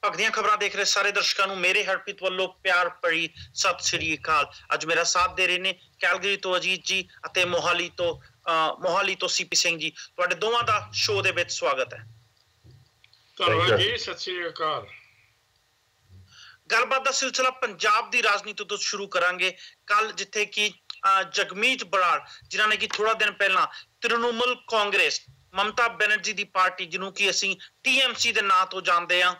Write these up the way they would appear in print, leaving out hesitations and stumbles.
ਭਗਦੀਆਂ ਖਬਰਾਂ ਦੇਖ ਰਹੇ ਸਾਰੇ ਦਰਸ਼ਕਾਂ ਨੂੰ ਮੇਰੇ ਹਰਪ੍ਰੀਤ ਵੱਲੋਂ ਪਿਆਰ ਭਰੀ ਸਤਿ ਸ੍ਰੀ ਅਕਾਲ। ਅੱਜ ਮੇਰਾ ਸਾਥ ਦੇ ਰਹੇ ਨੇ ਕੈਲਗਰੀ ਤੋਂ ਅਜੀਤ ਜੀ ਅਤੇ ਮੋਹਾਲੀ ਤੋਂ ਸੀਪੀ ਸਿੰਘ ਜੀ। ਤੁਹਾਡੇ ਦੋਵਾਂ ਦਾ ਸ਼ੋਅ ਦੇ ਵਿੱਚ ਸਵਾਗਤ ਹੈ। ਧੰਨਵਾਦ ਜੀ, ਸਤਿ ਸ੍ਰੀ ਅਕਾਲ। ਗੱਲਬਾਤ ਦਾ ਸਿਲਸਿਲਾ ਪੰਜਾਬ ਦੀ ਰਾਜਨੀਤੀ ਤੋਂ ਸ਼ੁਰੂ ਕਰਾਂਗੇ। ਕੱਲ ਜਿੱਥੇ ਕਿ ਜਗਮੀਤ ਬਰਾੜ ਜਿਨ੍ਹਾਂ ਨੇ ਕਿ ਥੋੜਾ ਦਿਨ ਪਹਿਲਾਂ ਤ੍ਰਿਣਮੂਲ ਕਾਂਗਰਸ ਮਮਤਾ ਬੈਨਰਜੀ ਦੀ ਪਾਰਟੀ ਜਿਹਨੂੰ ਕਿ ਅਸੀਂ TMC ਦੇ ਨਾਂ ਤੋਂ ਜਾਣਦੇ ਹਾਂ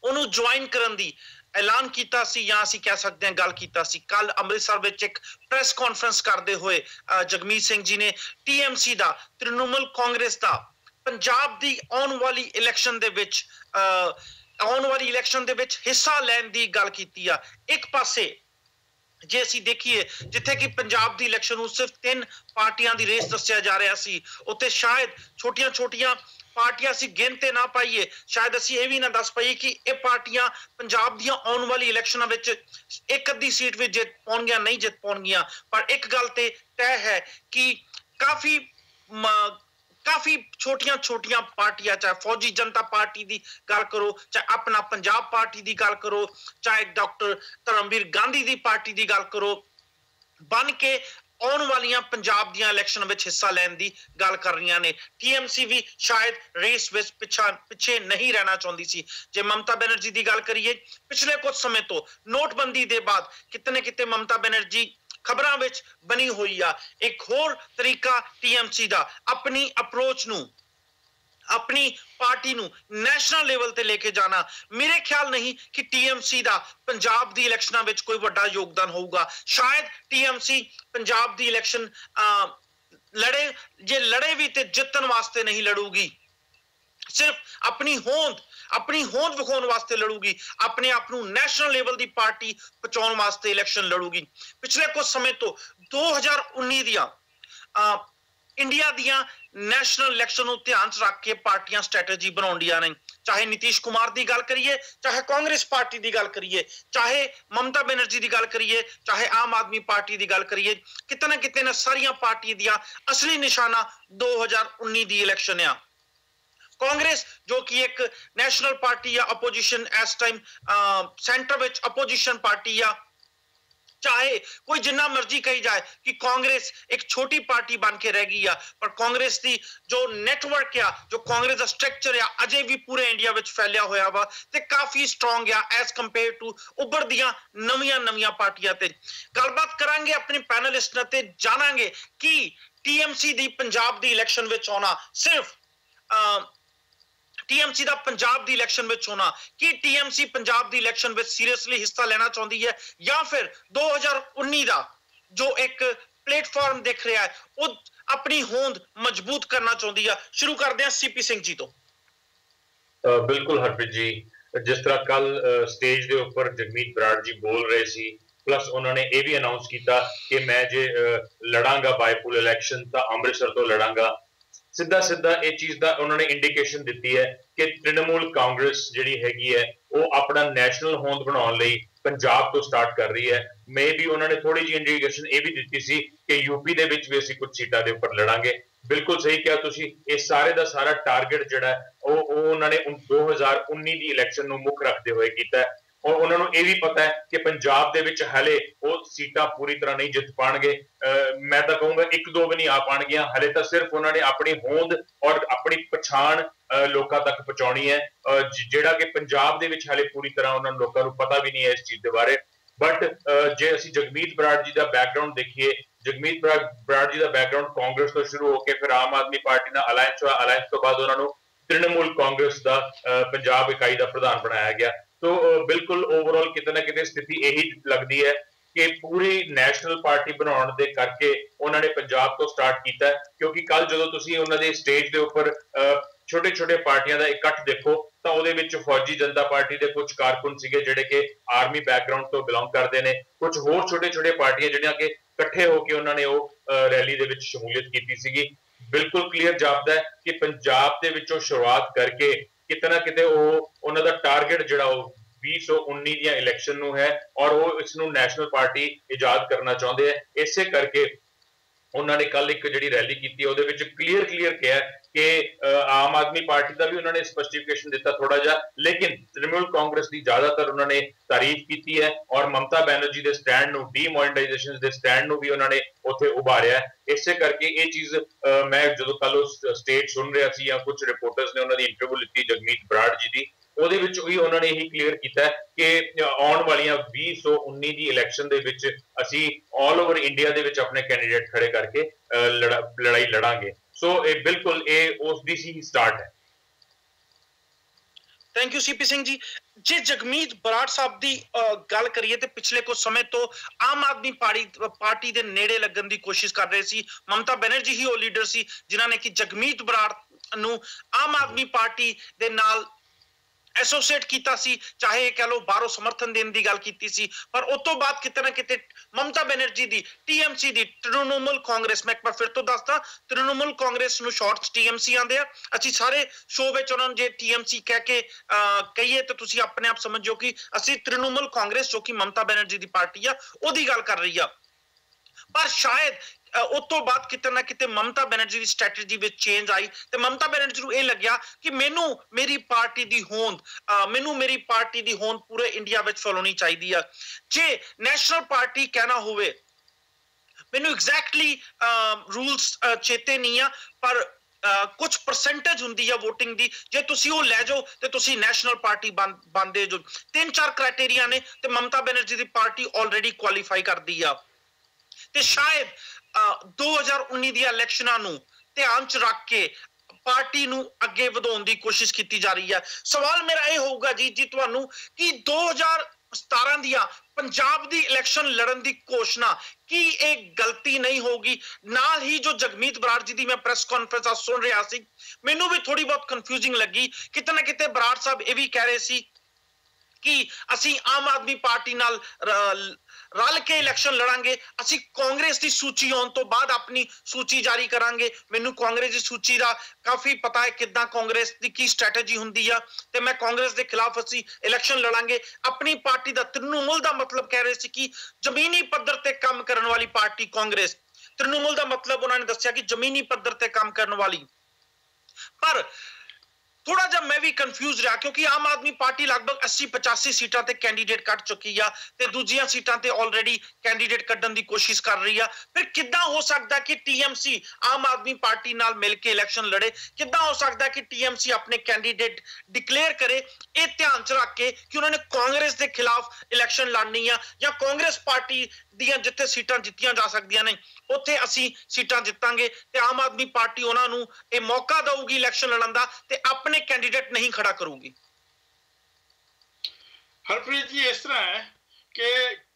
ਉਹਨੂੰ ਜੁਆਇਨ ਕਰਨ ਦੀ ਐਲਾਨ ਕੀਤਾ ਸੀ ਜਾਂ ਅਸੀਂ ਕਹਿ ਸਕਦੇ ਹਾਂ ਗੱਲ ਕੀਤਾ ਸੀ। ਕੱਲ ਅੰਮ੍ਰਿਤਸਰ ਵਿੱਚ ਇੱਕ ਪ੍ਰੈਸ ਕਾਨਫਰੰਸ ਕਰਦੇ ਹੋਏ ਜਗਮੀਤ ਸਿੰਘ ਜੀ ਨੇ TMC ਦਾ ਤ੍ਰਿਣਮੂਲ ਕਾਂਗਰਸ ਦਾ ਪੰਜਾਬ ਦੀ ਆਉਣ ਵਾਲੀ ਇਲੈਕਸ਼ਨ ਦੇ ਵਿੱਚ ਹਿੱਸਾ ਲੈਣ ਦੀ ਗੱਲ ਕੀਤੀ ਆ। ਇੱਕ ਪਾਸੇ ਜੇ ਅਸੀਂ ਦੇਖੀਏ ਜਿੱਥੇ ਕਿ ਪੰਜਾਬ ਦੀ ਇਲੈਕਸ਼ਨ ਨੂੰ ਸਿਰਫ 3 ਪਾਰਟੀਆਂ ਦੀ ਰੇਸ ਦੱਸਿਆ ਜਾ ਰਿਹਾ ਸੀ, ਉੱਥੇ ਸ਼ਾਇਦ ਛੋਟੀਆਂ ਪਾਰਟੀਆਂ ਅਸੀਂ ਗਿਣ ਤੇ ਨਾ ਪਾਈਏ, ਸ਼ਾਇਦ ਅਸੀਂ ਇਹ ਵੀ ਨਾ ਦੱਸ ਪਾਈਏ ਕਿ ਇਹ ਪਾਰਟੀਆਂ ਪੰਜਾਬ ਦੀਆਂ ਆਉਣ ਵਾਲੀ ਇਲੈਕਸ਼ਨਾਂ ਵਿੱਚ ਇੱਕ ਅੱਧੀ ਸੀਟ ਵੀ ਜਿੱਤ ਪਾਉਣਗੀਆਂ ਨਹੀਂ ਜਿੱਤ ਪਾਉਣਗੀਆਂ। ਪਰ ਇੱਕ ਗੱਲ ਤੇ ਤੈਅ ਹੈ ਕਿ ਕਾਫੀ ਛੋਟੀਆਂ ਪਾਰਟੀਆਂ, ਚਾਹੇ ਫੌਜੀ ਜਨਤਾ ਪਾਰਟੀ ਦੀ ਗੱਲ ਕਰੋ, ਚਾਹੇ ਆਪਣਾ ਪੰਜਾਬ ਪਾਰਟੀ ਦੀ ਗੱਲ ਕਰੋ, ਚਾਹੇ ਡਾਕਟਰ ਧਰਮਵੀਰ ਗਾਂਧੀ ਦੀ ਪਾਰਟੀ ਦੀ ਗੱਲ ਕਰੋ, ਬਣ ਕੇ ਆਉਣ ਵਾਲੀਆਂ ਪੰਜਾਬ ਦੀਆਂ ਇਲੈਕਸ਼ਨ ਵਿੱਚ ਹਿੱਸਾ ਲੈਣ ਦੀ ਗੱਲ ਕਰ ਰਹੀਆਂ ਨੇ। TMC ਵੀ ਸ਼ਾਇਦ ਰੇਸ ਵਿੱਚ ਪਿੱਛੇ ਨਹੀਂ ਰਹਿਣਾ ਚਾਹੁੰਦੀ ਸੀ। ਜੇ ਮਮਤਾ ਬੈਨਰਜੀ ਦੀ ਗੱਲ ਕਰੀਏ, ਪਿਛਲੇ ਕੁਝ ਸਮੇਂ ਤੋਂ ਨੋਟਬੰਦੀ ਦੇ ਬਾਅਦ ਕਿਤੇ ਨਾ ਕਿਤੇ ਮਮਤਾ ਬੈਨਰਜੀ ਖਬਰਾਂ ਵਿੱਚ ਬਣੀ ਹੋਈ ਆ। ਇੱਕ ਹੋਰ ਤਰੀਕਾ TMC ਦਾ ਆਪਣੀ ਅਪਰੋਚ ਨੂੰ, ਆਪਣੀ ਪਾਰਟੀ ਨੂੰ ਨੈਸ਼ਨਲ ਲੈਵਲ ਤੇ ਲੈ ਕੇ ਜਾਣਾ। ਮੇਰੇ ਖਿਆਲ ਨਹੀਂ ਕਿ TMC ਦਾ ਪੰਜਾਬ ਦੀ ਇਲੈਕਸ਼ਨਾਂ ਵਿੱਚ ਕੋਈ ਵੱਡਾ ਯੋਗਦਾਨ ਹੋਊਗਾ। ਸ਼ਾਇਦ TMC ਪੰਜਾਬ ਦੀ ਇਲੈਕਸ਼ਨ ਲੜੇ ਵੀ ਤੇ ਜਿੱਤਣ ਵਾਸਤੇ ਨਹੀਂ ਲੜੂਗੀ, ਸਿਰਫ ਆਪਣੀ ਹੋਂਦ ਵਿਖਾਉਣ ਵਾਸਤੇ ਲੜੂਗੀ, ਆਪਣੇ ਆਪ ਨੂੰ ਨੈਸ਼ਨਲ ਲੈਵਲ ਦੀ ਪਾਰਟੀ ਪਹੁੰਚਾਉਣ ਵਾਸਤੇ ਇਲੈਕਸ਼ਨ ਲੜੂਗੀ। ਪਿਛਲੇ ਕੁਝ ਸਮੇਂ ਤੋਂ 2019 ਦੀਆਂ ਇੰਡੀਆ ਦੀਆਂ ਨੈਸ਼ਨਲ ਇਲੈਕਸ਼ਨ ਨੂੰ ਧਿਆਨ 'ਚ ਰੱਖ ਕੇ ਪਾਰਟੀਆਂ ਸਟ੍ਰੈਟਜੀ ਬਣਾਉਂਦੀਆਂ ਨੇ। ਚਾਹੇ ਨੀਤੀਸ਼ ਕੁਮਾਰ ਦੀ ਗੱਲ ਕਰੀਏ, ਚਾਹੇ ਕਾਂਗਰਸ ਪਾਰਟੀ ਦੀ ਗੱਲ ਕਰੀਏ, ਚਾਹੇ ਮਮਤਾ ਬੈਨਰਜੀ ਦੀ ਗੱਲ ਕਰੀਏ, ਚਾਹੇ ਆਮ ਆਦਮੀ ਪਾਰਟੀ ਦੀ ਗੱਲ ਕਰੀਏ, ਕਿਤੇ ਨਾ ਕਿਤੇ ਨਾ ਸਾਰੀਆਂ ਪਾਰਟੀਆਂ ਦੀਆਂ ਅਸਲੀ ਨਿਸ਼ਾਨਾ 2019 ਦੀ ਇਲੈਕਸ਼ਨ ਆ। ਕਾਂਗਰਸ ਜੋ ਕਿ ਇੱਕ ਨੈਸ਼ਨਲ ਪਾਰਟੀ ਆ, ਆਪੋਜੀਸ਼ਨ ਇਸ ਟਾਈਮ ਸੈਂਟਰ ਵਿੱਚ ਆਪੋਜੀਸ਼ਨ ਪਾਰਟੀ ਆ, ਚਾਹੇ ਕੋਈ ਜਿੰਨਾ ਮਰਜ਼ੀ ਕਹੀ ਜਾਏ ਕਿ ਕਾਂਗਰਸ ਇੱਕ ਛੋਟੀ ਪਾਰਟੀ ਬਣ ਕੇ ਰਹਿ ਗਈ ਆ, ਪਰ ਕਾਂਗਰਸ ਦੀ ਜੋ ਨੈਟਵਰਕ ਆ, ਜੋ ਕਾਂਗਰਸ ਦਾ ਸਟਰਕਚਰ ਆ, ਅਜੇ ਵੀ ਪੂਰੇ ਇੰਡੀਆ ਵਿੱਚ ਫੈਲਿਆ ਹੋਇਆ ਵਾ ਤੇ ਕਾਫੀ ਸਟਰੋਂਗ ਆ ਐਸ ਕੰਪੇਅਰ ਟੂ ਉੱਭਰਦੀਆਂ ਨਵੀਆਂ ਪਾਰਟੀਆਂ। ਤੇ ਗੱਲਬਾਤ ਕਰਾਂਗੇ ਆਪਣੇ ਪੈਨਲਿਸਟ ਨਾਲ ਤੇ ਜਾਣਾਂਗੇ ਕਿ TMC ਦੀ ਪੰਜਾਬ ਦੀ ਇਲੈਕਸ਼ਨ ਵਿੱਚ ਆਉਣਾ ਸਿਰਫ TMC ਦਾ ਪੰਜਾਬ ਦੀ ਇਲੈਕਸ਼ਨ ਵਿੱਚ ਹੋਣਾ, ਕਿ TMC ਪੰਜਾਬ ਦੀ ਇਲੈਕਸ਼ਨ ਵਿੱਚ ਸੀਰੀਅਸਲੀ ਹਿੱਸਾ ਲੈਣਾ ਚਾਹੁੰਦੀ ਹੈ ਜਾਂ ਫਿਰ 2019 ਦਾ ਜੋ ਇੱਕ ਪਲੇਟਫਾਰਮ ਦਿਖ ਰਿਹਾ ਹੈ ਉਹ ਆਪਣੀ ਹੋਂਦ ਮਜ਼ਬੂਤ ਕਰਨਾ ਚਾਹੁੰਦੀ ਹੈ। ਸ਼ੁਰੂ ਕਰਦੇ ਹਾਂ CP ਸਿੰਘ ਜੀ ਤੋਂ। ਬਿਲਕੁਲ ਹਰਪ੍ਰੀਤ ਜੀ, ਜਿਸ ਤਰ੍ਹਾਂ ਕੱਲ ਸਟੇਜ ਦੇ ਉੱਪਰ ਜਗਮੀਤ ਬਰਾੜ ਜੀ ਬੋਲ ਰਹੇ ਸੀ, ਪਲੱਸ ਉਹਨਾਂ ਨੇ ਇਹ ਵੀ ਅਨਾਉਂਸ ਕੀਤਾ ਕਿ ਮੈਂ ਜੇ ਲੜਾਂਗਾ ਬਾਈਪੋਲ ਇਲੈਕਸ਼ਨ ਤਾਂ ਅੰਮ੍ਰਿਤਸਰ ਤੋਂ ਲੜਾਂਗਾ। ਸਿੱਧਾ ਇਹ ਚੀਜ਼ ਦਾ ਉਹਨਾਂ ਨੇ ਇੰਡੀਕੇਸ਼ਨ ਦਿੱਤੀ ਹੈ ਕਿ ਤ੍ਰਿਣਮੂਲ ਕਾਂਗਰਸ ਜਿਹੜੀ ਹੈਗੀ ਹੈ ਉਹ ਆਪਣਾ ਨੈਸ਼ਨਲ ਹੋਂਦ ਬਣਾਉਣ ਲਈ ਪੰਜਾਬ ਤੋਂ ਸਟਾਰਟ ਕਰ ਰਹੀ ਹੈ। ਮੇ ਵੀ ਉਹਨਾਂ ਨੇ ਥੋੜੀ ਜਿਹੀ ਇੰਡੀਕੇਸ਼ਨ ਇਹ ਵੀ ਦਿੱਤੀ ਸੀ ਕਿ UP ਦੇ ਵਿੱਚ ਵੀ ਅਸੀਂ ਕੁਝ ਸੀਟਾਂ ਦੇ ਉੱਪਰ ਲੜਾਂਗੇ। ਬਿਲਕੁਲ ਸਹੀ ਕਿਹਾ ਤੁਸੀਂ, ਇਹ ਸਾਰੇ ਦਾ ਸਾਰਾ ਟਾਰਗੇਟ ਜਿਹੜਾ ਉਹ ਉਹਨਾਂ ਨੇ 2019 ਦੀ ਇਲੈਕਸ਼ਨ ਨੂੰ ਮੁੱਖ ਰੱਖਦੇ ਹੋਏ ਕੀਤਾ। ਔਰ ਉਹਨਾਂ ਨੂੰ ਇਹ ਵੀ ਪਤਾ ਹੈ ਕਿ ਪੰਜਾਬ ਦੇ ਵਿੱਚ ਹਲੇ ਉਹ ਸੀਟਾਂ ਪੂਰੀ ਤਰ੍ਹਾਂ ਨਹੀਂ ਜਿੱਤ ਪਾਣਗੇ। ਮੈਂ ਤਾਂ ਕਹੂੰਗਾ 1-2 ਵੀ ਨਹੀਂ ਆ ਪਾਣਗੀਆਂ। ਹਲੇ ਤਾਂ ਸਿਰਫ ਉਹਨਾਂ ਨੇ ਆਪਣੀ ਹੋਂਦ ਔਰ ਆਪਣੀ ਪਛਾਣ ਲੋਕਾਂ ਤੱਕ ਪਹੁੰਚਾਉਣੀ ਹੈ, ਜਿਹੜਾ ਕਿ ਪੰਜਾਬ ਦੇ ਵਿੱਚ ਹਲੇ ਪੂਰੀ ਤਰ੍ਹਾਂ ਉਹਨਾਂ ਲੋਕਾਂ ਨੂੰ ਪਤਾ ਵੀ ਨਹੀਂ ਹੈ ਇਸ ਚੀਜ਼ ਦੇ ਬਾਰੇ। ਬਟ ਜੇ ਅਸੀਂ ਜਗਮੀਤ ਬਰਾੜ ਜੀ ਦਾ ਬੈਕਗਰਾਉਂਡ ਦੇਖੀਏ, ਜਗਮੀਤ ਬਰਾੜ ਜੀ ਦਾ ਬੈਕਗਰਾਉਂਡ ਕਾਂਗਰਸ ਤੋਂ ਸ਼ੁਰੂ ਹੋ ਕੇ ਫਿਰ ਆਮ ਆਦਮੀ ਪਾਰਟੀ ਨਾਲ ਅਲਾਇੰਸ ਹੋਇਆ, ਅਲਾਇੰਸ ਤੋਂ ਬਾਅਦ ਉਹਨਾਂ ਨੂੰ ਤ੍ਰਿਣਮੂਲ ਕਾਂਗਰਸ ਦਾ ਪੰਜਾਬ ਇਕਾਈ ਦਾ ਪ੍ਰਧਾਨ ਬਣਾਇਆ ਗਿਆ। तो बिल्कुल ओवरऑल किते ना किते स्थिति यही लगती है कि पूरी नैशनल पार्टी बनाने दे करके उन्होंने पंजाब तो स्टार्ट किया। क्योंकि कल जो तुसीं उन्हां दे स्टेज के उपर छोटे पार्टियां का इकट्ठ देखो तो उहदे विच फौजी जनता पार्टी के कुछ कारकुन सीगे जिहड़े कि आर्मी बैकग्राउंड तो बिलोंग करते हैं, कुछ होर छोटे पार्टियां जिहड़ियां कि इकट्ठे होकर उन्होंने रैली दे विच शमूलियत की सीगी। बिल्कुल क्लीयर जापदा है कि पंजाब दे विचों शुरुआत करके किते ना किते उन्हां दा टारगेट जिहड़ा 2019 ਦੀਆਂ ਇਲੈਕਸ਼ਨ ਨੂੰ है और वो इसनूं नैशनल पार्टी इजाद करना चाहते हैं। इसे करके उन्होंने कल एक जिहड़ी रैली की ਉਹਦੇ ਵਿੱਚ क्लीयर किया कि आम आदमी पार्टी का भी उन्होंने स्पष्टीकरण दिता थोड़ा जा, लेकिन तृणमूल कांग्रेस की ज्यादातर उन्होंने तारीफ की है और ममता बनर्जी के स्टैंड ਨੂੰ ਡੀਮੋਨਟਾਈਜੇਸ਼ਨ ਦੇ स्टैंड ਨੂੰ भी उन्होंने ਉੱਥੇ ਉਭਾਰਿਆ। ਇਸੇ ਕਰਕੇ ਇਹ ਚੀਜ਼ ਮੈਂ ਜਦੋਂ ਕੱਲ ਸਟੇਟ ਸੁਣ ਰਿਹਾ ਸੀ ਜਾਂ ਕੁਝ ਰਿਪੋਰਟਰਸ ਨੇ ਉਹਨਾਂ ਦੀ ਇੰਟਰਵਿਊ ਲਿੱਤੀ ਜਗਮੀਤ ਬਰਾੜ ਜੀ ਦੀ, ਉਹਦੇ ਵਿੱਚ ਵੀ ਉਹਨਾਂ ਨੇ ਇਹੀ ਕਲੀਅਰ ਕੀਤਾ ਕਿ ਆਉਣ ਵਾਲੀਆਂ 2019 ਦੀ ਇਲੈਕਸ਼ਨ ਦੇ ਵਿੱਚ ਅਸੀਂ ਆਲ ਓਵਰ ਇੰਡੀਆ ਦੇ ਵਿੱਚ ਆਪਣੇ ਕੈਂਡੀਡੇਟ ਖੜੇ ਕਰਕੇ ਲੜਾਈ ਲੜਾਂਗੇ। ਸੋ ਇਹ ਬਿਲਕੁਲ ਇਹ ਉਸ ਦੀ ਸੀ ਸਟਾਰਟ ਹੈ। थैंक यू सीपी सिंह जी। जे जगमीत बराड़ साहब की गल करिए तो पिछले कुछ समय तो आम आदमी पार्टी के नेड़े लगन की कोशिश कर रहे सी। ममता बनर्जी ही वो लीडर सी जिन्हों ने कि जगमीत बराड़ नूं आम आदमी पार्टी दे नाल एसोसिएट किया सी, चाहे कह लो बाहरों समर्थन देने की गल की सी, पर उस तो बाद किते ना किते ममता बनर्जी दी टीएमसी दी तृणमूल कांग्रेस, मैं एक बार फिर तो दसदा तृणमूल कांग्रेस नूं शॉर्ट्स टीएमसी आंदे आ। असीं सारे शो विच उन्हां नूं जे टीएमसी कह के कहिए तो तुसीं अपने आप समझो कि असीं तृणमूल कांग्रेस जो कि ममता बनर्जी दी पार्टी आ ओदी गल कर रही आ। पर शायद उस तो बाद किते ना किते ममता बनर्जी की स्ट्रैटेजी में चेंज आई तो ममता बनर्जी को यह लग्या कि मैनू मेरी पार्टी की होंद मैनू मेरी पार्टी की होंद पूरे इंडिया में फैलानी चाहिए। जे नैशनल पार्टी कहना होवे, मैनू एग्जैक्टली रूल्स चेते नहीं आ, पर कुछ परसेंटेज हुंदी है वोटिंग दी, जे तुसी वो लै जाओ तो तुसी नैशनल पार्टी बनदे जो 3-4 क्राइटेरिया ने ते ममता बनर्जी की पार्टी ऑलरेडी क्वालीफाई कर दी आ। ते शायद 2019 दी इलैक्शनां नूं ध्यान च रख के पार्टी नूं अगे वधाउण दी कोशिश की जा रही है। सवाल मेरा यह होगा जी तुहानूं कि 2017 दिया पंजाब दी इलैक्शन लड़न दी घोषणा की एक गलती नहीं होगी? नाल ही जो जगमीत बराड़ जी दी मैं प्रेस कॉन्फ्रेंस सुन रहा सी, मैनूं भी थोड़ी बहुत कंफ्यूजिंग लगी। किते ना किते बराड़ साहब ये भी कह रहे सी कि असीं आम आदमी पार्टी नाल रल के इलैक्शन लड़ांगे, असीं कांग्रेस की सूची आउण तो बाद अपनी सूची जारी करांगे। मैनूं कांग्रेस की सूची का काफ़ी पता है किद्दां कांग्रेस की की स्ट्रैटेजी हुंदी आ ते मैं कांग्रेस के खिलाफ असीं इलैक्शन लड़ांगे। अपनी पार्टी का तृणमूल का मतलब कह रहे सी कि जमीनी पद्धर ते काम करने वाली पार्टी कांग्रेस, तृणमूल का मतलब उन्होंने दस्सिया कि जमीनी पद्धर ते काम करने वाली। पर थोड़ा जब मैं भी कंफ्यूज रहा क्योंकि आम आदमी पार्टी लगभग 80-85 सीटां ते कैंडीडेट कट चुकी है ते दूजियां सीटां ते ऑलरेडी कैंडीडेट कड्ढण दी कोशिश कर रही है। फिर किद्दां हो सकता कि टीएमसी आम आदमी पार्टी नाल मिल के इलैक्शन लड़े? किद्दां हो सकता कि टीएमसी अपने कैंडीडेट डिक्लेयर करे? ये ध्यान च रख के कि उन्होंने कांग्रेस के खिलाफ इलैक्शन लड़नी है या कांग्रेस पार्टी दियां जिथे सीटां जित्तियां जा सकदियां ने उत्थे असीं सीटां जित्तांगे ते आम आदमी पार्टी उन्हां नूं ये मौका देऊगी इलैक्शन लड़न दा ते अपने कैंडीडेट नहीं खड़ा करूगी। हरप्रीत जी इस तरह है कि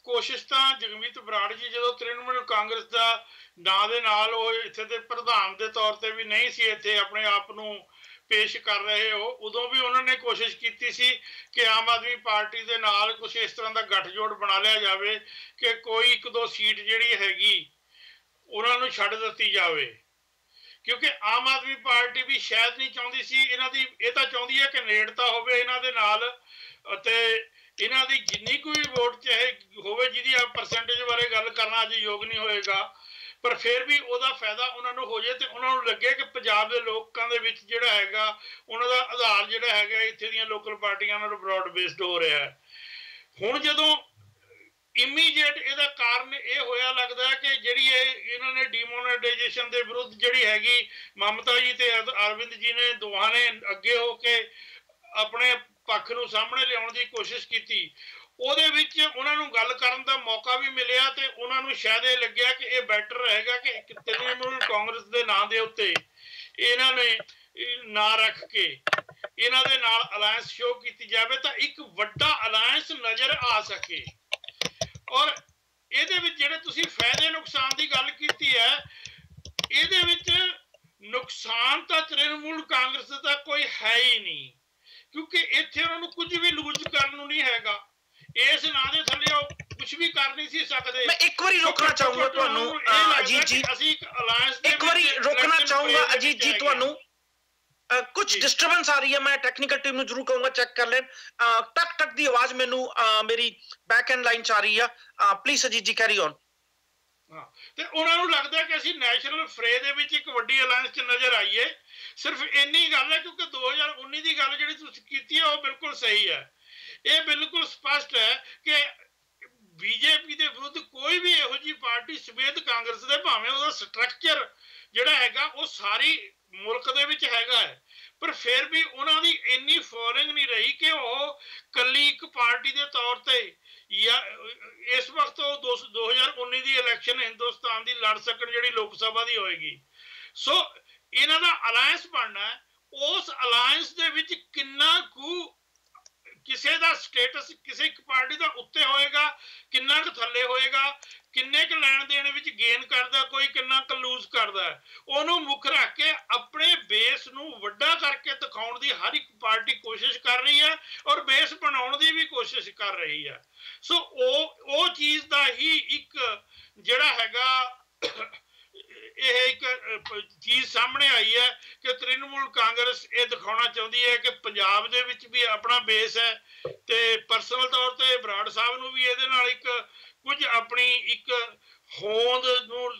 कोशिश तो जगमीत बराड़ जी जो तृणमूल कांग्रेस का नां दे नाल इत्थे दे प्रधान के तौर पर भी नहीं सी इत्थे अपने आप नूं पेश कर रहे हो, उदों भी उन्होंने कोशिश की सी कि आम आदमी पार्टी के नाल कुछ इस तरह का गठजोड़ बना लिया जाए कि कोई 1-2 सीट जिहड़ी हैगी उन्होंने छड्ड दित्ती जाए, क्योंकि आम आदमी पार्टी भी शायद नहीं चाहती सी इन्हां दी, ये तो चाहती है कि नेड़ता होवे इन्हां दे नाल ते इन्हां दी जिन्नी कोई वोट चाहे होवे जिहदी परसेंटेज बारे गल करना अज योग नहीं होएगा, पर फिर भी उहदा फायदा उन्होंने हो जाए तो उन्होंने लगे कि पंजाब के लोगों के विच जिहड़ा हैगा उन्हां दा आधार जिहड़ा हैगा इत्थे दीयां लोकल पार्टियां नाल ब्रॉड बेस्ड हो रहा है। हुण जदों इमीडिएट इहदा कारण ये होया लगता है कि जिहड़ी इन्होंने डीमोनेटाइजेशन के विरुद्ध जिहड़ी हैगी ममता जी ते अरविंद जी ने दोहां ने अगे हो के अपने पक्ष नूं सामने लियाउण दी कोशिश की, ਉਹਦੇ ਵਿੱਚ ਉਹਨਾਂ ਨੂੰ ਗੱਲ ਕਰਨ ਦਾ ਮੌਕਾ ਵੀ ਮਿਲਿਆ ਤੇ ਉਹਨਾਂ ਨੂੰ ਸ਼ਾਇਦ ਇਹ ਲੱਗਿਆ ਕਿ ਇਹ ਬੈਟਰ ਰਹੇਗਾ ਕਿ ਤ੍ਰਿਣਮੂਲ ਕਾਂਗਰਸ ਦੇ ਨਾਂ ਦੇ ਉੱਤੇ ਇਹਨਾਂ ਨੇ ਨਾਂ ਰੱਖ ਕੇ ਇਹਨਾਂ ਦੇ ਨਾਲ ਅਲਾਈਅੰਸ ਸ਼ੋ ਕੀਤੀ ਜਾਵੇ ਤਾਂ ਇੱਕ ਵੱਡਾ ਅਲਾਈਅੰਸ ਨਜ਼ਰ ਆ ਸਕੇ। ਔਰ ਇਹਦੇ ਵਿੱਚ ਜਿਹੜੇ ਤੁਸੀਂ ਫਾਇਦੇ ਨੁਕਸਾਨ ਦੀ ਗੱਲ ਕੀਤੀ ਹੈ, ਇਹਦੇ ਵਿੱਚ ਨੁਕਸਾਨ ਤਾਂ ਤ੍ਰਿਣਮੂਲ ਕਾਂਗਰਸ ਦਾ ਕੋਈ ਹੈ ਹੀ ਨਹੀਂ, ਕਿਉਂਕਿ ਇੱਥੇ ਉਹਨਾਂ ਨੂੰ ਕੁਝ ਵੀ ਲੂਜ਼ ਕਰਨ ਨੂੰ ਨਹੀਂ ਹੈਗਾ। इस नां दे थल्ले कुछ भी कर नहीं सी सकदे। मैं एक बारी रोकना चाहूंगा तुहानू अजीत जी, एक बारी रोकना चाहूंगा अजीत जी तुहानू, कुछ डिस्टर्बेंस आ रही है, मैं टेक्निकल टीम नूं जरूर कहूंगा चेक कर लें। टक टक दी आवाज मैनू मेरी बैक एंड लाइन च आ रही है, please Ajit ji carry on. ਹਾਂ ਤੇ ਉਹਨਾਂ ਨੂੰ ਲੱਗਦਾ ਕਿ ਅਸੀਂ ਨੈਸ਼ਨਲ ਫਰੇ ਦੇ ਵਿੱਚ ਇੱਕ ਵੱਡੀ ਅਲਾਇੰਸ 'ਚ ਨਜ਼ਰ ਆਈਏ। ਸਿਰਫ ਇੰਨੀ ਗੱਲ ਹੈ, ਕਿਉਂਕਿ 2019 ਦੀ ਗੱਲ ਜਿਹੜੀ ਤੁਸੀਂ ਕੀਤੀ ਹੈ ਉਹ ਬਿਲਕੁਲ ਸਹੀ ਹੈ। ਇਹ ਬਿਲਕੁਲ ਸਪਸ਼ਟ ਹੈ ਕਿ ਬੀਜੇਪੀ ਦੇ ਵਿਰੁੱਧ ਕੋਈ ਵੀ ਇਹੋ ਜਿਹੀ ਪਾਰਟੀ ਸਮੇਤ ਕਾਂਗਰਸ ਦੇ, ਭਾਵੇਂ ਉਹਦਾ ਸਟਰਕਚਰ ਜਿਹੜਾ ਹੈਗਾ ਉਹ ਸਾਰੀ ਮੁਲਕ ਦੇ ਵਿੱਚ ਹੈਗਾ ਹੈ, ਪਰ ਫਿਰ ਵੀ ਉਹਨਾਂ ਦੀ ਇੰਨੀ ਫੋਲੋਇੰਗ ਨਹੀਂ ਰਹੀ ਕਿ ਉਹ ਕੱਲੀ ਇੱਕ ਪਾਰਟੀ ਦੇ ਤੌਰ ਤੇ ਜਾਂ ਇਸ ਵਕਤ ਉਹ 2019 ਦੀ ਇਲੈਕਸ਼ਨ ਹਿੰਦੁਸਤਾਨ ਦੀ ਲੜ ਸਕਣ, ਜਿਹੜੀ ਲੋਕ ਸਭਾ ਦੀ ਹੋਏਗੀ। ਸੋ ਇਹਨਾਂ ਦਾ ਅਲਾਇੰਸ ਬਣਨਾ, ਉਸ ਅਲਾਇੰਸ ਦੇ ਵਿੱਚ ਕਿੰਨਾ ਕੁ ਕਿਸੇ ਦਾ ਸਟੇਟਸ ਕਿਸੇ ਇੱਕ ਪਾਰਟੀ ਦਾ ਉੱਤੇ ਹੋਏਗਾ, ਕਿੰਨਾ ਕੁ ਥੱਲੇ ਹੋਏਗਾ, ਕਿੰਨੇ ਕੁ ਲੈਣ ਦੇਣ ਵਿੱਚ ਗੇਨ ਕਰਦਾ ਕੋਈ, ਕਿੰਨਾ ਕੁ ਲੂਜ਼ ਕਰਦਾ, ਉਹਨੂੰ ਮੁੱਖ ਰੱਖ ਕੇ ਆਪਣੇ ਬੇਸ ਨੂੰ ਵੱਡਾ ਕਰਕੇ ਦਿਖਾਉਣ ਦੀ ਹਰ ਇੱਕ ਪਾਰਟੀ ਕੋਸ਼ਿਸ਼ ਕਰ ਰਹੀ ਹੈ, ਔਰ ਬੇਸ ਬਣਾਉਣ ਦੀ ਵੀ ਕੋਸ਼ਿਸ਼ ਕਰ ਰਹੀ ਹੈ। ਸੋ ਉਹ ਚੀਜ਼ ਦਾ ਹੀ ਇੱਕ ਜਿਹੜਾ ਹੈਗਾ ਇਹ ਇੱਕ ਚੀਜ਼ ਸਾਹਮਣੇ ਆਈ ਹੈ ਕਿ ਤ੍ਰਿਣਮੂਲ ਕਾਂਗਰਸ ਇਹ ਦਿਖਾਉਣਾ ਚਾਹੁੰਦੀ ਹੈ ਕਿ ਪੰਜਾਬ ਦੇ ਵਿੱਚ ਵੀ ਆਪਣਾ ਬੇਸ ਹੈ, ਤੇ ਪਰਸਨਲ ਤੌਰ ਤੇ ਬਰਾੜ ਸਾਹਿਬ ਨੂੰ ਵੀ ਇਹਦੇ ਨਾਲ ਇੱਕ ਕੁਝ ਆਪਣੀ ਇੱਕ ਹੋਂਦ ਨੂੰ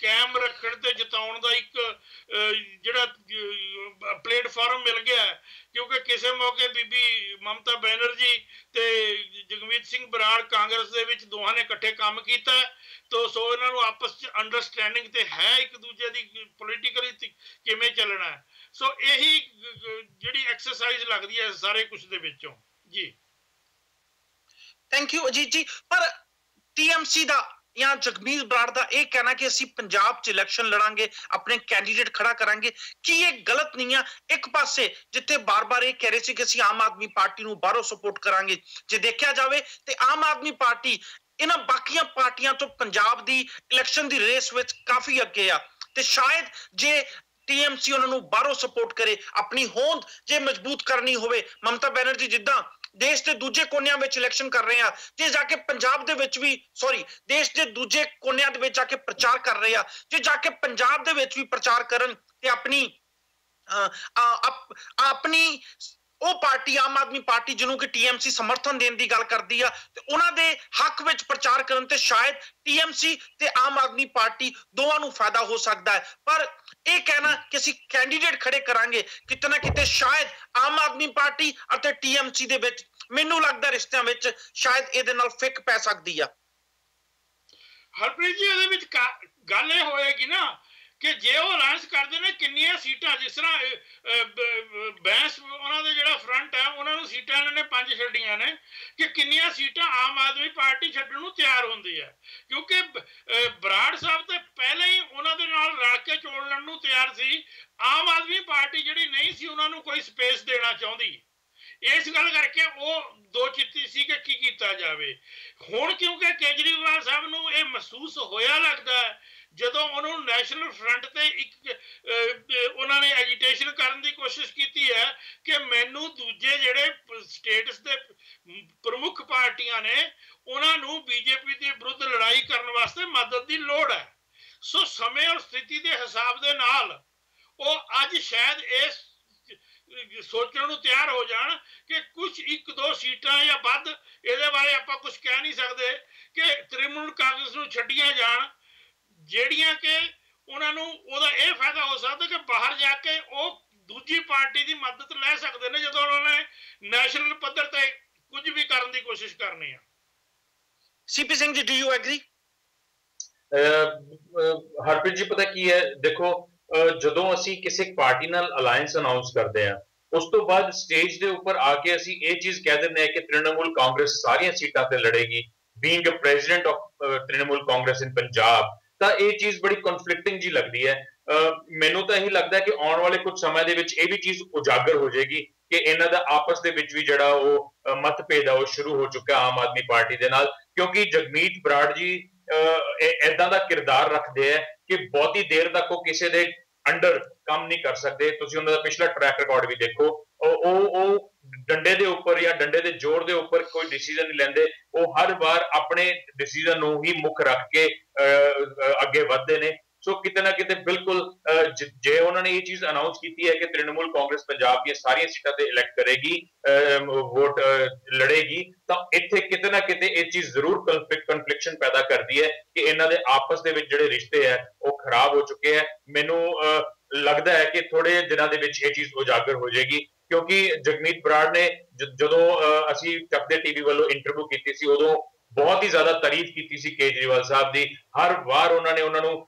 ਕਾਇਮ ਰੱਖਣ ਤੇ ਜਿਤਾਉਣ ਦਾ ਇੱਕ ਜਿਹੜਾ ਪਲੇਟਫਾਰਮ ਮਿਲ ਗਿਆ, ਕਿਉਂਕਿ ਕਿਸੇ ਮੌਕੇ ਬੀਬੀ ਮਮਤਾ ਬੈਨਰਜੀ ਤੇ ਜਗਮੀਤ ਸਿੰਘ ਬਰਾੜ ਕਾਂਗਰਸ ਦੇ ਵਿੱਚ ਦੋਹਾਂ ਨੇ ਇਕੱਠੇ ਕੰਮ ਕੀਤਾ, ਤੋ ਸੋ ਇਹਨਾਂ ਨੂੰ ਆਪਸ ਚ ਅੰਡਰਸਟੈਂਡਿੰਗ ਤੇ ਹੈ ਇੱਕ ਦੂਜੇ ਦੀ ਪੋਲੀਟੀਕਲੀ ਕਿਵੇਂ ਚੱਲਣਾ ਹੈ। ਸੋ ਇਹੀ ਜਿਹੜੀ ਐਕਸਰਸਾਈਜ਼ ਲੱਗਦੀ ਹੈ ਸਾਰੇ ਕੁਝ ਦੇ ਵਿੱਚੋਂ ਜੀ। ਥੈਂਕ ਯੂ ਅਜੀਤ ਜੀ। ਪਰ TMC ਦਾ ਜਾਂ ਜਗਮੀਤ ਬਰਾੜ ਦਾ ਇਹ ਕਹਿਣਾ ਕਿ ਅਸੀਂ ਪੰਜਾਬ 'ਚ ਇਲੈਕਸ਼ਨ ਲੜਾਂਗੇ, ਆਪਣੇ ਕੈਂਡੀਡੇਟ ਖੜਾ ਕਰਾਂਗੇ, ਕੀ ਇਹ ਗਲਤ ਨਹੀਂ ਆ? ਇੱਕ ਪਾਸੇ ਜਿੱਥੇ ਬਾਰ-ਬਾਰ ਇਹ ਕਹਿ ਰਹੇ ਸੀ ਕਿ ਅਸੀਂ ਆਮ ਆਦਮੀ ਪਾਰਟੀ ਨੂੰ ਬਾਹਰੋਂ ਸਪੋਰਟ ਕਰਾਂਗੇ, ਜੇ ਦੇਖਿਆ ਜਾਵੇ ਤੇ ਆਮ ਆਦਮੀ ਪਾਰਟੀ ਇਹਨਾਂ ਬਾਕੀਆਂ ਪਾਰਟੀਆਂ ਤੋਂ ਪੰਜਾਬ ਦੀ ਇਲੈਕਸ਼ਨ ਦੀ ਰੇਸ ਵਿੱਚ ਕਾਫੀ ਅੱਗੇ ਆ, ਤੇ ਸ਼ਾਇਦ ਜੇ TMC ਉਹਨਾਂ ਨੂੰ ਬਾਹਰੋਂ ਸਪੋਰਟ ਕਰੇ, ਆਪਣੀ ਹੋਂਦ ਜੇ ਮਜ਼ਬੂਤ ਕਰਨੀ ਹੋਵੇ, ਮਮਤਾ ਬੈਨਰਜੀ ਜਿੱਦਾਂ ਦੇਸ਼ ਦੇ ਦੂਜੇ ਕੋਨਿਆਂ ਵਿੱਚ ਇਲੈਕਸ਼ਨ ਕਰ ਰਹੇ ਆ, ਜੇ ਜਾ ਕੇ ਪੰਜਾਬ ਦੇ ਵਿੱਚ ਵੀ ਦੇਸ਼ ਦੇ ਦੂਜੇ ਕੋਨਿਆਂ ਦੇ ਵਿੱਚ ਜਾ ਕੇ ਪ੍ਰਚਾਰ ਕਰ ਰਹੇ ਆ, ਜੇ ਜਾ ਕੇ ਪੰਜਾਬ ਦੇ ਵਿੱਚ ਵੀ ਪ੍ਰਚਾਰ ਕਰਨ ਤੇ ਆਪਣੀ ਉਹ ਪਾਰਟੀ ਆਮ ਆਦਮੀ ਪਾਰਟੀ ਜਿਹਨੂੰ ਕਿ TMC ਸਮਰਥਨ ਦੇਣ ਦੀ ਗੱਲ ਕਰਦੀ ਆ, ਤੇ ਉਹਨਾਂ ਦੇ ਹੱਕ ਵਿੱਚ ਪ੍ਰਚਾਰ ਕਰਨ ਤੇ ਸ਼ਾਇਦ TMC ਤੇ ਆਮ ਆਦਮੀ ਪਾਰਟੀ ਦੋਵਾਂ ਨੂੰ ਫਾਇਦਾ ਹੋ ਸਕਦਾ ਹੈ। ਪਰ ਇਹ ਕਹਿਣਾ ਕਿ ਅਸੀਂ ਕੈਂਡੀਡੇਟ ਖੜੇ ਕਰਾਂਗੇ, ਕਿਤੇ ਨਾ ਕਿਤੇ ਸ਼ਾਇਦ ਆਮ ਆਦਮੀ ਪਾਰਟੀ ਅਤੇ TMC ਦੇ ਵਿੱਚ, ਮੈਨੂੰ ਲੱਗਦਾ ਰਿਸ਼ਤਿਆਂ ਵਿੱਚ ਸ਼ਾਇਦ ਇਹਦੇ ਨਾਲ ਫਿੱਕ ਪੈ ਸਕਦੀ ਆ। ਹਰਪ੍ਰੀਤ ਜੀ, ਇਹਦੇ ਵਿੱਚ ਗੱਲ ਇਹ ਹੋਏਗੀ ਨਾ ਕਿ ਜੇ ਉਹ ਅਲਾਇੰਸ ਕਰਦੇ ਨੇ ਕਿੰਨੀਆਂ ਸੀਟਾਂ, ਜਿਸ ਤਰ੍ਹਾਂ ਬੈਂਸ ਉਹਨਾਂ ਦੇ ਜਿਹੜਾ ਫਰੰਟ ਹੈ ਉਹਨਾਂ ਨੂੰ ਸੀਟਾਂ ਇਹਨਾਂ ਨੇ 5 ਛੱਡੀਆਂ ਨੇ, ਕਿ ਕਿੰਨੀਆਂ ਸੀਟਾਂ ਆਮ ਆਦਮੀ ਪਾਰਟੀ ਛੱਡਣ ਨੂੰ ਤਿਆਰ ਹੁੰਦੀ ਹੈ, ਕਿਉਂਕਿ ਬਰਾੜ ਸਾਹਿਬ ਤੇ ਪਹਿਲਾਂ ਹੀ ਉਹਨਾਂ ਦੇ ਨਾਲ ਰਲ ਕੇ ਚੋਣ ਲੜਨ ਨੂੰ ਤਿਆਰ ਸੀ। ਆਮ ਆਦਮੀ ਪਾਰਟੀ ਜਿਹੜੀ ਨਹੀਂ ਸੀ ਉਹਨਾਂ ਨੂੰ ਕੋਈ ਸਪੇਸ ਦੇਣਾ ਚਾਹੁੰਦੀ, ਇਸ ਗੱਲ ਕਰਕੇ ਉਹ ਦੋ ਚਿੱਤੀ ਸੀ ਕਿ ਕੀ ਕੀਤਾ ਜਾਵੇ। ਹੁਣ ਕਿਉਂਕਿ ਕੇਜਰੀਵਾਲ ਸਾਹਿਬ ਨੂੰ ਇਹ ਮਹਿਸੂਸ ਹੋਇਆ ਲੱਗਦਾ ਹੈ, ਜਦੋਂ ਉਹਨੂੰ ਨੈਸ਼ਨਲ ਫਰੰਟ ਤੇ ਇੱਕ ਉਹਨਾਂ ਨੇ ਐਜੀਟੇਸ਼ਨ ਕਰਨ ਦੀ ਕੋਸ਼ਿਸ਼ ਕੀਤੀ ਹੈ ਕਿ ਮੈਨੂੰ ਦੂਜੇ ਜਿਹੜੇ ਸਟੇਟਸ ਦੇ ਪ੍ਰਮੁੱਖ ਪਾਰਟੀਆਂ ਨੇ ਉਹਨਾਂ ਨੂੰ ਬੀਜੇਪੀ ਦੇ ਵਿਰੁੱਧ ਲੜਾਈ ਕਰਨ ਵਾਸਤੇ ਮਦਦ ਦੀ ਲੋੜ ਹੈ। ਸੋ ਸਮੇਂ ਔਰ ਸਥਿਤੀ ਦੇ ਹਿਸਾਬ ਦੇ ਨਾਲ ਉਹ ਅੱਜ ਸ਼ਾਇਦ ਇਸ ਸੋਚਣ ਨੂੰ ਤਿਆਰ ਹੋ ਜਾਣ ਕਿ ਕੁਝ 1-2 ਸੀਟਾਂ ਜਾਂ ਵੱਧ, ਇਹਦੇ ਬਾਰੇ ਆਪਾਂ ਕੁਝ ਕਹਿ ਨਹੀਂ ਸਕਦੇ, ਕਿ ਤ੍ਰਿਣਮੂਲ ਕਾਂਗਰਸ ਨੂੰ ਛੱਡੀਆਂ ਜਾਣ, ਜਿਹੜੀਆਂ ਕਿ ਉਹਨਾਂ ਨੂੰ ਉਹਦਾ ਇਹ ਫਾਇਦਾ ਹੋ ਸਕਦਾ ਕਿ ਬਾਹਰ ਜਾ ਕੇ ਉਹ ਦੂਜੀ ਪਾਰਟੀ ਦੀ ਮਦਦ ਲੈ ਸਕਦੇ ਨੇ ਜਦੋਂ ਉਹਨਾਂ ਨੇ ਨੈਸ਼ਨਲ ਪੱਧਰ ਤੇ ਕੁਝ ਵੀ ਕਰਨ ਦੀ ਕੋਸ਼ਿਸ਼ ਕਰਨੀ ਆ। CP Singh ji, do you agri? Harpreet ji, ਪਤਾ ਕੀ ਹੈ, ਦੇਖੋ ਜਦੋਂ ਅਸੀਂ ਕਿਸੇ ਪਾਰਟੀ ਨਾਲ ਅਲਾਇੰਸ ਅਨਾਉਂਸ ਕਰਦੇ ਹਾਂ, ਉਸ ਤੋਂ ਬਾਅਦ ਸਟੇਜ ਦੇ ਉੱਪਰ ਆ ਕੇ ਅਸੀਂ ਇਹ ਚੀਜ਼ ਕਹਿ ਦਿੰਦੇ ਹਾਂ ਕਿ ਤ੍ਰਿਣਮੂਲ ਕਾਂਗਰਸ ਸਾਰੀਆਂ ਸੀਟਾਂ ਤੇ ਲੜੇਗੀ, being a president of Trinamool Congress in Punjab, ਤਾਂ ਇਹ ਚੀਜ਼ ਬੜੀ ਕਨਫਲਿਕਟਿੰਗ ਜੀ ਲੱਗਦੀ ਹੈ। ਮੈਨੂੰ ਤਾਂ ਇਹੀ ਲੱਗਦਾ ਕਿ ਆਉਣ ਵਾਲੇ ਕੁਝ ਸਮੇਂ ਦੇ ਵਿੱਚ ਇਹ ਵੀ ਚੀਜ਼ ਉਜਾਗਰ ਹੋ ਜਾਏਗੀ ਕਿ ਇਹਨਾਂ ਦਾ ਆਪਸ ਦੇ ਵਿੱਚ ਵੀ ਜਿਹੜਾ ਉਹ ਮਤਭੇਦ ਆ ਉਹ ਸ਼ੁਰੂ ਹੋ ਚੁੱਕਾ ਆਮ ਆਦਮੀ ਪਾਰਟੀ ਦੇ ਨਾਲ, ਕਿਉਂਕਿ ਜਗਮੀਤ ਬਰਾੜ ਜੀ ਏਦਾਂ ਦਾ ਕਿਰਦਾਰ ਰੱਖਦੇ ਆ ਕਿ ਬਹੁਤੀ ਦੇਰ ਤੱਕ ਉਹ ਕਿਸੇ ਦੇ ਅੰਡਰ ਕੰਮ ਨਹੀਂ ਕਰ ਸਕਦੇ। ਤੁਸੀਂ ਉਹਨਾਂ ਦਾ ਪਿਛਲਾ ਟਰੈਕ ਰਿਕਾਰਡ ਵੀ ਦੇਖੋ, ਉਹ ਡੰਡੇ ਦੇ ਉੱਪਰ ਜਾਂ ਡੰਡੇ ਦੇ ਜ਼ੋਰ ਦੇ ਉੱਪਰ ਕੋਈ ਡਿਸੀਜਨ ਨਹੀਂ ਲੈਂਦੇ, ਉਹ ਹਰ ਵਾਰ ਆਪਣੇ ਡਿਸੀਜਨ ਨੂੰ ਹੀ ਮੁੱਖ ਰੱਖ ਕੇ ਅੱਗੇ ਵੱਧਦੇ ਨੇ। ਸੋ ਕਿਤੇ ਨਾ ਕਿਤੇ ਬਿਲਕੁਲ ਜੇ ਉਹਨਾਂ ਨੇ ਇਹ ਚੀਜ਼ ਅਨਾਉਂਸ ਕੀਤੀ ਹੈ ਕਿ ਤ੍ਰਿਣਮੂਲ ਕਾਂਗਰਸ ਪੰਜਾਬ ਦੀਆਂ ਸਾਰੀਆਂ ਸੀਟਾਂ ਤੇ ਇਲੈਕਟ ਕਰੇਗੀ, ਵੋਟ ਲੜੇਗੀ, ਤਾਂ ਇੱਥੇ ਕਿਤੇ ਨਾ ਕਿਤੇ ਇਹ ਚੀਜ਼ ਜ਼ਰੂਰ ਕਨਫਲਿਕਸ਼ਨ ਪੈਦਾ ਕਰਦੀ ਹੈ ਕਿ ਇਹਨਾਂ ਦੇ ਆਪਸ ਦੇ ਵਿੱਚ ਜਿਹੜੇ ਰਿਸ਼ਤੇ ਹੈ ਉਹ ਖਰਾਬ ਹੋ ਚੁੱਕੇ ਹੈ। ਮੈਨੂੰ ਲੱਗਦਾ ਹੈ ਕਿ ਥੋੜੇ ਦਿਨਾਂ ਦੇ ਵਿੱਚ ਇਹ ਚੀਜ਼ ਉਜਾਗਰ ਹੋ ਜਾਏਗੀ, ਕਿਉਂਕਿ ਜਗਮੀਤ ਬਰਾੜ ਨੇ ਜਦੋਂ ਅਸੀਂ ਚੱਕਦੇ ਟੀਵੀ ਵੱਲੋਂ ਇੰਟਰਵਿਊ ਕੀਤੀ ਸੀ ਉਦੋਂ ਬਹੁਤ ਹੀ ਜ਼ਿਆਦਾ ਤਾਰੀਫ ਕੀਤੀ ਸੀ ਕੇਜਰੀਵਾਲ ਸਾਹਿਬ ਦੀ। ਹਰ ਵਾਰ ਉਹਨਾਂ ਨੇ ਉਹਨਾਂ ਨੂੰ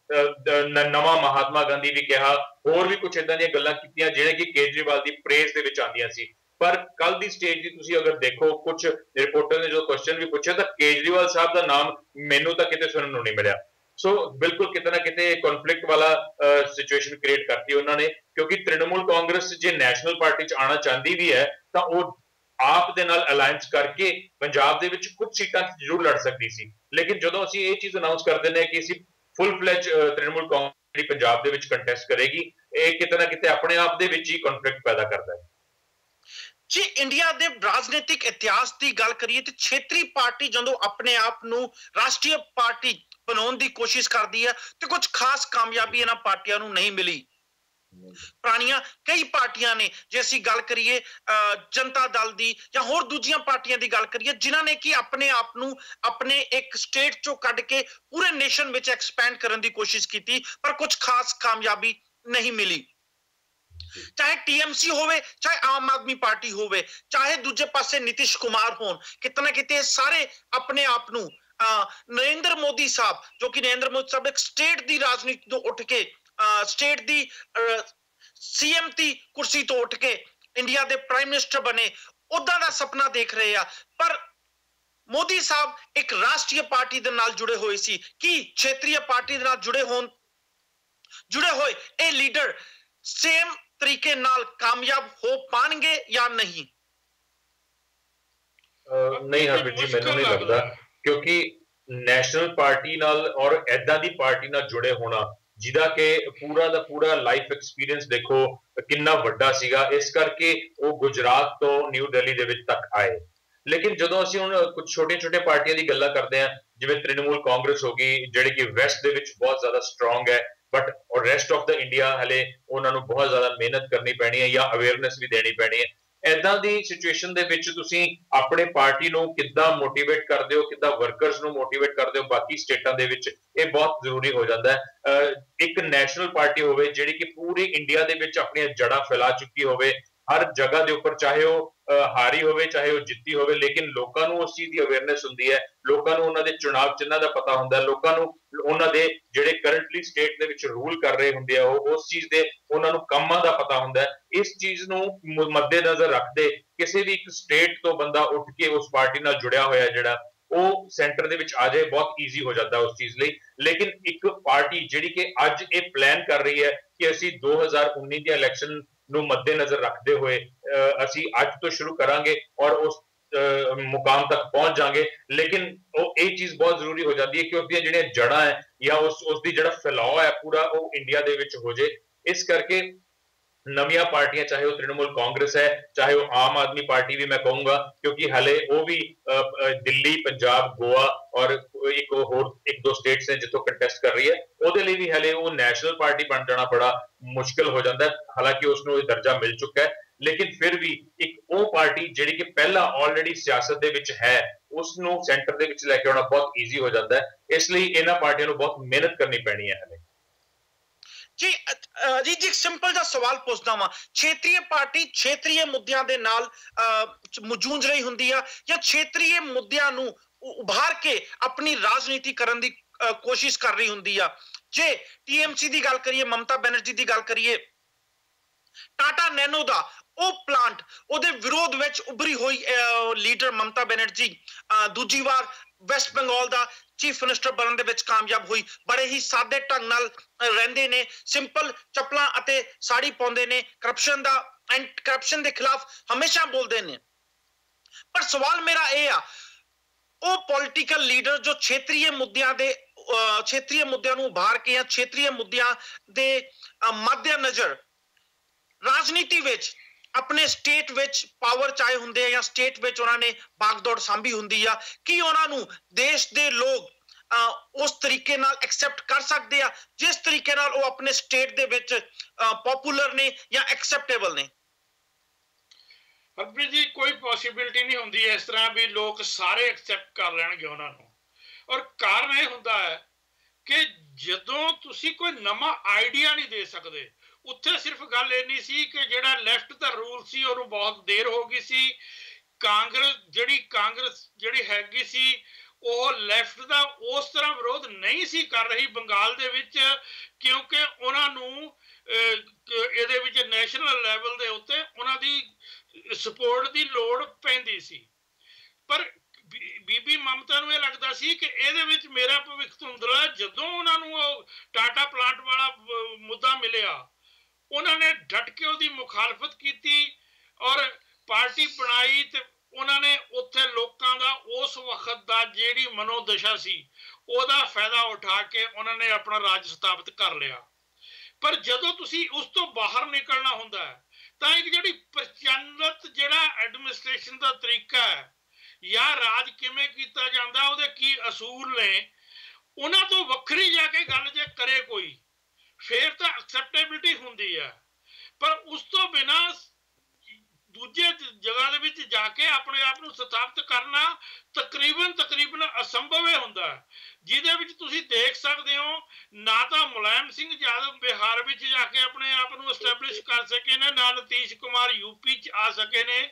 ਨਵਾਂ ਮਹਾਤਮਾ ਗਾਂਧੀ ਵੀ ਕਿਹਾ, ਹੋਰ ਵੀ ਕੁਝ ਇਦਾਂ ਦੀਆਂ ਗੱਲਾਂ ਕੀਤੀਆਂ ਜਿਹੜੇ ਕਿ ਕੇਜਰੀਵਾਲ ਦੀ ਪ੍ਰੇਜ਼ ਦੇ ਵਿੱਚ ਆਉਂਦੀਆਂ ਸੀ। ਪਰ ਕੱਲ ਦੀ ਸਟੇਜ ਦੀ ਤੁਸੀਂ ਅਗਰ ਦੇਖੋ, ਕੁਝ ਰਿਪੋਰਟਰ ਨੇ ਜੋ ਕੁਐਸਚਨ ਵੀ ਪੁੱਛਿਆ ਤਾਂ ਕੇਜਰੀਵਾਲ ਸਾਹਿਬ ਦਾ ਨਾਮ ਮੈਨੂੰ ਤਾਂ ਕਿਤੇ ਸੁਣਨ ਨੂੰ ਨਹੀਂ ਮਿਲਿਆ। ਸੋ ਬਿਲਕੁਲ ਕਿਤੇ ਨਾ ਕਿਤੇ ਕਨਫਲਿਕਟ ਵਾਲਾ ਸਿਚੁਏਸ਼ਨ ਕ੍ਰੀਏਟ ਕਰਤੀ ਉਹਨਾਂ ਨੇ, ਕਿਉਂਕਿ ਤ੍ਰਿਣਮੂਲ ਕਾਂਗਰਸ ਜੇ ਨੈਸ਼ਨਲ ਪਾਰਟੀ 'ਚ ਆਉਣਾ ਚਾਹੁੰਦੀ ਵੀ ਹੈ ਤਾਂ ਉਹ ਆਪ ਦੇ ਨਾਲ ਅਲਾਈਅੰਸ ਕਰਕੇ ਪੰਜਾਬ ਦੇ ਵਿੱਚ ਕੁਝ ਸੀਟਾਂ ਜ਼ਰੂਰ ਲੜ ਸਕਦੀ ਸੀ। ਲੇਕਿਨ ਜਦੋਂ ਅਸੀਂ ਇਹ ਚੀਜ਼ ਅਨਾਉਂਸ ਕਰ ਦਿੰਦੇ ਹਾਂ ਕਿ ਅਸੀਂ ਫੁੱਲ ਫਲੈਜ ਤ੍ਰਿਣਮੂਲ ਕਾਂਗਰਸ ਜਿਹੜੀ ਪੰਜਾਬ ਦੇ ਵਿੱਚ ਕੰਟੈਸਟ ਕਰੇਗੀ, ਇਹ ਕਿਤੇ ਨਾ ਕਿਤੇ ਆਪਣੇ ਆਪ ਦੇ ਵਿੱਚ ਹੀ ਕਨਫਲਿਕਟ ਪੈਦਾ ਕਰਦਾ ਹੈ। ਜੀ ਇੰਡੀਆ ਦੇ ਰਾਜਨੀਤਿਕ ਇਤਿਹਾਸ ਦੀ ਗੱਲ ਕਰੀਏ ਤੇ ਖੇਤਰੀ ਪਾਰਟੀ ਜਦੋਂ ਆਪਣੇ ਆਪ ਨੂੰ ਰਾਸ਼ਟਰੀ ਪਾਰਟੀ ਬਣਾਉਣ ਦੀ ਕੋਸ਼ਿਸ਼ ਕਰਦੀ ਹੈ ਤੇ ਕੁਝ ਖਾਸ ਕਾਮਯਾਬੀ ਇਹਨਾਂ ਪਾਰਟੀਆਂ ਨੂੰ ਨਹੀਂ ਮਿਲੀ। ਪੁਰਾਣੀਆਂ ਕਈ ਪਾਰਟੀਆਂ ਨੇ, ਜੇ ਅਸੀਂ ਗੱਲ ਕਰੀਏ ਜਨਤਾ ਦਲ ਦੀ ਜਾਂ ਹੋਰ ਦੂਜੀਆਂ ਪਾਰਟੀਆਂ ਦੀ ਗੱਲ ਕਰੀਏ, ਜਿਨ੍ਹਾਂ ਨੇ ਕਿ ਆਪਣੇ ਆਪ ਨੂੰ ਆਪਣੇ ਇੱਕ ਸਟੇਟ ਚੋਂ ਕੱਢ ਕੇ ਪੂਰੇ ਨੇਸ਼ਨ ਵਿੱਚ ਐਕਸਪੈਂਡ ਕਰਨ ਦੀ ਕੋਸ਼ਿਸ਼ ਕੀਤੀ, ਪਰ ਕੁਝ ਖਾਸ ਕਾਮਯਾਬੀ ਨਹੀਂ ਮਿਲੀ। ਚਾਹੇ TMC ਹੋਵੇ, ਚਾਹੇ ਆਮ ਆਦਮੀ ਪਾਰਟੀ ਹੋਵੇ, ਚਾਹੇ ਦੂਜੇ ਪਾਸੇ ਨੀਤਿਸ਼ ਕੁਮਾਰ ਹੋਣ, ਕਿਤੇ ਨਾ ਕਿਤੇ ਸਾਰੇ ਆਪਣੇ ਆਪ ਨੂੰ ਨਰਿੰਦਰ ਮੋਦੀ ਸਾਹਿਬ, ਜੋ ਕਿ ਨਰਿੰਦਰ ਮੋਦੀ ਸਾਹਿਬ ਇੱਕ ਸਟੇਟ ਦੀ ਰਾਜਨੀਤੀ ਤੋਂ ਉੱਠ ਕੇ ਸਟੇਟ ਦੀ CM ਦੀ ਕੁਰਸੀ ਤੋਂ ਉੱਠ ਕੇ ਇੰਡੀਆ ਦੇ ਪ੍ਰਾਈਮ ਮਿਨਿਸਟਰ ਬਣੇ, ਉਦਾਂ ਦਾ ਸੁਪਨਾ ਦੇਖ ਰਹੇ ਆ। ਪਰ ਮੋਦੀ ਸਾਹਿਬ ਇੱਕ ਰਾਸ਼ਟਰੀ ਪਾਰਟੀ ਦੇ ਨਾਲ ਜੁੜੇ ਹੋਏ ਸੀ, ਕਿ ਖੇਤਰੀ ਪਾਰਟੀ ਦੇ ਨਾਲ ਜੁੜੇ ਹੋਏ ਇਹ ਲੀਡਰ ਸੇਮ ਤਰੀਕੇ ਨਾਲ ਕਾਮਯਾਬ ਹੋ ਪਾਣਗੇ ਜਾਂ ਨਹੀਂ? ਨਹੀਂ ਹਰਪ੍ਰੀਤ ਜੀ, ਮੈਨੂੰ ਨਹੀਂ ਲੱਗਦਾ, ਕਿਉਂਕਿ ਨੈਸ਼ਨਲ ਪਾਰਟੀ ਨਾਲ ਔਰ ਐਦਾਂ ਦੀ ਪਾਰਟੀ ਨਾਲ ਜੁੜੇ ਹੋਣਾ ਜਿਹਦਾ ਕਿ ਪੂਰਾ ਦਾ ਪੂਰਾ ਲਾਈਫ ਐਕਸਪੀਰੀਅੰਸ ਦੇਖੋ ਕਿੰਨਾ ਵੱਡਾ ਸੀਗਾ, ਇਸ ਕਰਕੇ ਉਹ ਗੁਜਰਾਤ ਤੋਂ ਨਿਊ ਦਿੱਲੀ ਦੇ ਵਿੱਚ ਤੱਕ ਆਏ। ਲੇਕਿਨ ਜਦੋਂ ਅਸੀਂ ਹੁਣ ਕੁਝ ਛੋਟੇ-ਛੋਟੇ ਪਾਰਟੀਆਂ ਦੀ ਗੱਲਾਂ ਕਰਦੇ ਹਾਂ, ਜਿਵੇਂ ਤ੍ਰਿਣਮੂਲ ਕਾਂਗਰਸ ਹੋ ਗਈ, ਜਿਹੜੀ ਕਿ ਵੈਸਟ ਦੇ ਵਿੱਚ ਬਹੁਤ ਜ਼ਿਆਦਾ ਸਟਰੋਂਗ ਹੈ, but rest of the India ਹਲੇ ਉਹਨਾਂ ਨੂੰ ਬਹੁਤ ਜ਼ਿਆਦਾ ਮਿਹਨਤ ਕਰਨੀ ਪੈਣੀ ਹੈ ਜਾਂ ਅਵੇਅਰਨੈਸ ਵੀ ਦੇਣੀ ਪੈਣੀ ਹੈ। ਏਦਾਂ ਦੀ ਸਿਚੁਏਸ਼ਨ ਦੇ ਵਿੱਚ ਤੁਸੀਂ ਆਪਣੇ ਪਾਰਟੀ ਨੂੰ ਕਿੱਦਾਂ ਮੋਟੀਵੇਟ ਕਰਦੇ ਹੋ, ਕਿੱਦਾਂ ਵਰਕਰਸ ਨੂੰ ਮੋਟੀਵੇਟ ਕਰਦੇ ਹੋ ਬਾਕੀ ਸਟੇਟਾਂ ਦੇ ਵਿੱਚ, ਇਹ ਬਹੁਤ ਜ਼ਰੂਰੀ ਹੋ ਜਾਂਦਾ ਹੈ। ਇੱਕ ਨੈਸ਼ਨਲ ਪਾਰਟੀ ਹੋਵੇ ਜਿਹੜੀ ਕਿ ਪੂਰੀ ਇੰਡੀਆ ਦੇ ਵਿੱਚ ਆਪਣੀਆਂ ਜੜ੍ਹਾਂ ਫੈਲਾ ਚੁੱਕੀ ਹੋਵੇ, ਹਰ ਜਗ੍ਹਾ ਦੇ ਉੱਪਰ, ਚਾਹੇ ਉਹ ਹਾਰੀ ਹੋਵੇ ਚਾਹੇ ਉਹ ਜਿੱਤੀ ਹੋਵੇ, ਲੇਕਿਨ ਲੋਕਾਂ ਨੂੰ ਉਸ ਚੀਜ਼ ਦੀ ਅਵੇਅਰਨੈਸ ਹੁੰਦੀ ਹੈ, ਲੋਕਾਂ ਨੂੰ ਉਹਨਾਂ ਦੇ ਚੁਣਾਵ ਚਿੰਨ੍ਹਾਂ ਦਾ ਪਤਾ ਹੁੰਦਾ ਹੈ, ਲੋਕਾਂ ਨੂੰ ਉਹਨਾਂ ਦੇ ਜਿਹੜੇ ਕਰੰਟਲੀ ਸਟੇਟ ਦੇ ਵਿੱਚ ਰੂਲ ਕਰ ਰਹੇ ਹੁੰਦੇ ਆ ਉਹ ਉਸ ਚੀਜ਼ ਦੇ ਉਹਨਾਂ ਨੂੰ ਕੰਮਾਂ ਦਾ ਪਤਾ ਹੁੰਦਾ ਹੈ। ਇਸ ਚੀਜ਼ ਨੂੰ ਮੱਦੇਨਜ਼ਰ ਰੱਖਦੇ ਕਿਸੇ ਵੀ ਇੱਕ ਸਟੇਟ ਤੋਂ ਬੰਦਾ ਉੱਠ ਕੇ ਉਸ ਪਾਰਟੀ ਨਾਲ ਜੁੜਿਆ ਹੋਇਆ ਜਿਹੜਾ ਉਹ ਸੈਂਟਰ ਦੇ ਵਿੱਚ ਆ ਜਾਏ, ਬਹੁਤ ਈਜ਼ੀ ਹੋ ਜਾਂਦਾ ਉਸ ਚੀਜ਼ ਲਈ। ਲੇਕਿਨ ਇੱਕ ਪਾਰਟੀ ਜਿਹੜੀ ਕਿ ਅੱਜ ਇਹ ਪਲਾਨ ਕਰ ਰਹੀ ਹੈ ਕਿ ਅਸੀਂ 2019 ਦੀਆਂ ਇਲੈਕਸ਼ਨ ਨੂੰ ਮੱਦੇਨਜ਼ਰ ਰੱਖਦੇ ਹੋਏ ਅਸੀਂ ਅੱਜ ਤੋਂ ਸ਼ੁਰੂ ਕਰਾਂਗੇ ਔਰ ਉਸ ਮੁਕਾਮ ਤੱਕ ਪਹੁੰਚ ਜਾਾਂਗੇ, ਲੇਕਿਨ ਉਹ ਇਹ ਚੀਜ਼ ਬਹੁਤ ਜ਼ਰੂਰੀ ਹੋ ਜਾਂਦੀ ਹੈ ਕਿ ਉਸਦੀਆਂ ਜਿਹੜੀਆਂ ਜੜ੍ਹਾਂ ਹੈ ਜਾਂ ਉਸ ਦੀ ਜਿਹੜਾ ਫੈਲਾਅ ਹੈ ਪੂਰਾ ਉਹ ਇੰਡੀਆ ਦੇ ਵਿੱਚ ਹੋ ਜਾਏ। ਇਸ ਕਰਕੇ ਨਵੀਆਂ ਪਾਰਟੀਆਂ, ਚਾਹੇ ਉਹ ਤ੍ਰਿਣਮੂਲ ਕਾਂਗਰਸ ਹੈ, ਚਾਹੇ ਉਹ ਆਮ ਆਦਮੀ ਪਾਰਟੀ ਵੀ ਮੈਂ ਕਹੂੰਗਾ, ਕਿਉਂਕਿ ਹਲੇ ਉਹ ਵੀ ਦਿੱਲੀ, ਪੰਜਾਬ, ਗੋਆ ਔਰ ਇੱਕ ਹੋਰ ਇੱਕ ਦੋ ਸਟੇਟਸ ਨੇ ਜਿੱਥੋਂ ਕੰਟੈਸਟ ਕਰ ਰਹੀ ਹੈ, ਉਹਦੇ ਲਈ ਵੀ ਹਲੇ ਉਹ ਨੈਸ਼ਨਲ ਪਾਰਟੀ ਬਣ ਜਾਣਾ ਬੜਾ ਮੁਸ਼ਕਿਲ ਹੋ ਜਾਂਦਾ ਹੈ। ਹਾਲਾਂਕਿ ਉਸਨੂੰ ਇਹ ਦਰਜਾ ਮਿਲ ਚੁੱਕਾ ਹੈ, ਲੇਕਿਨ ਫਿਰ ਵੀ ਇੱਕ ਉਹ ਪਾਰਟੀ ਜਿਹੜੀ ਕਿ ਪਹਿਲਾਂ ਆਲਰੇਡੀ ਸਿਆਸਤ ਦੇ ਵਿੱਚ ਹੈ ਉਸ ਨੂੰ ਸੈਂਟਰ ਦੇ ਵਿੱਚ ਲੈ ਕੇ ਆਉਣਾ ਬਹੁਤ ਈਜ਼ੀ ਹੋ ਜਾਂਦਾ ਹੈ। ਇਸ ਲਈ ਇਹਨਾਂ ਪਾਰਟੀਆਂ ਨੂੰ ਬਹੁਤ ਮਿਹਨਤ ਕਰਨੀ ਪੈਣੀ ਹੈ ਹਲੇ। ਜੀ ਜੀ ਸਿੰਪਲ ਜਿਹਾ ਸਵਾਲ ਪੁੱਛਦਾ ਵਾਂ, ਖੇਤਰੀ ਪਾਰਟੀ ਖੇਤਰੀ ਮੁੱਦਿਆਂ ਦੇ ਨਾਲ ਜੂਝ ਰਹੀ ਹੁੰਦੀ ਆ ਜਾਂ ਖੇਤਰੀ ਮੁੱਦਿਆਂ ਨੂੰ ਉਭਾਰ ਕੇ ਆਪਣੀ ਰਾਜਨੀਤੀ ਕਰਨ ਦੀ ਕੋਸ਼ਿਸ਼ ਕਰ ਰਹੀ ਹੁੰਦੀ ਆ? ਜੇ TMC ਦੀ ਗੱਲ ਕਰੀਏ, ਮਮਤਾ ਬੈਨਰਜੀ ਦੀ ਗੱਲ ਕਰੀਏ, ਟਾਟਾ ਨੈਨੋ ਦਾ ਉਹ ਪਲਾਂਟ, ਉਹਦੇ ਵਿਰੋਧ ਵਿੱਚ ਉਭਰੀ ਹੋਈ ਲੀਡਰ ਮਮਤਾ ਬੈਨਰਜੀ ਦੂਜੀ ਵਾਰ ਵੈਸਟ ਬੰਗਾਲ ਦਾ ਚੀਫ ਮਿਨਿਸਟਰ ਬਣਨ ਦੇ ਵਿੱਚ ਕਾਮਯਾਬ ਹੋਈ। ਬੜੇ ਹੀ ਸਾਦੇ ਢੰਗ ਨਾਲ ਰਹਿੰਦੇ ਨੇ, ਸਿੰਪਲ ਚੱਪਲਾਂ ਅਤੇ ਸਾੜੀ ਪਾਉਂਦੇ ਨੇ, ਕਰਪਸ਼ਨ ਦੇ ਖਿਲਾਫ ਹਮੇਸ਼ਾ ਬੋਲਦੇ ਨੇ। ਪਰ ਸਵਾਲ ਮੇਰਾ ਇਹ ਆ, ਉਹ ਪੋਲੀਟੀਕਲ ਲੀਡਰ ਜੋ ਖੇਤਰੀ ਮੁੱਦਿਆਂ ਨੂੰ ਉਭਾਰ ਕੇ ਜਾਂ ਖੇਤਰੀ ਮੁੱਦਿਆਂ ਦੇ ਮੱਦੇਨਜ਼ਰ ਰਾਜਨੀਤੀ ਵਿੱਚ ਆਪਣੇ ਸਟੇਟ ਵਿੱਚ ਪਾਵਰ ਚਾਹੇ ਹੁੰਦੇ ਆ ਜਾਂ ਸਟੇਟ ਵਿੱਚ ਉਹਨਾਂ ਨੇ ਬਾਗਡੋਰ ਸਾਂਭੀ ਹੁੰਦੀ ਆ, ਕੀ ਉਹਨਾਂ ਨੂੰ ਦੇਸ਼ ਦੇ ਲੋਕ ਉਸ ਤਰੀਕੇ ਨਾਲ ਐਕਸੈਪਟ ਕਰ ਸਕਦੇ ਆ ਜਿਸ ਤਰੀਕੇ ਨਾਲ ਉਹ ਆਪਣੇ ਸਟੇਟ ਦੇ ਵਿੱਚ ਪਪੂਲਰ ਨੇ ਜਾਂ ਐਕਸੈਪਟੇਬਲ ਨੇ? ਹਰਪ੍ਰੀਤ ਜੀ, ਕੋਈ ਪੋਸੀਬਿਲਿਟੀ ਨਹੀਂ ਹੁੰਦੀ ਇਸ ਤਰ੍ਹਾਂ ਵੀ ਲੋਕ ਸਾਰੇ ਐਕਸੈਪਟ ਕਰ ਲੈਣਗੇ ਉਹਨਾਂ ਨੂੰ। ਔਰ ਕਾਰਨ ਇਹ ਹੁੰਦਾ ਹੈ ਕਿ ਜਦੋਂ ਤੁਸੀਂ ਕੋਈ ਨਵਾਂ ਆਈਡੀਆ ਨਹੀਂ ਦੇ ਸਕਦੇ, ਉੱਥੇ ਸਿਰਫ ਗੱਲ ਇੰਨੀ ਸੀ ਕਿ ਜਿਹੜਾ ਲੈਫਟ ਦਾ ਰੂਲ ਸੀ ਉਹਨੂੰ ਬਹੁਤ ਦੇਰ ਹੋ ਗਈ ਸੀ। ਕਾਂਗਰਸ ਜਿਹੜੀ ਹੈਗੀ ਸੀ ਉਹ ਲੈਫਟ ਦਾ ਉਸ ਤਰ੍ਹਾਂ ਵਿਰੋਧ ਨਹੀਂ ਸੀ ਕਰ ਰਹੀ ਬੰਗਾਲ ਦੇ ਵਿੱਚ, ਕਿਉਂਕਿ ਉਹਨਾਂ ਨੂੰ ਇਹਦੇ ਵਿੱਚ ਨੈਸ਼ਨਲ ਲੈਵਲ ਦੇ ਉੱਤੇ ਉਹਨਾਂ ਦੀ ਸਪੋਰਟ ਦੀ ਲੋੜ ਪੈਂਦੀ ਸੀ। ਪਰ ਬੀਬੀ ਮਮਤਾ ਨੂੰ ਇਹ ਲੱਗਦਾ ਸੀ ਕਿ ਇਹਦੇ ਵਿੱਚ ਮੇਰਾ ਭਵਿੱਖ ਧੁੰਦਲਾ। ਜਦੋਂ ਉਹਨਾਂ ਨੂੰ ਉਹ ਟਾਟਾ ਪਲਾਂਟ ਵਾਲਾ ਮੁੱਦਾ ਮਿਲਿਆ, ਉਹਨਾਂ ਨੇ ਡਟ ਕੇ ਉਹਦੀ ਮੁਖਾਲਫਤ ਕੀਤੀ ਔਰ ਪਾਰਟੀ ਬਣਾਈ ਤੇ ਉਹਨਾਂ ਨੇ ਉੱਥੇ ਲੋਕਾਂ ਦਾ ਉਸ ਵਕਤ ਦਾ ਜਿਹੜੀ ਮਨੋਦਸ਼ਾ ਸੀ ਉਹਦਾ ਫਾਇਦਾ ਉਠਾ ਕੇ ਉਹਨਾਂ ਨੇ ਆਪਣਾ ਰਾਜ ਸਥਾਪਿਤ ਕਰ ਲਿਆ। ਪਰ ਜਦੋਂ ਤੁਸੀਂ ਉਸ ਤੋਂ ਬਾਹਰ ਨਿਕਲਣਾ ਹੁੰਦਾ ਹੈ ਤਾਂ ਇੱਕ ਜਿਹੜੀ ਪ੍ਰਚਲਿਤ ਜਿਹੜਾ ਐਡਮਿਨਿਸਟ੍ਰੇਸ਼ਨ ਦਾ ਤਰੀਕਾ ਹੈ ਜਾਂ ਰਾਜ ਕਿਵੇਂ ਕੀਤਾ ਜਾਂਦਾ, ਉਹਦੇ ਕੀ ਅਸੂਲ ਨੇ, ਉਹਨਾਂ ਤੋਂ ਵੱਖਰੀ ਜਾ ਕੇ ਗੱਲ ਜੇ ਕਰੇ ਕੋਈ, ਫੇਰ ਤਾਂ ਐਕਸੈਪਟੇਬਿਲਿਟੀ ਹੁੰਦੀ ਹੈ। ਪਰ ਉਸ ਤੋਂ ਬਿਨਾਂ ਦੂਜੇ ਜਗ੍ਹਾ ਦੇ ਵਿੱਚ ਜਾ ਕੇ ਆਪਣੇ ਆਪ ਨੂੰ ਸਥਾਪਿਤ ਕਰਨਾ ਤਕਰੀਬਨ ਅਸੰਭਵ ਹੀ ਹੁੰਦਾ ਹੈ, ਜਿਹਦੇ ਵਿੱਚ ਤੁਸੀਂ ਦੇਖ ਸਕਦੇ ਹੋ ਨਾ ਤਾਂ ਮੁਲਾਇਮ ਸਿੰਘ ਯਾਦਵ ਬਿਹਾਰ ਵਿੱਚ ਜਾ ਕੇ ਆਪਣੇ ਆਪ ਨੂੰ ਐਸਟੈਬਲਿਸ਼ ਕਰ ਸਕੇ ਨੇ, ਨਾ ਨਿਤੀਸ਼ ਕੁਮਾਰ ਯੂਪੀ 'ਚ ਆ ਸਕੇ ਨੇ।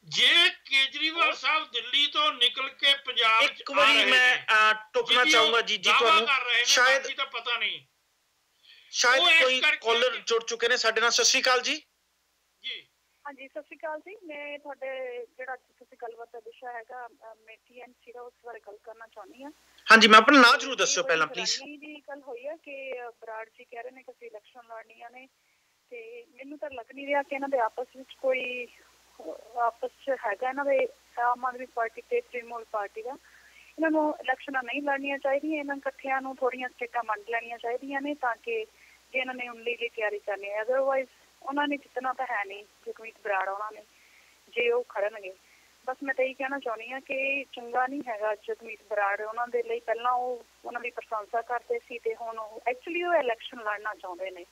ਜੇ ਕੇਜਰੀਵਾਲ ਸਾਹਿਬ ਦਿੱਲੀ ਤੋਂ ਨਿਕਲ ਕੇ ਪੰਜਾਬ 'ਚ ਇੱਕ ਵਾਰੀ ਮੈਂ ਟੋਕਣਾ ਚਾਹੂੰਗਾ ਜੀ ਤੁਹਾਨੂੰ, ਸ਼ਾਇਦ ਤਾਂ ਪਤਾ ਨਹੀਂ, ਸ਼ਾਇਦ ਕੋਈ ਕਾਲਰ ਜੁੜ ਚੁੱਕੇ ਨੇ ਸਾਡੇ ਨਾਲ। ਸਤਿ ਸ਼੍ਰੀ ਅਕਾਲ ਜੀ। ਜੀ ਹਾਂਜੀ, ਸਤਿ ਸ਼੍ਰੀ ਅਕਾਲ ਜੀ। ਮੈਂ ਤੁਹਾਡੇ ਜਿਹੜਾ ਤੁਸੀਂ ਗੱਲਬਾਤ ਦਾ ਵਿਸ਼ਾ ਹੈਗਾ ਮੈਂ TNC ਦਾ, ਉਸ ਬਾਰੇ ਗੱਲ ਕਰਨਾ ਚਾਹੁੰਦੀ ਹਾਂ। ਹਾਂਜੀ, ਮੈਂ ਆਪਣਾ ਨਾਮ ਜ਼ਰੂਰ ਦੱਸਿਓ ਪਹਿਲਾਂ ਪਲੀਜ਼। ਦੀ ਗੱਲ ਹੋਈ ਹੈ ਕਿ ਬਰਾੜ ਜੀ ਕਹਿ ਰਹੇ ਨੇ ਕਿ ਅਸੀਂ ਇਲੈਕਸ਼ਨ ਲੜਨੀਆਂ ਨੇ, ਤੇ ਮੈਨੂੰ ਤਾਂ ਲੱਗ ਨਹੀਂ ਰਿਹਾ ਕਿ ਇਹਨਾਂ ਦੇ ਆਪਸ ਵਿੱਚ ਕੋਈ ਆਪਸ 'ਚ ਹੈਗਾ ਇਹਨਾਂ ਦੇ ਆਮ ਆਦਮੀ ਪਾਰਟੀ ਤੇ ਤ੍ਰਿਣਮੂਲ ਪਾਰਟੀ ਦਾ। ਇਹਨਾਂ ਨੂੰ ਇਲੈਕਸ਼ਨਾਂ ਨਹੀਂ ਲੜਨੀਆਂ ਚਾਹੀਦੀਆਂ, ਇਹਨਾਂ ਇਕੱਠਿਆਂ ਨੂੰ ਥੋੜ੍ਹੀਆਂ ਸਟੇਟਾਂ ਵੰਡ ਲੈਣੀਆਂ ਚਾਹੀਦੀਆਂ ਨੇ ਤਾਂ ਕਿ ਜੇ ਇਹਨਾਂ ਨੇ ਉਨਲੀ ਦੀ ਤਿਆਰੀ ਕਰਨੀ ਹੈ। ਅਦਰਵਾਈਜ਼ ਉਹਨਾਂ ਨੇ ਜਿੱਤਣਾ ਤਾਂ ਹੈ ਨਹੀਂ, ਜਗਮੀਤ ਬਰਾੜ ਉਹਨਾਂ ਨੇ, ਜੇ ਉਹ ਖੜਨਗੇ। ਬਸ ਮੈਂ ਤਾਂ ਇਹੀ ਕਹਿਣਾ ਚਾਹੁੰਦੀ ਹਾਂ ਕਿ ਚੰਗਾ ਨਹੀਂ ਹੈਗਾ ਜਗਮੀਤ ਬਰਾੜ ਉਹਨਾਂ ਦੇ ਲਈ। ਪਹਿਲਾਂ ਉਹ ਉਹਨਾਂ ਦੀ ਪ੍ਰਸ਼ੰਸਾ ਕਰਦੇ ਸੀ ਤੇ ਹੁਣ ਉਹ ਐਕਚੁਅਲੀ ਉਹ ਇਲੈਕਸ਼ਨ ਲੜਨਾ ਚਾਹੁੰਦੇ ਨੇ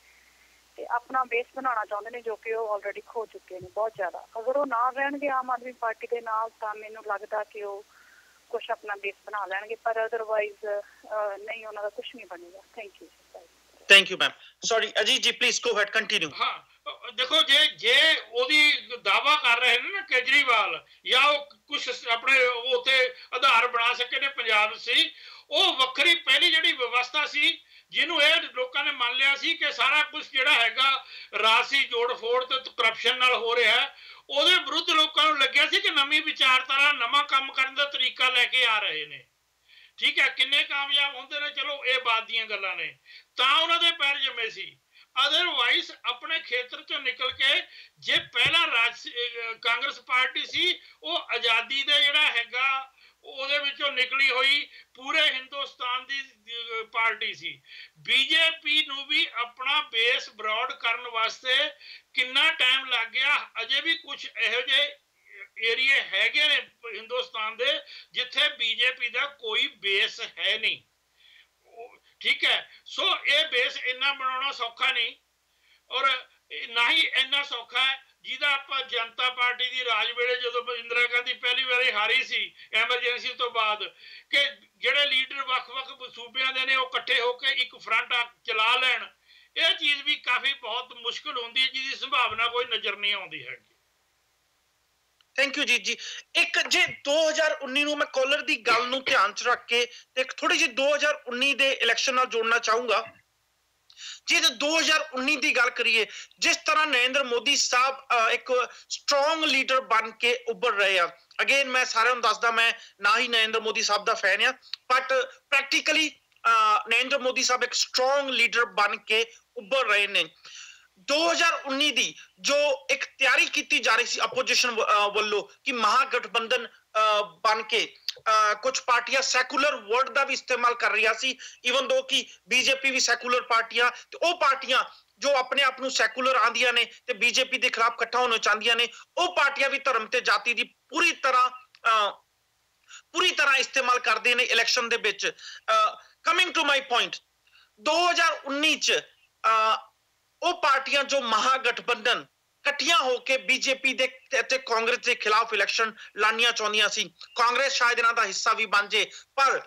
ਤੇ ਆਪਣਾ ਬੇਸ ਬਣਾਉਣਾ ਚਾਹੁੰਦੇ ਨੇ, ਜੋ ਕਿ ਉਹ ਆਲਰੇਡੀ ਖੋ ਚੁੱਕੇ ਨੇ ਬਹੁਤ ਜ਼ਿਆਦਾ। ਅਗਰ ਉਹ ਨਾ ਰਹਿਣਗੇ ਆਮ ਆਦਮੀ ਪਾਰਟੀ ਦੇ ਨਾਲ ਤਾਂ ਮੈਨੂੰ ਲੱਗਦਾ ਕਿ ਉਹ ਕੁਛ ਆਪਣਾ ਬੇਸ ਬਣਾ ਲੈਣਗੇ, ਪਰ ਅਦਰਵਾਈਜ਼ ਨਹੀਂ, ਉਹਨਾਂ ਦਾ ਕੁਛ ਨਹੀਂ ਬਣੇਗਾ। Thank you. Thank you ma'am. Sorry Ajit ਜੀ, ਪਲੀਜ਼ ਗੋ ਹੈਡ, ਕੰਟੀਨਿਊ। ਹਾਂ, ਦੇਖੋ ਜੇ ਉਹਦੀ ਦਾਵਾ ਕਰ ਰਹੇ ਨੇ ਨਾ ਕੇਜਰੀਵਾਲ, ਜਾਂ ਉਹ ਕੁਛ ਆਪਣੇ ਉੱਥੇ ਆਧਾਰ ਬਣਾ ਸਕੇ ਨੇ ਪੰਜਾਬ ਸੀ, ਉਹ ਵੱਖਰੀ ਪਹਿਲੀ ਜਿਹੜੀ ਵਿਵਸਥਾ ਸੀ ਜਿਹਨੂੰ ਇਹ ਲੋਕਾਂ ਨੇ ਮੰਨ ਲਿਆ ਸੀ ਕਿ ਸਾਰਾ ਕੁਝ ਜਿਹੜਾ ਹੈਗਾ ਰਾਜਸੀ ਜੋੜ ਫੋੜ ਤੇ ਕਰਪਸ਼ਨ ਨਾਲ ਹੋ ਰਿਹਾ ਹੈ, ਉਹਦੇ ਵਿਰੁੱਧ ਲੋਕਾਂ ਨੂੰ ਲੱਗਿਆ ਸੀ ਕਿ ਨਵੀਂ ਵਿਚਾਰਧਾਰਾ, ਨਵਾਂ ਕੰਮ ਕਰਨ ਦਾ ਤਰੀਕਾ ਲੈ ਕੇ ਆ ਰਹੇ ਨੇ। ਠੀਕ ਹੈ, ਕਿੰਨੇ ਕਾਮਯਾਬ ਹੁੰਦੇ ਨੇ ਚਲੋ ਇਹ ਬਾਤ ਦੀਆਂ ਗੱਲਾਂ ਨੇ, ਤਾਂ ਉਹਨਾਂ ਦੇ ਪੈਰ ਜੰਮੇ ਸੀ। ਅਦਰਵਾਈਜ਼ ਆਪਣੇ ਖੇਤਰ ਚੋਂ ਨਿਕਲ ਕੇ ਜੇ ਪਹਿਲਾਂ ਕਾਂਗਰਸ ਪਾਰਟੀ ਸੀ, ਉਹ ਆਜ਼ਾਦੀ ਦੇ ਜਿਹੜਾ ਹੈਗਾ ਉਹਦੇ ਵਿੱਚੋਂ ਨਿਕਲੀ ਹੋਈ ਪੂਰੇ ਹਿੰਦੁਸਤਾਨ ਦੀ ਪਾਰਟੀ ਸੀ। ਬੀਜੇਪੀ ਨੂੰ ਵੀ ਆਪਣਾ ਬੇਸ ਬਰੌਡ ਕਰਨ ਵਾਸਤੇ ਕਿੰਨਾ ਟਾਈਮ ਲੱਗ ਗਿਆ। ਅਜੇ ਵੀ ਕੁਝ ਇਹੋ ਜਿਹੇ ਏਰੀਏ ਹੈਗੇ ਨੇ ਹਿੰਦੁਸਤਾਨ ਦੇ ਜਿੱਥੇ ਬੀਜੇਪੀ ਦਾ ਕੋਈ ਬੇਸ ਹੈ ਨਹੀਂ। ਠੀਕ ਹੈ, ਸੋ ਇਹ ਬੇਸ ਇੰਨਾ ਬਣਾਉਣਾ ਸੌਖਾ ਨਹੀਂ, ਔਰ ਨਾ ਹੀ ਇੰਨਾ ਸੌਖਾ ਹੈ ਜਿਹਦਾ ਆਪਾਂ ਜਨਤਾ ਪਾਰਟੀ ਦੀ ਰਾਜ ਵੇਲੇ ਜਦੋਂ ਇੰਦਰਾ ਗਾਂਧੀ ਪਹਿਲੀ ਵਾਰੀ ਹਾਰੀ ਸੀ ਐਮਰਜੈਂਸੀ ਤੋਂ ਬਾਅਦ, ਕਿ ਜਿਹੜੇ ਲੀਡਰ ਵੱਖ-ਵੱਖ ਸੂਬਿਆਂ ਦੇ ਨੇ ਉਹ ਇਕੱਠੇ ਹੋ ਕੇ ਇੱਕ ਫਰੰਟ ਚਲਾ ਲੈਣ, ਇਹ ਚੀਜ਼ ਵੀ ਕਾਫੀ ਬਹੁਤ ਮੁਸ਼ਕਿਲ ਹੁੰਦੀ ਹੈ, ਜਿਹਦੀ ਸੰਭਾਵਨਾ ਕੋਈ ਨਜ਼ਰ ਨਹੀਂ ਆਉਂਦੀ ਹੈਗੀ। ਥੈਂਕ ਯੂ ਜੀ। ਇੱਕ ਜੇ 2019 ਨੂੰ ਮੈਂ ਕਾਲਰ ਦੀ ਗੱਲ ਨੂੰ ਧਿਆਨ 'ਚ ਰੱਖ ਕੇ ਤੇ ਇੱਕ ਥੋੜੀ ਜਿਹੀ 2019 ਦੇ ਇਲੈਕਸ਼ਨ ਨਾਲ ਜੋੜਨਾ ਚਾਹੂੰਗਾ। ਜੇ 2019 ਦੀ ਗੱਲ ਕਰੀਏ, ਜਿਸ ਤਰ੍ਹਾਂ ਨਰਿੰਦਰ ਮੋਦੀ ਸਾਹਿਬ ਇੱਕ ਸਟਰੋਂਗ ਲੀਡਰ ਬਣ ਕੇ ਉੱਭਰ ਰਹੇ ਆ। ਅਗੇਨ ਮੈਂ ਸਾਰਿਆਂ ਨੂੰ ਦੱਸਦਾ, ਮੈਂ ਨਾ ਹੀ ਨਰਿੰਦਰ ਮੋਦੀ ਸਾਹਿਬ ਦਾ ਫੈਨ ਆ, ਬਟ ਪ੍ਰੈਕਟੀਕਲੀ ਨਰਿੰਦਰ ਮੋਦੀ ਸਾਹਿਬ ਇੱਕ ਸਟਰੋਂਗ ਲੀਡਰ ਬਣ ਕੇ ਉੱਭਰ ਰਹੇ ਨੇ। 2019 ਦੀ ਜੋ ਇੱਕ ਤਿਆਰੀ ਕੀਤੀ ਜਾ ਰਹੀ ਸੀ ਆਪੋਜੀਸ਼ਨ ਵੱਲੋਂ ਕਿ ਮਹਾਗਠਬੰਧਨ ਬਣ ਕੇ ਕੁਝ ਪਾਰਟੀਆਂ ਸੈਕੂਲਰ ਵਰਡ ਦਾ ਵੀ ਇਸਤੇਮਾਲ ਕਰ ਰਹੀਆਂ ਸੀ, ਈਵਨ ਦੋ ਕਿ ਬੀਜੇਪੀ ਵੀ ਸੈਕੂਲਰ ਪਾਰਟੀਆਂ, ਤੇ ਉਹ ਪਾਰਟੀਆਂ ਜੋ ਆਪਣੇ ਆਪ ਨੂੰ ਸੈਕੂਲਰ ਆਂਦੀਆਂ ਨੇ ਤੇ ਬੀਜੇਪੀ ਦੇ ਖਿਲਾਫ ਇਕੱਠਾ ਹੋਣਾ ਚਾਹੁੰਦੀਆਂ ਨੇ, ਉਹ ਪਾਰਟੀਆਂ ਵੀ ਧਰਮ ਤੇ ਜਾਤੀ ਦੀ ਪੂਰੀ ਤਰ੍ਹਾਂ ਪੂਰੀ ਤਰ੍ਹਾਂ ਇਸਤੇਮਾਲ ਕਰਦੇ ਨੇ ਇਲੈਕਸ਼ਨ ਦੇ ਵਿੱਚ। ਕਮਿੰਗ ਟੂ ਮਾਈ ਪੁਆਇੰਟ, 2019 ਚ ਉਹ ਪਾਰਟੀਆਂ ਜੋ ਮਹਾਗਠਬੰਧਨ ਇਕੱਠੀਆਂ ਹੋ ਕੇ ਬੀਜੇਪੀ ਦੇ ਅਤੇ ਕਾਂਗਰਸ ਦੇ ਖਿਲਾਫ ਇਲੈਕਸ਼ਨ ਲੜਨੀਆਂ ਚਾਹੁੰਦੀਆਂ ਸੀ। ਕਾਂਗਰਸ ਸ਼ਾਇਦ ਇਹਨਾਂ ਦਾ ਹਿੱਸਾ ਵੀ ਬਣ ਜੇ, ਪਰ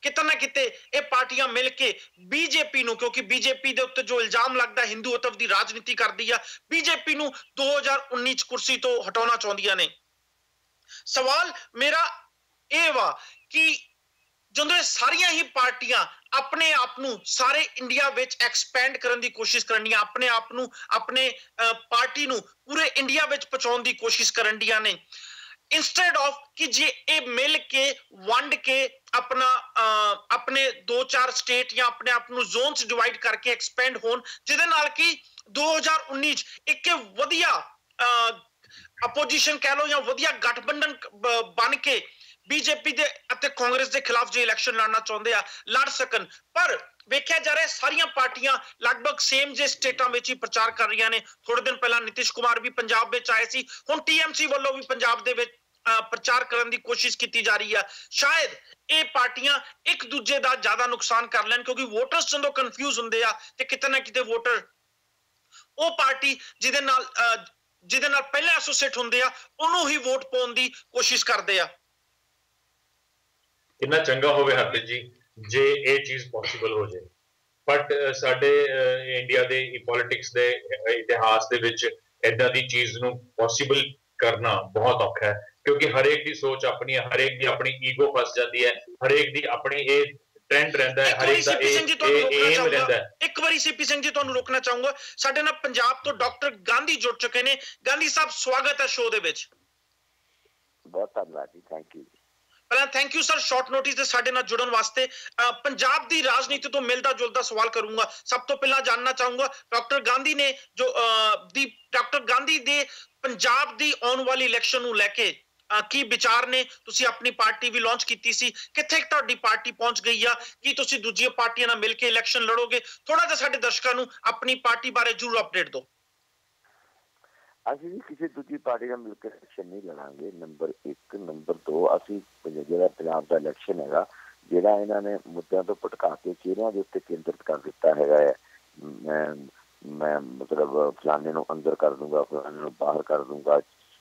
ਕਿਤੇ ਨਾ ਕਿਤੇ ਇਹ ਪਾਰਟੀਆਂ ਮਿਲ ਕੇ ਬੀਜੇਪੀ ਨੂੰ, ਕਿਉਂਕਿ ਬੀਜੇਪੀ ਦੇ ਉੱਤੇ ਜੋ ਇਲਜ਼ਾਮ ਲੱਗਦਾ ਹਿੰਦੂਤਵ ਦੀ ਰਾਜਨੀਤੀ ਕਰਦੀ ਆ, ਬੀਜੇਪੀ ਨੂੰ 2019 ਚ ਕੁਰਸੀ ਤੋਂ ਹਟਾਉਣਾ ਚਾਹੁੰਦੀਆਂ ਨੇ। ਸਵਾਲ ਮੇਰਾ ਇਹ ਵਾ ਕਿ ਜਦੋਂ ਇਹ ਸਾਰੀਆਂ ਹੀ ਪਾਰਟੀਆਂ ਆਪਣੇ ਆਪ ਨੂੰ ਸਾਰੇ ਇੰਡੀਆ ਵਿੱਚ ਐਕਸਪੈਂਡ ਕਰਨ ਦੀ ਕੋਸ਼ਿਸ਼ ਕਰਨੀਆਂ, ਆਪਣੇ ਆਪ ਨੂੰ, ਆਪਣੇ ਪਾਰਟੀ ਨੂੰ ਪੂਰੇ ਇੰਡੀਆ ਵਿੱਚ ਪਹੁੰਚਾਉਣ ਦੀ ਕੋਸ਼ਿਸ਼ ਕਰਨ ਦੀਆਂ ਨੇ, ਇੰਸਟੈਡ ਆਫ ਕਿ ਜੇ ਇਹ ਮਿਲ ਕੇ ਵੰਡ ਕੇ ਆਪਣਾ ਆਪਣੇ 2-4 ਸਟੇਟ ਜਾਂ ਆਪਣੇ ਆਪ ਨੂੰ ਜ਼ੋਨ ਚ ਡਿਵਾਈਡ ਕਰਕੇ ਐਕਸਪੈਂਡ ਹੋਣ, ਜਿਹਦੇ ਨਾਲ ਕਿ 2019 ਚ ਇੱਕ ਵਧੀਆ ਅਪੋਜੀਸ਼ਨ ਕਹਿ ਲਓ ਜਾਂ ਵਧੀਆ ਗਠਬੰਧਨ ਬਣ ਕੇ ਬੀਜੇਪੀ ਦੇ ਅਤੇ ਕਾਂਗਰਸ ਦੇ ਖਿਲਾਫ ਜੇ ਇਲੈਕਸ਼ਨ ਲੜਨਾ ਚਾਹੁੰਦੇ ਆ ਲੜ ਸਕਣ। ਪਰ ਵੇਖਿਆ ਜਾ ਰਿਹਾ ਸਾਰੀਆਂ ਪਾਰਟੀਆਂ ਲਗਭਗ ਸੇਮ ਜੇ ਸਟੇਟਾਂ ਵਿੱਚ ਹੀ ਪ੍ਰਚਾਰ ਕਰ ਰਹੀਆਂ ਨੇ। ਥੋੜੇ ਦਿਨ ਪਹਿਲਾਂ ਨਿਤਿਸ਼ ਕੁਮਾਰ ਵੀ ਪੰਜਾਬ ਵਿੱਚ ਆਏ ਸੀ, ਹੁਣ TMC ਵੱਲੋਂ ਵੀ ਪੰਜਾਬ ਦੇ ਵਿੱਚ ਪ੍ਰਚਾਰ ਕਰਨ ਦੀ ਕੋਸ਼ਿਸ਼ ਕੀਤੀ ਜਾ ਰਹੀ ਆ। ਸ਼ਾਇਦ ਇਹ ਪਾਰਟੀਆਂ ਇੱਕ ਦੂਜੇ ਦਾ ਜ਼ਿਆਦਾ ਨੁਕਸਾਨ ਕਰ ਲੈਣ, ਕਿਉਂਕਿ ਵੋਟਰਸ ਜਦੋਂ ਕਨਫਿਊਜ਼ ਹੁੰਦੇ ਆ ਤੇ ਕਿਤੇ ਨਾ ਕਿਤੇ ਵੋਟਰ ਉਹ ਪਾਰਟੀ ਜਿਹਦੇ ਨਾਲ ਪਹਿਲਾਂ ਐਸੋਸੀਏਟ ਹੁੰਦੇ ਆ ਉਹਨੂੰ ਹੀ ਵੋਟ ਪਾਉਣ ਦੀ ਕੋਸ਼ਿਸ਼ ਕਰਦੇ ਆ। ਕਿੰਨਾ ਚੰਗਾ ਹੋਵੇ ਹਰਪ੍ਰੀਤ ਜੀ ਜੇ ਇਹ ਚੀਜ਼ ਪੋਸੀਬਲ ਹੋ ਜਾਏ, ਬਟ ਸਾਡੇ ਇੰਡੀਆ ਦੇ ਪੋਲਿਟਿਕਸ ਦੇ ਇਤਿਹਾਸ ਦੇ ਵਿੱਚ ਇਦਾਂ ਦੀ ਚੀਜ਼ ਨੂੰ ਪੋਸੀਬਲ ਕਰਨਾ ਬਹੁਤ ਔਖਾ ਹੈ, ਕਿਉਂਕਿ ਹਰੇਕ ਦੀ ਸੋਚ ਆਪਣੀ ਹੈ, ਹਰੇਕ ਦੀ ਆਪਣੀ ਈਗੋ ਫਸ ਜਾਂਦੀ ਹੈ, ਹਰੇਕ ਦੀ ਆਪਣੀ ਇਹ ਟ੍ਰੈਂਡ ਰਹਿੰਦਾ ਹੈ, ਹਰੇਕ ਦਾ ਇਹ ਏਮ ਰਹਿੰਦਾ ਹੈ। ਇੱਕ ਵਾਰੀ CP ਸਿੰਘ ਜੀ ਤੁਹਾਨੂੰ ਰੋਕਣਾ ਚਾਹੂੰਗਾ, ਸਾਡੇ ਨਾਲ ਪੰਜਾਬ ਤੋਂ ਡਾਕਟਰ ਗਾਂਧੀ ਜੁੜ ਚੁੱਕੇ ਨੇ। ਗਾਂਧੀ ਸਾਹਿਬ ਸਵਾਗਤ ਹੈ ਸ਼ੋਅ ਦੇ ਵਿੱਚ। ਬਹੁਤ ਧੰਨਵਾਦ ਜੀ, ਥੈਂਕ ਯੂ। ਪਹਿਲਾਂ thank you sir short notice ਤੇ ਸਾਡੇ ਨਾਲ ਜੁੜਨ ਵਾਸਤੇ। ਪੰਜਾਬ ਦੀ ਰਾਜਨੀਤੀ ਤੋਂ ਮਿਲਦਾ ਜੁਲਦਾ ਸਵਾਲ ਕਰੂੰਗਾ। ਸਭ ਤੋਂ ਪਹਿਲਾਂ ਜਾਨਣਾ ਚਾਹੂੰਗਾ ਡਾਕਟਰ ਗਾਂਧੀ ਨੇ ਡਾਕਟਰ ਗਾਂਧੀ ਦੇ ਪੰਜਾਬ ਦੀ ਆਉਣ ਵਾਲੀ ਇਲੈਕਸ਼ਨ ਨੂੰ ਲੈ ਕੇ ਕੀ ਵਿਚਾਰ ਨੇ? ਤੁਸੀਂ ਆਪਣੀ ਪਾਰਟੀ ਵੀ ਲਾਂਚ ਕੀਤੀ ਸੀ, ਕਿੱਥੇ ਤੁਹਾਡੀ ਪਾਰਟੀ ਪਹੁੰਚ ਗਈ ਆ? ਕੀ ਤੁਸੀਂ ਦੂਜੀਆਂ ਪਾਰਟੀਆਂ ਨਾਲ ਮਿਲ ਕੇ ਇਲੈਕਸ਼ਨ ਲੜੋਗੇ? ਥੋੜਾ ਜਿਹਾ ਸਾਡੇ ਦਰਸ਼ਕਾਂ ਨੂੰ ਆਪਣੀ ਪਾਰਟੀ ਬਾਰੇ ਜ਼ਰੂਰ ਅਪਡੇਟ ਦਿਓ। ਅਸੀਂ ਵੀ ਕਿਸੇ ਦੂਜੀ ਪਾਰਟੀ ਨਾਲ ਮਿਲ ਕੇ ਇਲੈਕਸ਼ਨ ਨਹੀਂ ਲੜਾਂਗੇ, ਨੰਬਰ 1। ਨੰਬਰ 2, ਅਸੀਂ ਜਿਹੜਾ ਪੰਜਾਬ ਦਾ ਇਲੈਕਸ਼ਨ ਹੈਗਾ, ਜਿਹੜਾ ਇਹਨਾਂ ਨੇ ਮੁੱਦਿਆਂ ਤੋਂ ਭਟਕਾ ਕੇ ਚਿਹਰਿਆਂ ਦੇ ਉੱਤੇ ਕੇਂਦਰਿਤ ਕਰ ਦਿੱਤਾ ਹੈਗਾ ਹੈ, ਮੈਂ ਮਤਲਬ ਫਲਾਣੇ ਨੂੰ ਅੰਦਰ ਕਰ ਦੂੰਗਾ, ਫਲਾਣੇ ਨੂੰ ਬਾਹਰ ਕਰ ਦੂੰਗਾ,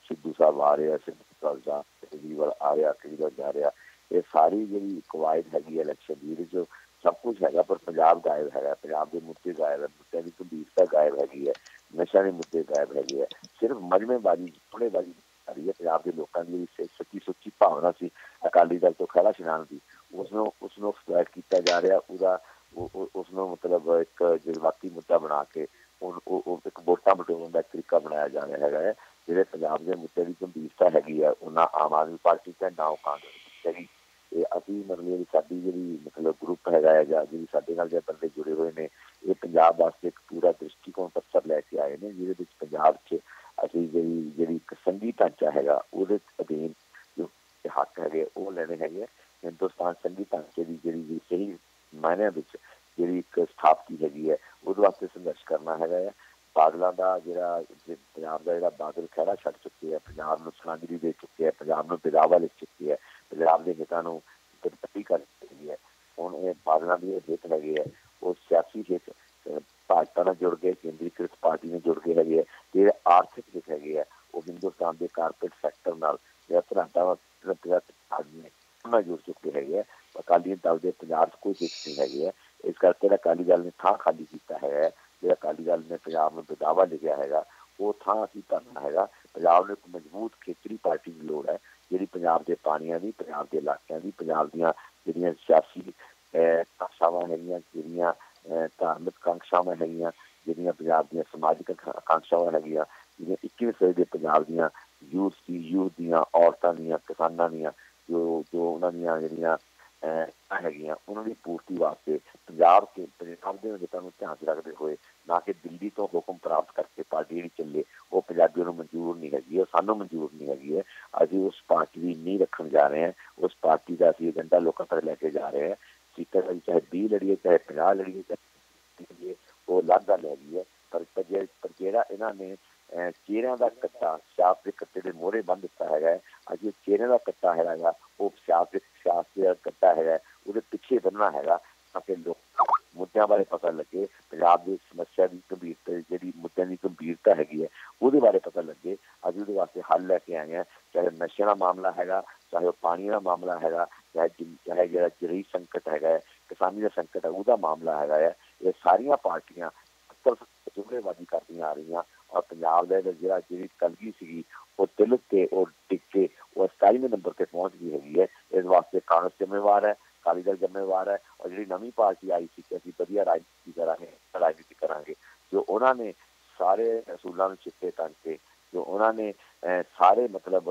ਸਿੱਧੂ ਸਾਹਿਬ ਆ ਰਿਹਾ, ਸਿੱਧੂ ਸਾਹਿਬ ਕੇਜਰੀਵਾਲ ਆ ਰਿਹਾ, ਕੇਜਰੀਵਾਲ ਜਾ ਰਿਹਾ, ਇਹ ਸਾਰੀ ਜਿਹੜੀ ਕਵਾਇਦ ਹੈਗੀ ਹੈ ਇਲੈਕਸ਼ਨ ਦੀ, ਇਹਦੇ 'ਚ ਸਭ ਕੁਛ ਹੈਗਾ ਪਰ ਪੰਜਾਬ ਗਾਇਬ ਹੈਗਾ। ਪੰਜਾਬ ਦੇ ਮੁੱਦੇ ਗਾਇਬ ਹੈ, ਮੁੱਦਿਆਂ ਦੀ ਗੰਭੀਰਤਾ ਗਾਇਬ ਹੈਗੀ ਹੈ, ਨਸ਼ਿਆਂ ਦੇ ਮੁੱਦੇ ਗਾਇਬ ਹੈਗੇ ਹੈ। ਸਿਰਫ ਮਜਮੇਬਾਜ਼ੀ, ਥੋੜੇਬਾਜ਼ੀ ਆ ਰਹੀ ਹੈ। ਪੰਜਾਬ ਦੇ ਲੋਕਾਂ ਦੀ ਜਿਹੜੀ ਸੱਚੀ ਭਾਵਨਾ ਸੀ ਅਕਾਲੀ ਦਲ ਤੋਂ ਖਹਿੜਾ ਛਡਾਉਣ ਦੀ, ਉਸਨੂੰ ਐਕਸਪਲੋਇਟ ਕੀਤਾ ਜਾ ਰਿਹਾ। ਉਸਨੂੰ ਮਤਲਬ ਇੱਕ ਜਜ਼ਬਾਤੀ ਮੁੱਦਾ ਬਣਾ ਕੇ ਉਹ ਇੱਕ ਵੋਟਾਂ ਬਟੋਰਨ ਦਾ ਤਰੀਕਾ ਬਣਾਇਆ ਜਾ ਰਿਹਾ ਹੈਗਾ ਹੈ। ਜਿਹੜੇ ਪੰਜਾਬ ਦੇ ਮੁੱਦੇ ਦੀ ਗੰਭੀਰਤਾ ਹੈਗੀ ਹੈ, ਉਹਨਾਂ ਆਮ ਆਦਮੀ ਪਾਰਟੀ ਤੇ ਨਾ ਉਹ ਕਾਂਗਰਸ ਹੈਗੀ। ਤੇ ਅਸੀਂ ਮਤਲਬ ਸਾਡੀ ਜਿਹੜੀ ਮਤਲਬ ਗਰੁੱਪ ਹੈਗਾ ਹੈ ਜਾਂ ਜਿਹੜੀ ਸਾਡੇ ਨਾਲ ਜਿਹੜੇ ਬੰਦੇ ਜੁੜੇ ਹੋਏ ਨੇ, ਇਹ ਪੰਜਾਬ ਵਾਸਤੇ ਇੱਕ ਪੂਰਾ ਦ੍ਰਿਸ਼ਟੀਕੋਣ ਪੱਤਰ ਲੈ ਕੇ ਆਏ ਨੇ, ਜਿਹਦੇ ਵਿੱਚ ਪੰਜਾਬ 'ਚ ਅਸੀਂ ਜਿਹੜੀ ਇੱਕ ਸੰਘੀ ਢਾਂਚਾ ਹੈਗਾ ਉਹਦੇ ਅਧੀਨ ਜੋ ਹੱਕ ਹੈਗੇ ਉਹ ਲੈਣੇ ਹੈਗੇ। ਹਿੰਦੁਸਤਾਨ ਸੰਘੀ ਢਾਂਚੇ ਦੀ ਜਿਹੜੀ ਸਹੀ ਮਾਇਨਿਆਂ ਵਿੱਚ ਜਿਹੜੀ ਇੱਕ ਸਥਾਪਤੀ ਹੈਗੀ ਹੈ, ਉਹਦੇ ਵਾਸਤੇ ਸੰਘਰਸ਼ ਕਰਨਾ ਹੈਗਾ ਹੈ। ਬਾਦਲਾਂ ਦਾ ਜਿਹੜਾ ਪੰਜਾਬ ਦਾ ਜਿਹੜਾ ਬਾਦਲ ਖਹਿੜਾ ਛੱਡ ਚੁੱਕੇ ਹੈ, ਪੰਜਾਬ ਨੂੰ ਸਲਾਂਗਰੀ ਦੇ ਚੁੱਕੇ ਹੈ, ਪੰਜਾਬ ਨੂੰ ਵਿਦਾਵਾ ਲਿਖ ਚੁੱਕੇ ਹੈ, ਪੰਜਾਬ ਦੇ ਹਿੱਤਾਂ ਨੂੰ ਗਰਪੱਟੀ ਕਰ ਚੁੱਕੀ ਹੈ। ਹੁਣ ਇਹ ਬਾਦਲਾਂ ਦੀ ਹਿੱਤ ਹੈਗੇ ਹੈ, ਉਹ ਸਿਆਸੀ ਹਿੱਤ ਭਾਜਪਾ ਨਾਲ ਜੁੜ ਗਏ, ਕੇਂਦਰੀਕ੍ਰਿਤ ਪਾਰਟੀ ਨਾਲ ਜੁੜ ਗਏ ਹੈਗੇ ਹੈ। ਜਿਹੜੇ ਆਰਥਿਕ ਹਿੱਤ ਹੈਗੇ ਹੈ ਉਹ ਹਿੰਦੁਸਤਾਨ ਦੇ ਕਾਰਪੋਰੇਟ ਸੈਕਟਰ ਨਾਲ ਜਿਹੜਾ ਧਰਾਟਾਂ ਨਾਲ ਜੁੜ ਚੁੱਕੇ ਹੈਗੇ ਹੈ। ਅਕਾਲੀ ਦਲ ਦੇ ਪੰਜਾਬ 'ਚ ਕੋਈ ਹਿੱਤ ਨਹੀਂ ਹੈਗੇ ਹੈ। ਇਸ ਕਰਕੇ ਅਕਾਲੀ ਦਲ ਨੇ ਥਾਂ ਖਾਲੀ ਕੀਤਾ ਹੈ। ਜਿਹੜਾ ਅਕਾਲੀ ਦਲ ਨੇ ਪੰਜਾਬ ਨੂੰ ਵਿਦਾਵਾ ਲਿਖਿਆ ਹੈਗਾ, ਉਹ ਥਾਂ ਅਸੀਂ ਭਰਨਾ ਹੈਗਾ। ਪੰਜਾਬ ਨੂੰ ਇੱਕ ਮਜ਼ਬੂਤ ਖੇਤਰੀ ਪਾਰਟੀ ਦੀ ਲੋੜ ਹੈ, ਜਿਹੜੀ ਪੰਜਾਬ ਦੇ ਪਾਣੀਆਂ ਦੀ, ਪੰਜਾਬ ਦੇ ਇਲਾਕਿਆਂ ਦੀ, ਪੰਜਾਬ ਦੀਆਂ ਜਿਹੜੀਆਂ ਸਿਆਸੀ ਆਕਾਂਖਾਵਾਂ ਹੈਗੀਆਂ, ਜਿਹੜੀਆਂ ਧਾਰਮਿਕ ਆਕਾਂਖਾਵਾਂ ਹੈਗੀਆਂ, ਜਿਹੜੀਆਂ ਪੰਜਾਬ ਦੀਆਂ ਸਮਾਜਿਕ ਆਕਾਂਖਾਵਾਂ ਹੈਗੀਆਂ, ਜਿਹੜੀਆਂ 21ਵੀਂ ਸਦੀ ਦੇ ਪੰਜਾਬ ਦੀਆਂ ਯੂਥ ਦੀਆਂ, ਔਰਤਾਂ ਦੀਆਂ, ਕਿਸਾਨਾਂ ਦੀਆਂ, ਜੋ ਉਹਨਾਂ ਦੀਆਂ ਜਿਹੜੀਆਂ ਹੈਗੀਆਂ, ਉਹਨਾਂ ਦੀ ਪੂਰਤੀ ਵਾਸਤੇ ਪੰਜਾਬ ਦੇ ਹਿੱਤਾਂ ਨੂੰ ਧਿਆਨ 'ਚ ਰੱਖਦੇ ਹੋਏ, ਨਾ ਕਿ ਦਿੱਲੀ ਤੋਂ ਹੁਕਮ ਪ੍ਰਾਪਤ ਕਰਕੇ ਪਾਰਟੀ ਜਿਹੜੀ ਚੱਲੇ, ਉਹ ਪੰਜਾਬੀਆਂ ਨੂੰ ਮਨਜ਼ੂਰ ਨਹੀਂ ਹੈਗੀ, ਉਹ ਸਾਨੂੰ ਮਨਜ਼ੂਰ ਨਹੀਂ ਹੈਗੀ ਹੈ। ਅਸੀਂ ਉਸ ਪਾਰਟੀ ਦੀ ਨੀਂਹ ਰੱਖਣ ਜਾ ਰਹੇ ਹਾਂ। ਉਸ ਪਾਰਟੀ ਦਾ ਅਸੀਂ ਏਜੰਡਾ ਲੋਕਾਂ ਤੱਕ ਲੈ ਕੇ ਜਾ ਰਹੇ ਹਾਂ। ਸੀਟਾਂ ਦਾ ਚਾਹੇ 20 ਲੜੀਏ, ਚਾਹੇ 50 ਲੜੀਏ, ਚਾਹੇ ਉਹ ਅਲੱਗ ਗੱਲ ਹੈਗੀ ਹੈ। ਪਰ ਜਿਹੜਾ ਇਹਨਾਂ ਨੇ ਚਿਹਰਿਆਂ ਦਾ ਕੱਟਾ, ਛਾਪ ਦੇ ਕੱਟੇ ਦੇ ਮੋਹਰੇ ਬੰਨ੍ਹ ਦਿੱਤਾ ਹੈਗਾ ਹੈ, ਅਸੀਂ ਚਿਹਰਿਆਂ ਚਿਹਰੇ ਦਾ ਕੱਟਾ ਹੈਗਾ ਉਹ ਸਿਆਸਤ ਦਾ ਕੱਟਾ ਹੈਗਾ ਉਹਦੇ ਪਿੱਛੇ ਬੰਨਣਾ ਹੈਗਾ ਤਾਂ ਕਿ ਲੋਕ ਮੁੱਦਿਆਂ ਬਾਰੇ ਪਤਾ ਲੱਗੇ, ਪੰਜਾਬ ਦੀ ਸਮੱਸਿਆ ਦੀ ਗੰਭੀਰਤਾ ਜਿਹੜੀ ਮੁੱਦਿਆਂ ਦੀ ਗੰਭੀਰਤਾ ਹੈਗੀ ਹੈ ਉਹਦੇ ਬਾਰੇ ਪਤਾ ਲੱਗੇ। ਅਸੀਂ ਉਹਦੇ ਵਾਸਤੇ ਹੱਲ ਲੈ ਕੇ ਆਏ ਹਾਂ, ਚਾਹੇ ਨਸ਼ੇ ਦਾ ਮਾਮਲਾ ਹੈਗਾ, ਚਾਹੇ ਉਹ ਪਾਣੀ ਦਾ ਮਾਮਲਾ ਹੈਗਾ, ਚਾਹੇ ਜਿਹੜਾ ਜਰੀ ਸੰਕਟ ਹੈਗਾ, ਕਿਸਾਨੀ ਦਾ ਸੰਕਟ ਹੈ ਉਹਦਾ ਮਾਮਲਾ ਹੈਗਾ ਹੈ। ਇਹ ਸਾਰੀਆਂ ਪਾਰਟੀਆਂ ਜੁਮਲੇਬਾਜ਼ੀ ਕਰਦੀਆਂ ਆ ਰਹੀਆਂ ਔਰ ਪੰਜਾਬ ਦਾ ਜਿਹੜੀ ਕਲਗੀ ਸੀਗੀ ਉਹ ਦਿਲ ਤੇ ਉਹ ਟਿਕ ਕੇ ਉਹ 27ਵੇਂ ਨੰਬਰ ਤੇ ਪਹੁੰਚ ਗਈ ਹੈਗੀ ਹੈ। ਇਸ ਵਾਸਤੇ ਕਾਂਗਰਸ ਜ਼ਿੰਮੇਵਾਰ ਹੈ, ਅਕਾਲੀ ਦਲ ਜ਼ਿੰਮੇਵਾਰ ਹੈ ਔਰ ਜਿਹੜੀ ਨਵੀਂ ਪਾਰਟੀ ਆਈ ਸੀ ਕਿ ਅਸੀਂ ਵਧੀਆ ਰਾਜਨੀਤੀ ਕਰਾਂਗੇ ਜੋ ਉਹਨਾਂ ਨੇ ਸਾਰੇ ਅਸੂਲਾਂ ਨੂੰ ਚਿੱਟੇ ਤੰਨ ਕੇ, ਜੋ ਉਹਨਾਂ ਨੇ ਸਾਰੇ ਮਤਲਬ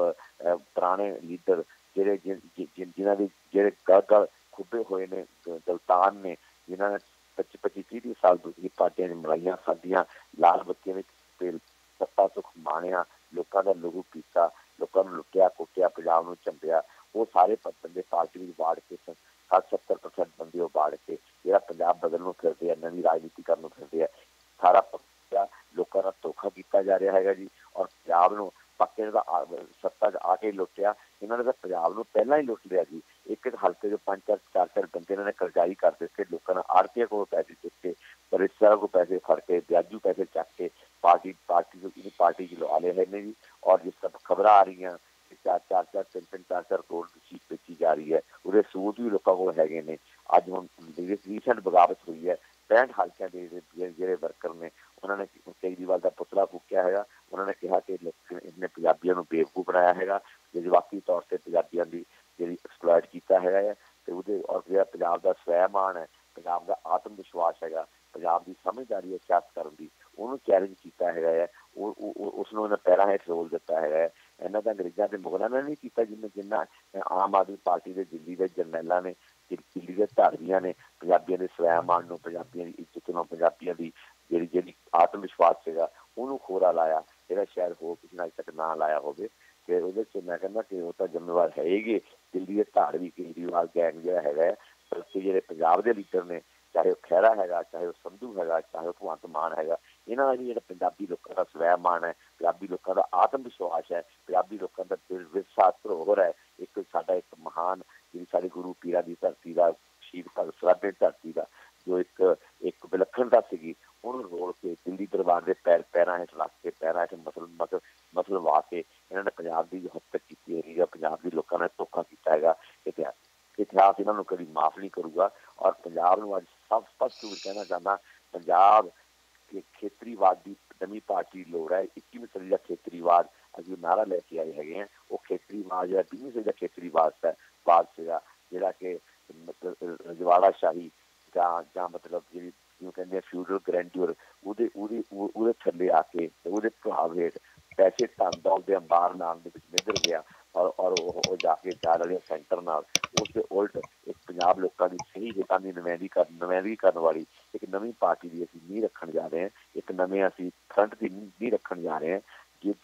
ਪੁਰਾਣੇ ਲੀਡਰ ਜਿਹੜੇ ਜਿਨ੍ਹਾਂ ਦੇ ਜਿਹੜੇ ਗਲ ਖੁੱਬੇ ਹੋਏ ਨੇ ਦਲਤਾਨ ਨੇ, ਜਿਨ੍ਹਾਂ ਨੇ 25-30 ਸਾਲ ਦੂਜੀ ਪਾਰਟੀਆਂ ਨੇ ਮਲਾਈਆਂ ਖਾਧੀਆਂ, ਲਾਲ ਬੱਤੀਆਂ ਵਿੱਚ ਤੇਲ ਸੱਤਾ ਸੁੱਖ ਮਾਣਿਆ, ਲੋਕਾਂ ਦਾ ਲਹੂ ਪੀਤਾ, ਲੋਕਾਂ ਨੂੰ ਲੁੱਟਿਆ ਕੁੱਟਿਆ, ਪੰਜਾਬ ਨੂੰ ਝੰਡਿਆ, ਉਹ ਸਾਰੇ ਬੰਦੇ ਪਾਰਟੀ ਵਿੱਚ ਵਾੜ ਕੇ 60-70% ਬੰਦੇ ਉਹ ਵਾੜ ਕੇ ਜਿਹੜਾ ਪੰਜਾਬ ਬਦਲ ਨੂੰ ਫਿਰਦੇ ਆ, ਨਵੀਂ ਰਾਜਨੀਤੀ ਕਰਨ ਨੂੰ ਫਿਰਦੇ ਆ। ਸਾਰਾ ਪੱਕਾ ਲੋਕਾਂ ਨਾਲ ਧੋਖਾ ਕੀਤਾ ਜਾ ਰਿਹਾ ਹੈਗਾ ਜੀ ਔਰ ਪੰਜਾਬ ਨੂੰ ਪੱਕੇ ਦਾ ਸੱਤਾ 'ਚ ਆ ਕੇ ਲੁੱਟਿਆ। ਇਹਨਾਂ ਨੇ ਤਾਂ ਪੰਜਾਬ ਨੂੰ ਪਹਿਲਾਂ ਹੀ ਲੁੱਟ ਲਿਆ ਜੀ। ਇੱਕ ਹਲਕੇ ਜੋ 5-4 ਬੰਦੇ ਇਹਨਾਂ ਨੇ ਕਰਜ਼ਾਈ ਕਰ ਦਿੱਤੇ, ਲੋਕਾਂ ਨੇ ਆੜ੍ਹਤੀਆਂ ਕੋਲ ਪੈਸੇ ਚੁੱਕੇ, ਰਿਸ਼ਤੇਦਾਰਾਂ ਕੋਲ ਪੈਸੇ ਫੜ ਕੇ, ਵਿਆਜੂ ਪੈਸੇ ਚੱਕ ਕੇ ਪਾਰਟੀ 'ਚ ਲਵਾ ਲਏ ਹੈ ਨੇ ਜੀ। ਔਰ ਜਿਸ ਤਰ੍ਹਾਂ ਖਬਰਾਂ ਆ ਰਹੀਆਂ 4-4 ਕਰੋੜ ਦੀ ਸੀਟ ਵੇਚੀ ਜਾ ਰਹੀ ਹੈ, ਉਹਦੇ ਸਬੂਤ ਵੀ ਲੋਕਾਂ ਕੋਲ ਹੈਗੇ ਨੇ। ਅੱਜ ਹੁਣ ਰੀਸੈਂਟ ਬਗਾਵਤ ਹੋਈ ਹੈ 65 ਹਲਕਿਆਂ ਦੇ ਜਿਹੜੇ ਵਰਕਰ ਨੇ ਉਹਨਾਂ ਨੇ ਕੇਜਰੀਵਾਲ ਦਾ ਪੁਤਲਾ ਫੂਕਿਆ ਹੈਗਾ। ਉਹਨਾਂ ਨੇ ਕਿਹਾ ਕਿ ਇਹਨੇ ਪੰਜਾਬੀਆਂ ਨੂੰ ਬੇਵਕੂਫ ਬਣਾਇਆ ਹੈਗਾ, ਜਜ਼ਬਾਤੀ ਤੌਰ ਤੇ ਪੰਜਾਬੀਆਂ ਦੀ ਜਿਹੜੀ ਐਕਸਪਲੋਇਟ ਕੀਤਾ ਹੈਗਾ ਹੈ ਤੇ ਉਹਦੇ ਔਰ ਜਿਹੜਾ ਪੰਜਾਬ ਦਾ ਸਵੈਮਾਨ ਹੈ, ਪੰਜਾਬ ਦਾ ਆਤਮ ਵਿਸ਼ਵਾਸ ਹੈਗਾ, ਪੰਜਾਬ ਦੀ ਸਮਝਦਾਰੀ ਹੈ ਸਿਆਸਤ ਕਰਨ ਦੀ, ਉਹਨੂੰ ਚੈਲੰਜ ਕੀਤਾ ਹੈਗਾ ਹੈ। ਉਸ ਨੂੰ ਇਹਨਾਂ ਪੈਰਾਂ ਹੇਠ ਰੋਲ ਦਿੱਤਾ ਹੈਗਾ ਹੈ। ਇਹਨਾਂ ਦਾ ਅੰਗਰੇਜ਼ਾਂ ਦੇ ਮੁਗਲਾਂ ਨੇ ਨਹੀਂ ਕੀਤਾ ਜਿੰਨਾ ਆਮ ਆਦਮੀ ਪਾਰਟੀ ਦੇ ਦਿੱਲੀ ਦੇ ਜਰਨੈਲਾਂ ਨੇ, ਦਿੱਲੀ ਦੇ ਧਾਰਮੀਆਂ ਨੇ ਪੰਜਾਬੀਆਂ ਦੇ ਸਵੈਮਾਨ ਨੂੰ, ਪੰਜਾਬੀਆਂ ਦੀ ਇੱਜ਼ਤ ਨੂੰ, ਪੰਜਾਬੀਆਂ ਦੀ ਜਿਹੜੀ ਆਤਮ ਵਿਸ਼ਵਾਸ ਸੀਗਾ ਉਹਨੂੰ ਖੋਰਾ ਲਾਇਆ, ਜਿਹੜਾ ਸ਼ਾਇਦ ਹੋਰ ਕਿਸੇ ਨੇ ਅੱਜ ਤੱਕ ਨਾ ਲਾਇਆ ਹੋਵੇ। ਫਿਰ ਉਹਦੇ 'ਚ ਮੈਂ ਕਹਿੰਦਾ ਕਿ ਉਹ ਤਾਂ ਜ਼ਿੰਮੇਵਾਰ ਹੈ ਹੀ ਦਿੱਲੀ ਦੇ ਧਾਰਮਿਕ ਕੇਜਰੀਵਾਲ ਗੈਂਗ ਜਿਹੜਾ ਹੈਗਾ ਹੈ। ਬਲਕਿ ਜਿਹੜੇ ਪੰਜਾਬ ਦੇ ਲੀਡਰ ਨੇ, ਚਾਹੇ ਉਹ ਖਹਿਰਾ ਹੈਗਾ, ਚਾਹੇ ਉਹ ਸੰਧੂ ਹੈਗਾ, ਚਾਹੇ ਉਹ ਭਗਵੰਤ ਮਾਨ ਹੈਗਾ, ਇਹਨਾਂ ਦਾ ਵੀ ਜਿਹੜਾ ਪੰਜਾਬੀ ਲੋਕਾਂ ਦਾ ਸਵੈਮਾਨ ਹੈ, ਪੰਜਾਬੀ ਲੋਕਾਂ ਦਾ ਆਤਮ ਵਿਸ਼ਵਾਸ ਹੈ, ਪੰਜਾਬੀ ਲੋਕਾਂ ਦਾ ਵਿਰਸਾ ਧਰੋਹਰ ਹੈ, ਸਾਡਾ ਇੱਕ ਮਹਾਨ ਜਿਹੜੀ ਸਾਡੇ ਗੁਰੂ ਪੀਰਾਂ ਦੀ ਧਰਤੀ ਦਾ, ਸ਼ਹੀਦ ਭਗਤ ਸਰਾਭੇ ਦੀ ਧਰਤੀ ਦਾ ਜੋ ਇੱਕ ਵਿਲੱਖਣਤਾ ਸੀਗੀ, ਉਹਨੂੰ ਰੋਲ ਕੇ ਦਿੱਲੀ ਦਰਬਾਰ ਦੇ ਪੈਰਾਂ ਹੇਠ ਰੱਖ ਕੇ, ਪੈਰਾਂ ਹੇਠ ਮਸਲ ਵਾ ਕੇ ਇਹਨਾਂ ਨੇ ਪੰਜਾਬ ਦੀ ਜੋ ਹੱਤਕ ਕੀਤੀ ਹੈਗੀ ਆ, ਪੰਜਾਬ ਦੇ ਲੋਕਾਂ ਨੇ ਧੋਖਾ ਕੀਤਾ ਹੈਗਾ। ਇਤਿਹਾਸ ਇਹਨਾਂ ਨੂੰ ਕਦੀ ਮਾਫ਼ ਨਹੀਂ ਕਰੂਗਾ। ਔਰ ਪੰਜਾਬ ਨੂੰ ਅੱਜ ਸਭ ਸਪਸ਼ਟ ਰੂਪ ਕਹਿਣਾ ਚਾਹੁੰਦਾ, ਪੰਜਾਬ ਖੇਤਰੀਵਾਦ ਦੀ ਨਵੀਂ ਪਾਰਟੀ ਦੀ ਲੋੜ ਹੈ। 21ਵੀਂ ਸਦੀ ਦਾ ਖੇਤਰੀਵਾਦ ਅਸੀਂ ਨਾਅਰਾ ਲੈ ਕੇ ਆਏ ਹੈਗੇ ਹਾਂ। ਉਹ ਖੇਤਰੀਵਾਦ ਜਿਹੜਾ 20ਵੀਂ ਸਦੀ ਦਾ ਖੇਤਰੀਵਾਦ ਸੀਗਾ, ਜਿਹੜਾ ਕਿ ਰਜਵਾੜਾ ਸ਼ਾਹੀ ਜਾਂ ਮਤਲਬ ਜਿਹੜੀ ਜਿਹਨੂੰ ਕਹਿੰਦੇ ਆ ਫਿਊਡਲ ਗ੍ਰੈਂਡਿਓਰ, ਉਹਦੇ ਥੱਲੇ ਆ ਕੇ ਉਹਦੇ ਪ੍ਰਭਾਵ ਹੇਠ ਪੈਸੇ ਧਨ ਦੌਲਤ ਦੇ ਅੰਬਾਰ ਨਾਲ ਦੇ ਵਿੱਚ ਨਿੱਧਰ ਗਿਆ ਔਰ ਉਹ ਜਾ ਕੇ ਚਾਰ ਵਾਲੇ ਸੈਂਟਰ ਨਾਲ ਉਸ ਦੇ ਉਲਟ ਇੱਕ ਪੰਜਾਬ ਲੋਕਾਂ ਦੀ ਸਹੀ ਹਿੱਤਾਂ ਦੀ ਨੁਮਾਇੰਦਗੀ ਕਰਨ ਵਾਲੀ ਇੱਕ ਨਵੀਂ ਪਾਰਟੀ ਦੀ ਅਸੀਂ ਨੀਂਹ ਰੱਖਣ ਜਾ ਰਹੇ ਹਾਂ। ਇੱਕ ਨਵੇਂ ਅਸੀਂ ਫਰੰਟ ਦੀ ਨੀਂਹ ਰੱਖਣ ਜਾ ਰਹੇ ਹਾਂ ਜਿਸ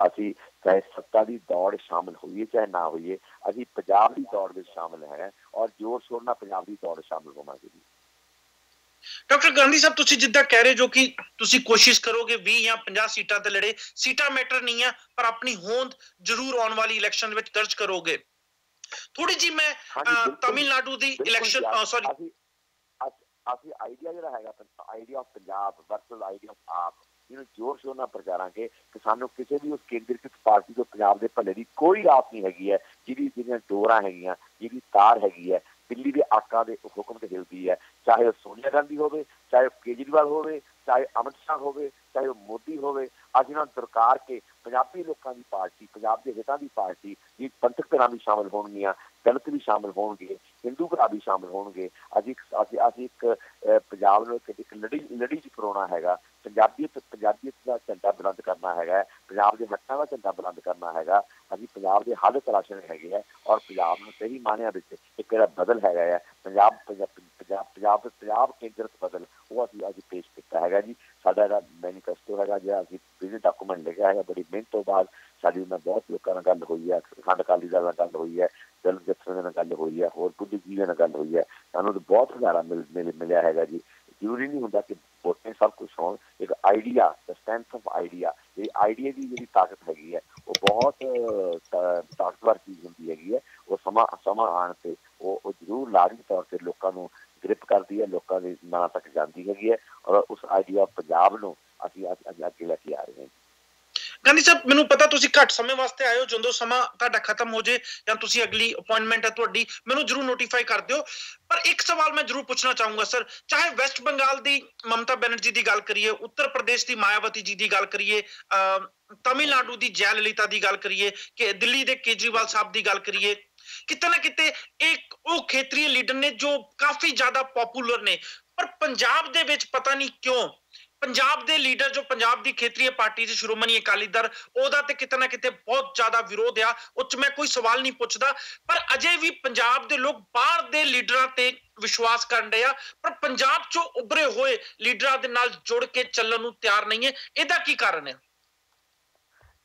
ਅਸੀਂ ਚਾਹੇ ਸੱਤਾ ਦੀ ਦੌੜ ਸ਼ਾਮਲ ਹੋਈਏ ਚਾਹੇ ਨਾ ਹੋਈਏ, ਅਸੀਂ ਪੰਜਾਬ ਦੀ ਦੌੜ ਵਿੱਚ ਸ਼ਾਮਲ ਹੈ ਔਰ ਜ਼ੋਰ ਸ਼ੋਰ ਨਾਲ ਪੰਜਾਬ ਦੀ ਦੌੜ ਸ਼ਾਮਲ ਹੋਵਾਂਗੇ ਜੀ। ਡਾਕਟਰ ਗਾਂਧੀ ਸਾਹਿਬ, ਤੁਸੀਂ ਜਿੱਦਾਂ ਕਹਿ ਰਹੇ ਜੋ ਕਿ ਤੁਸੀਂ ਕੋਸ਼ਿਸ਼ ਕਰੋਗੇ 20 ਜਾਂ 50 ਸੀਟਾਂ ਤੇ ਲੜੇ, ਸੀਟਾਂ ਮੈਟਰ ਨਹੀਂ ਆ, ਪਰ ਆਪਣੀ ਹੋਂਦ ਜ਼ਰੂਰ ਆਉਣ ਵਾਲੀ ਇਲੈਕਸ਼ਨ ਦੇ ਵਿੱਚ ਦਰਜ ਕਰੋਗੇ। ਥੋੜੀ ਜੀ ਮੈਂ ਤਾਮਿਲਨਾਡੂ ਦੀ ਇਲੈਕਸ਼ਨ ਅਸੀਂ ਆਈਡੀਆ ਜਿਹੜਾ ਹੈਗਾ, idea of Punjab versus idea of ਆਪ, ਇਹਨੂੰ ਜ਼ੋਰ ਸ਼ੋਰ ਨਾਲ ਪ੍ਰਚਾਰਾਂਗੇ ਕਿ ਸਾਨੂੰ ਕਿਸੇ ਵੀ ਉਸ ਕੇਂਦਰੀਕ੍ਰਿਤ ਪਾਰਟੀ ਤੋਂ ਪੰਜਾਬ ਦੇ ਭਲੇ ਦੀ ਕੋਈ ਆਸ ਨਹੀਂ ਹੈਗੀ ਹੈ, ਜਿਹੜੀਆਂ ਡੋਰਾਂ ਹੈਗੀਆਂ, ਜਿਹਦੀ ਤਾਰ ਹੈਗੀ ਹੈ ਦਿੱਲੀ ਦੇ ਆਕਾ ਦੇ ਹੁਕਮ ਤੇ ਹਿਲਦੀ ਹੈ, ਚਾਹੇ ਉਹ ਸੋਨੀਆ ਗਾਂਧੀ ਹੋਵੇ, ਚਾਹੇ ਉਹ ਕੇਜਰੀਵਾਲ ਹੋਵੇ, ਚਾਹੇ ਅਮਿਤ ਸ਼ਾਹ ਹੋਵੇ, ਚਾਹੇ ਉਹ ਮੋਦੀ ਹੋਵੇ। ਅੱਜ ਇਹਨਾਂ ਨੂੰ ਦਰਕਾਰ ਕੇ ਪੰਜਾਬੀ ਲੋਕਾਂ ਦੀ ਪਾਰਟੀ, ਪੰਜਾਬ ਦੇ ਹਿੱਤਾਂ ਦੀ ਪਾਰਟੀ, ਜੀ ਪੰਥਕ ਧਿਰਾਂ ਵੀ ਸ਼ਾਮਲ ਹੋਣਗੀਆਂ, ਦਲਿਤ ਵੀ ਸ਼ਾਮਲ ਹੋਣਗੇ, ਹਿੰਦੂ ਭਰਾ ਵੀ ਸ਼ਾਮਲ ਹੋਣਗੇ। ਅਸੀਂ ਇੱਕ ਪੰਜਾਬ ਨੂੰ ਇੱਕ ਲੜੀ 'ਚ ਪਰੋਣਾ ਹੈਗਾ, ਪੰਜਾਬੀਅਤ ਦਾ ਝੰਡਾ ਬੁਲੰਦ ਕਰਨਾ ਹੈਗਾ, ਪੰਜਾਬ ਦੇ ਹੱਕਾਂ ਦਾ ਝੰਡਾ ਬੁਲੰਦ ਕਰਨਾ ਹੈਗਾ। ਅਸੀਂ ਪੰਜਾਬ ਦੇ ਹੱਲ ਤਲਾਸ਼ਣੇ ਹੈਗੇ ਆ ਔਰ ਪੰਜਾਬ ਨੂੰ ਸਹੀ ਮਾਅਨਿਆਂ ਵਿੱਚ ਇੱਕ ਜਿਹੜਾ ਬਦਲ ਹੈਗਾ ਹੈ, ਪੰਜਾਬ ਕੇਂਦਰਤ ਬਦਲ, ਉਹ ਅਸੀਂ ਅੱਜ ਪੇਸ਼ ਕੀਤਾ ਹੈਗਾ ਜੀ। ਸਾਡਾ ਜਿਹੜਾ ਮੈਨੀਫੈਸਟੋ ਹੈਗਾ, ਜਿਹੜਾ ਅਸੀਂ ਵਿਜ਼ਨ ਡਾਕੂਮੈਂਟ ਲਿਖਿਆ ਹੈਗਾ, ਬੜੀ ਮਿਹਨਤ ਤੋਂ ਬਾਅਦ ਸਾਡੀ ਉਹਨਾਂ ਬਹੁਤ ਲੋਕਾਂ ਨਾਲ ਗੱਲ ਹੋਈ ਹੈ, ਅਖੰਡ ਅਕਾਲੀ ਦਲ ਨਾਲ ਗੱਲ ਹੋਈ ਹੈ, ਦਲਿਤ ਜਥੇਬੰਦੀਆਂ ਨਾਲ ਗੱਲ ਹੋਈ ਹੈ, ਹੋਰ ਬੁੱਧੀਜੀਵੀਆਂ ਨਾਲ ਗੱਲ ਹੋਈ ਹੈ। ਸਾਨੂੰ ਤਾਂ ਬਹੁਤ ਹਜ਼ਾਰਾ ਮਿਲਿਆ ਹੈਗਾ ਜੀ। ਜ਼ਰੂਰੀ ਨਹੀਂ ਹੁੰਦਾ ਕਿ ਵੋਟਾਂ ਸਭ ਕੁਛ ਹੋਣ। ਇੱਕ idea, the strength of idea, ਜਿਹੜੀ ਆਈਡੀਆ ਦੀ ਜਿਹੜੀ ਤਾਕਤ ਹੈਗੀ ਹੈ ਉਹ ਬਹੁਤ ਤਾਕਤਵਰ ਚੀਜ਼ ਹੁੰਦੀ ਹੈਗੀ ਹੈ। ਉਹ ਸਮਾਂ ਆਉਣ 'ਤੇ ਉਹ ਜ਼ਰੂਰ ਲਾਜ਼ਮੀ ਤੌਰ 'ਤੇ ਲੋਕਾਂ ਨੂੰ ਗ੍ਰਿਪ ਕਰਦੀ ਹੈ, ਲੋਕਾਂ ਦੇ ਨਾਂ ਤੱਕ ਜਾਂਦੀ ਹੈਗੀ ਹੈ, ਔਰ ਉਸ ਆਈਡੀਆ ਪੰਜਾਬ ਨੂੰ ਅਸੀਂ ਅੱਗੇ ਲੈ ਕੇ ਆ ਰਹੇ ਹਾਂ। ਗਾਂਧੀ ਸਾਹਿਬ, ਮੈਨੂੰ ਪਤਾ ਤੁਸੀਂ ਘੱਟ ਸਮੇਂ ਵਾਸਤੇ ਆਏ ਹੋ, ਜਦੋਂ ਸਮਾਂ ਤੁਹਾਡਾ ਖਤਮ ਹੋ ਜੇ ਜਾਂ ਤੁਸੀਂ ਅਗਲੀ ਅਪਾਇੰਟਮੈਂਟ ਹੈ ਤੁਹਾਡੀ, ਮੈਨੂੰ ਜ਼ਰੂਰ ਨੋਟੀਫਾਈ ਕਰ ਦਿਓ। ਪਰ ਇੱਕ ਸਵਾਲ ਮੈਂ ਜ਼ਰੂਰ ਪੁੱਛਣਾ ਚਾਹੂੰਗਾ ਸਰ, ਚਾਹੇ ਵੈਸਟ ਬੰਗਾਲ ਦੀ ਮਮਤਾ ਬੈਨਰਜੀ ਦੀ ਗੱਲ ਕਰੀਏ, ਉੱਤਰ ਪ੍ਰਦੇਸ਼ ਦੀ ਮਾਇਆਵਤੀ ਜੀ ਦੀ ਗੱਲ ਕਰੀਏ, ਤਮਿਲਨਾਡੂ ਦੀ ਜੈ ਲਲਿਤਾ ਦੀ ਗੱਲ ਕਰੀਏ, ਕਿ ਦਿੱਲੀ ਦੇ ਕੇਜਰੀਵਾਲ ਸਾਹਿਬ ਦੀ ਗੱਲ ਕਰੀਏ, ਕਿਤੇ ਨਾ ਕਿਤੇ ਇੱਕ ਉਹ ਖੇਤਰੀ ਲੀਡਰ ਨੇ ਜੋ ਕਾਫੀ ਜ਼ਿਆਦਾ ਪਪੂਲਰ ਨੇ, ਪਰ ਪੰਜਾਬ ਦੇ ਵਿੱਚ ਪਤਾ ਨਹੀਂ ਕਿਉਂ ਪੰਜਾਬ ਦੇ ਲੀਡਰ ਜੋ ਪੰਜਾਬ ਦੀ ਖੇਤਰੀ ਪਾਰਟੀ ਸੀ ਸ਼੍ਰੋਮਣੀ ਅਕਾਲੀ ਦਲ, ਉਹਦਾ ਤੇ ਕਿਤੇ ਨਾ ਕਿਤੇ ਬਹੁਤ ਜ਼ਿਆਦਾ ਵਿਰੋਧ ਆ। ਉਹ 'ਚ ਮੈਂ ਕੋਈ ਸਵਾਲ ਨਹੀਂ ਪੁੱਛਦਾ, ਪਰ ਅਜੇ ਵੀ ਪੰਜਾਬ ਦੇ ਲੋਕ ਬਾਹਰ ਦੇ ਲੀਡਰਾਂ ਤੇ ਵਿਸ਼ਵਾਸ ਕਰਨ ਰਹੇ ਆ, ਪਰ ਪੰਜਾਬ 'ਚੋਂ ਉੱਭਰੇ ਹੋਏ ਲੀਡਰਾਂ ਦੇ ਨਾਲ ਜੁੜ ਕੇ ਚੱਲਣ ਨੂੰ ਤਿਆਰ ਨਹੀਂ ਹੈ। ਇਹਦਾ ਕੀ ਕਾਰਨ ਹੈ?